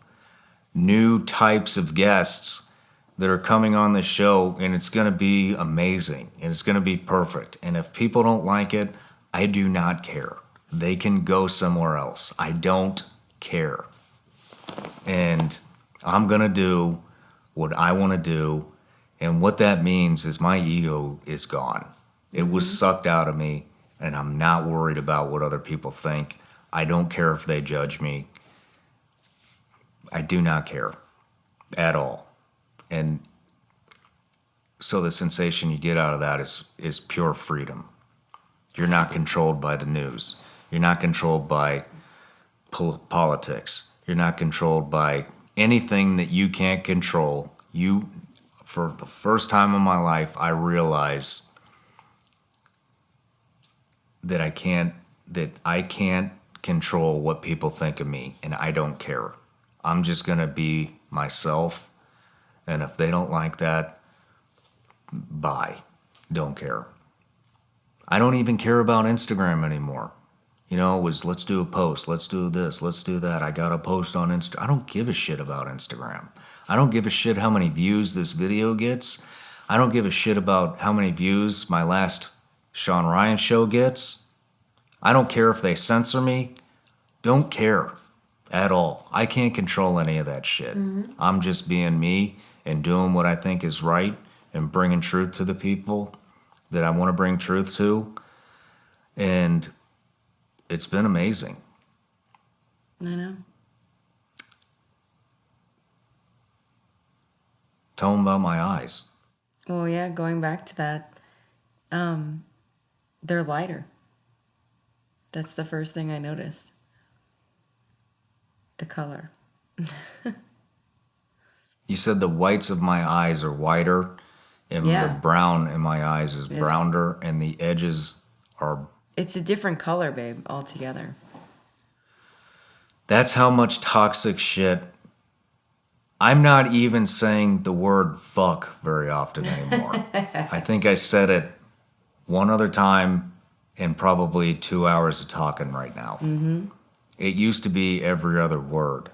new types of guests that are coming on the show, and it's going to be amazing, and it's going to be perfect. And if people don't like it, I do not care. They can go somewhere else. I don't care. And I'm going to do what I want to do, and what that means is my ego is gone. It was sucked out of me, and I'm not worried about what other people think. I don't care if they judge me. I do not care at all. And so the sensation you get out of that is pure freedom. You're not controlled by the news. You're not controlled by politics. You're not controlled by anything that you can't control. For the first time in my life, I realize that I can't control what people think of me, and I don't care. I'm just gonna be myself, and if they don't like that, bye. Don't care. I don't even care about Instagram anymore. You know, it was let's do a post, let's do this, let's do that. I got a post on Insta. I don't give a shit about Instagram. I don't give a shit how many views this video gets. I don't give a shit about how many views my last Shawn Ryan show gets. I don't care if they censor me. Don't care at all. I can't control any of that shit. I'm just being me and doing what I think is right and bringing truth to the people that I want to bring truth to. And it's been amazing. I know. Tell them about my eyes. Well, yeah, going back to that, they're lighter. That's the first thing I noticed. The color. You said the whites of my eyes are whiter, and Yeah. the brown in my eyes is browner, and the edges are... It's a different color, babe, altogether. That's how much toxic shit... I'm not even saying the word fuck very often anymore. I think I said it one other time in probably 2 hours of talking right now. Mm-hmm. It used to be every other word.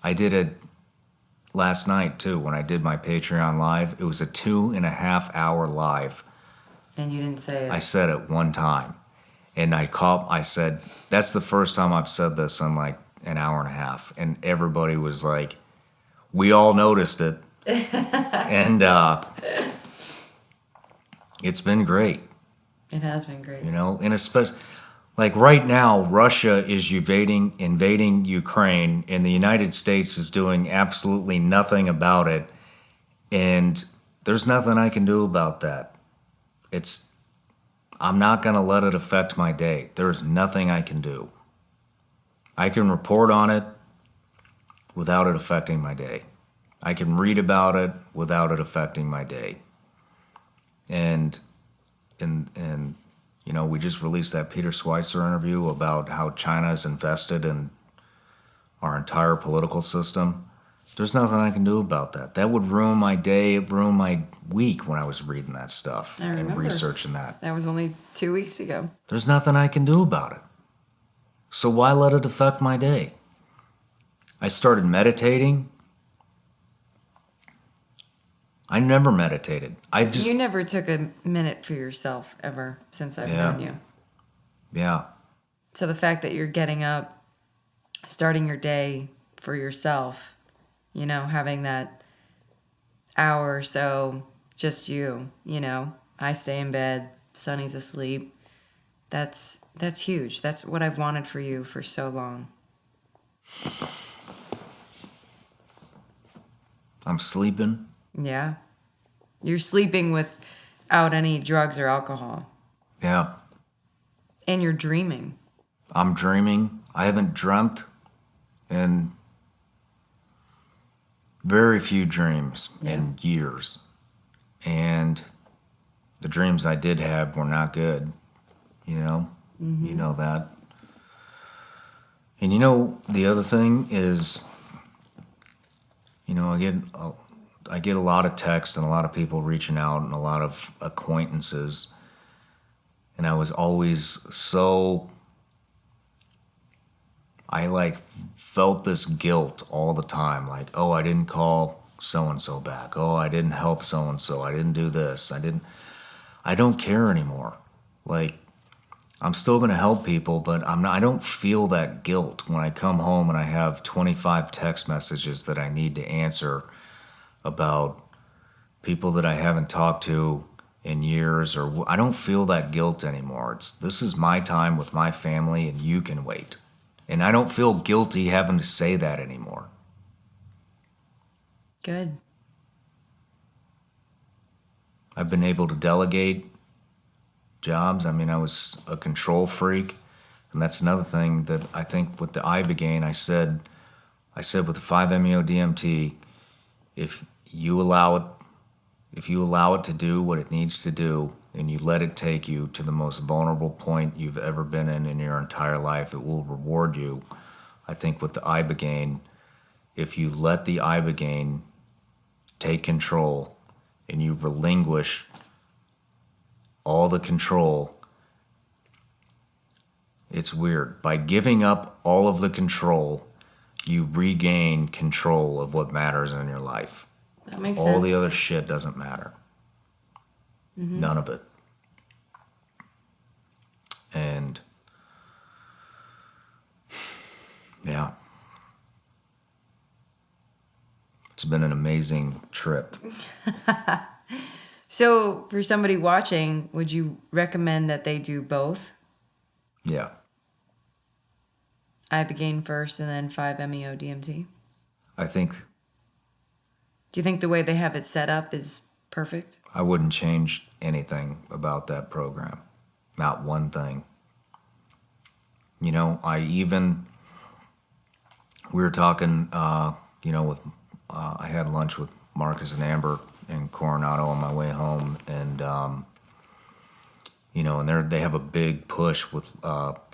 I did it last night too when I did my Patreon live. It was a 2.5 hour live. And you didn't say it. I said it one time. And I said, that's the first time I've said this in like an hour and a half. And everybody was like, we all noticed it. And it's been great. It has been great. You know, and especially, like right now, Russia is invading Ukraine, and the United States is doing absolutely nothing about it. And there's nothing I can do about that. I'm not going to let it affect my day. There's nothing I can do. I can report on it without it affecting my day. I can read about it without it affecting my day. And you know, we just released that Peter Schweizer interview about how China is invested in our entire political system. There's nothing I can do about that. That would ruin my day, ruin my week when I was reading that stuff and researching that. That was only 2 weeks ago. There's nothing I can do about it. So why let it affect my day? I started meditating. I never meditated. You never took a minute for yourself ever since I've known you. Yeah. So the fact that you're getting up, starting your day for yourself, you know, having that hour or so, just you know, I stay in bed, Sonny's asleep. That's huge. That's what I've wanted for you for so long. I'm sleeping. Yeah. You're sleeping without any drugs or alcohol. Yeah. And you're dreaming. I'm dreaming. I haven't dreamt in very few dreams Yeah. in years. And the dreams I did have were not good, you know? You know that. And you know, the other thing is, you know, I get a lot of texts and a lot of people reaching out and a lot of acquaintances. And I was always so, I like felt this guilt all the time. Like, oh, I didn't call so-and-so back. Oh, I didn't help so-and-so. I didn't do this. I don't care anymore. Like, I'm still going to help people, but I don't feel that guilt when I come home and I have 25 text messages that I need to answer about people that I haven't talked to in years, or I don't feel that guilt anymore. This is my time with my family and you can wait. And I don't feel guilty having to say that anymore. Good. I've been able to delegate jobs. I mean, I was a control freak. And that's another thing that I think with the Ibogaine, I said with the 5-MeO-DMT, if you allow it to do what it needs to do, and you let it take you to the most vulnerable point you've ever been in your entire life, it will reward you. I think with the Ibogaine, if you let the Ibogaine take control and you relinquish all the control, it's weird. By giving up all of the control, you regain control of what matters in your life. That makes All sense. the other shit doesn't matter. None of it. And yeah, it's been an amazing trip. So, for somebody watching, would you recommend that they do both? Yeah, Ibogaine first and then 5-MeO-DMT? I think Do you think the way they have it set up is perfect? I wouldn't change anything about that program. Not one thing. You know, we were talking, with, I had lunch with Marcus and Amber in Coronado on my way home, and, and they have a big push with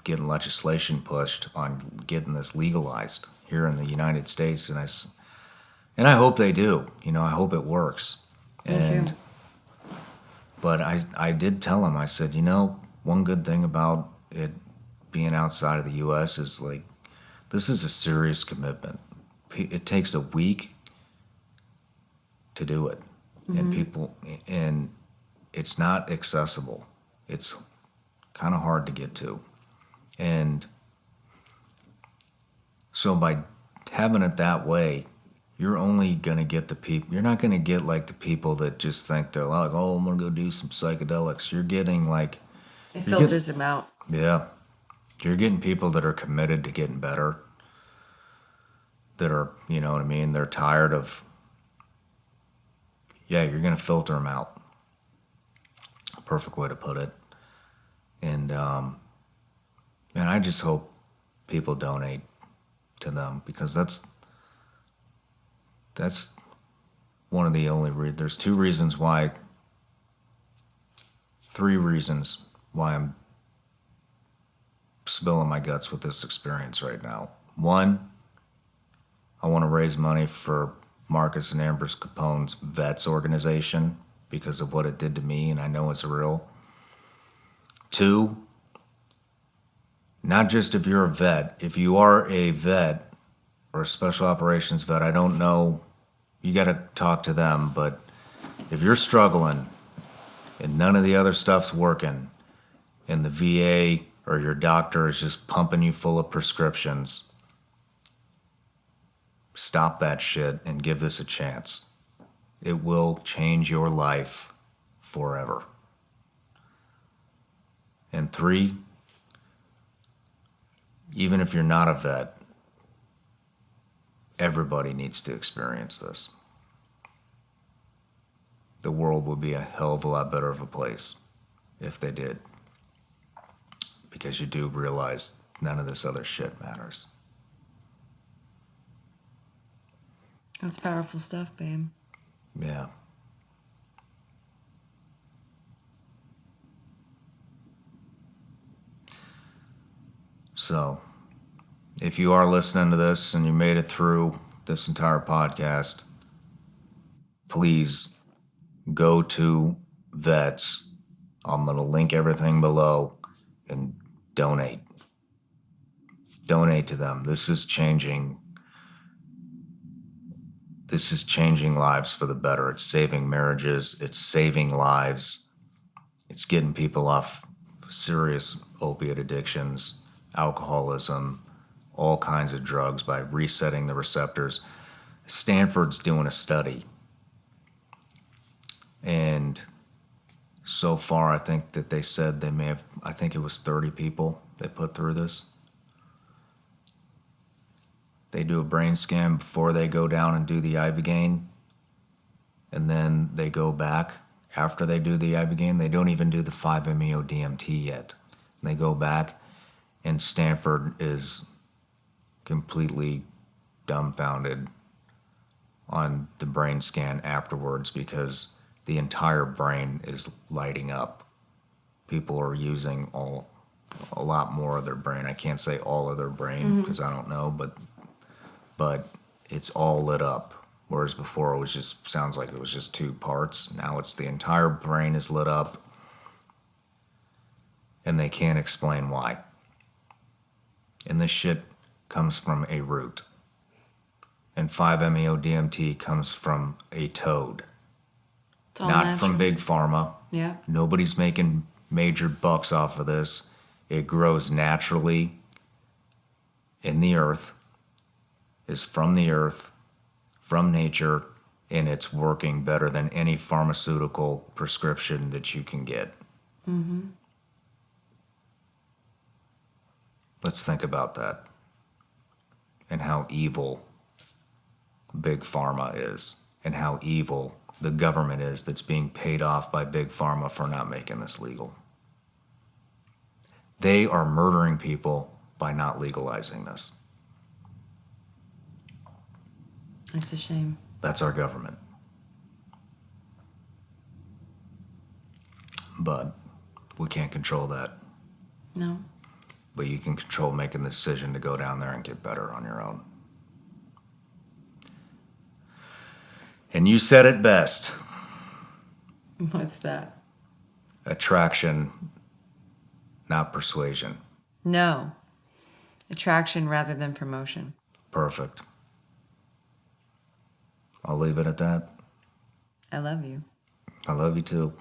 getting legislation pushed on getting this legalized here in the United States, and I hope they do. I hope it works. Me too. But I did tell him, I said, one good thing about it being outside of the U.S. is, like, this is a serious commitment. It takes a week to do it. And it's not accessible. It's kind of hard to get to. And so by having it that way, you're only going to get the people, you're not going to get like the people that just think they're like, oh, I'm going to go do some psychedelics. You're getting like... It filters them out. Yeah. You're getting people that are committed to getting better, that are, you know what I mean? They're tired of... Yeah, you're going to filter them out. Perfect way to put it. And I just hope people donate to them, because that's one of the only there's three reasons why I'm spilling my guts with this experience right now. One, I want to raise money for Marcus and Amber Capone's V.E.T.S organization because of what it did to me, and I know it's real. Two, not just if you're a vet. If you are a vet or a special operations vet, I don't know, you got to talk to them, but if you're struggling and none of the other stuff's working and the VA or your doctor is just pumping you full of prescriptions, stop that shit and give this a chance. It will change your life forever. And three, even if you're not a vet, everybody needs to experience this. The world would be a hell of a lot better of a place if they did. Because you do realize none of this other shit matters. That's powerful stuff, babe. Yeah. So, if you are listening to this and you made it through this entire podcast, please go to V.E.T.S. I'm going to link everything below and donate. Donate to them. This is changing lives for the better. It's saving marriages. It's saving lives. It's getting people off serious opiate addictions, alcoholism, all kinds of drugs by resetting the receptors. Stanford's doing a study. And so far, I think that they said they may have, I think it was 30 people they put through this. They do a brain scan before they go down and do the Ibogaine. And then they go back after they do the Ibogaine. They don't even do the 5-MeO-DMT yet. And they go back, and Stanford is completely dumbfounded on the brain scan afterwards because the entire brain is lighting up. People are using a lot more of their brain. I can't say all of their brain because I don't know, but it's all lit up. Whereas before it was just sounds like it was just two parts. Now it's the entire brain is lit up, and they can't explain why. And this shit comes from a root. And 5-MeO-DMT comes from a toad. It's all Not natural. from Big Pharma. Yeah. Nobody's making major bucks off of this. It grows naturally in the earth, is from the earth, from nature, and it's working better than any pharmaceutical prescription that you can get. Mm-hmm. Let's think about that and how evil Big Pharma is and how evil the government is that's being paid off by Big Pharma for not making this legal. They are murdering people by not legalizing this. It's a shame. That's our government. But we can't control that. No. But you can control making the decision to go down there and get better on your own. And you said it best. What's that? Attraction, not persuasion. No. Attraction rather than promotion. Perfect. I'll leave it at that. I love you. I love you too.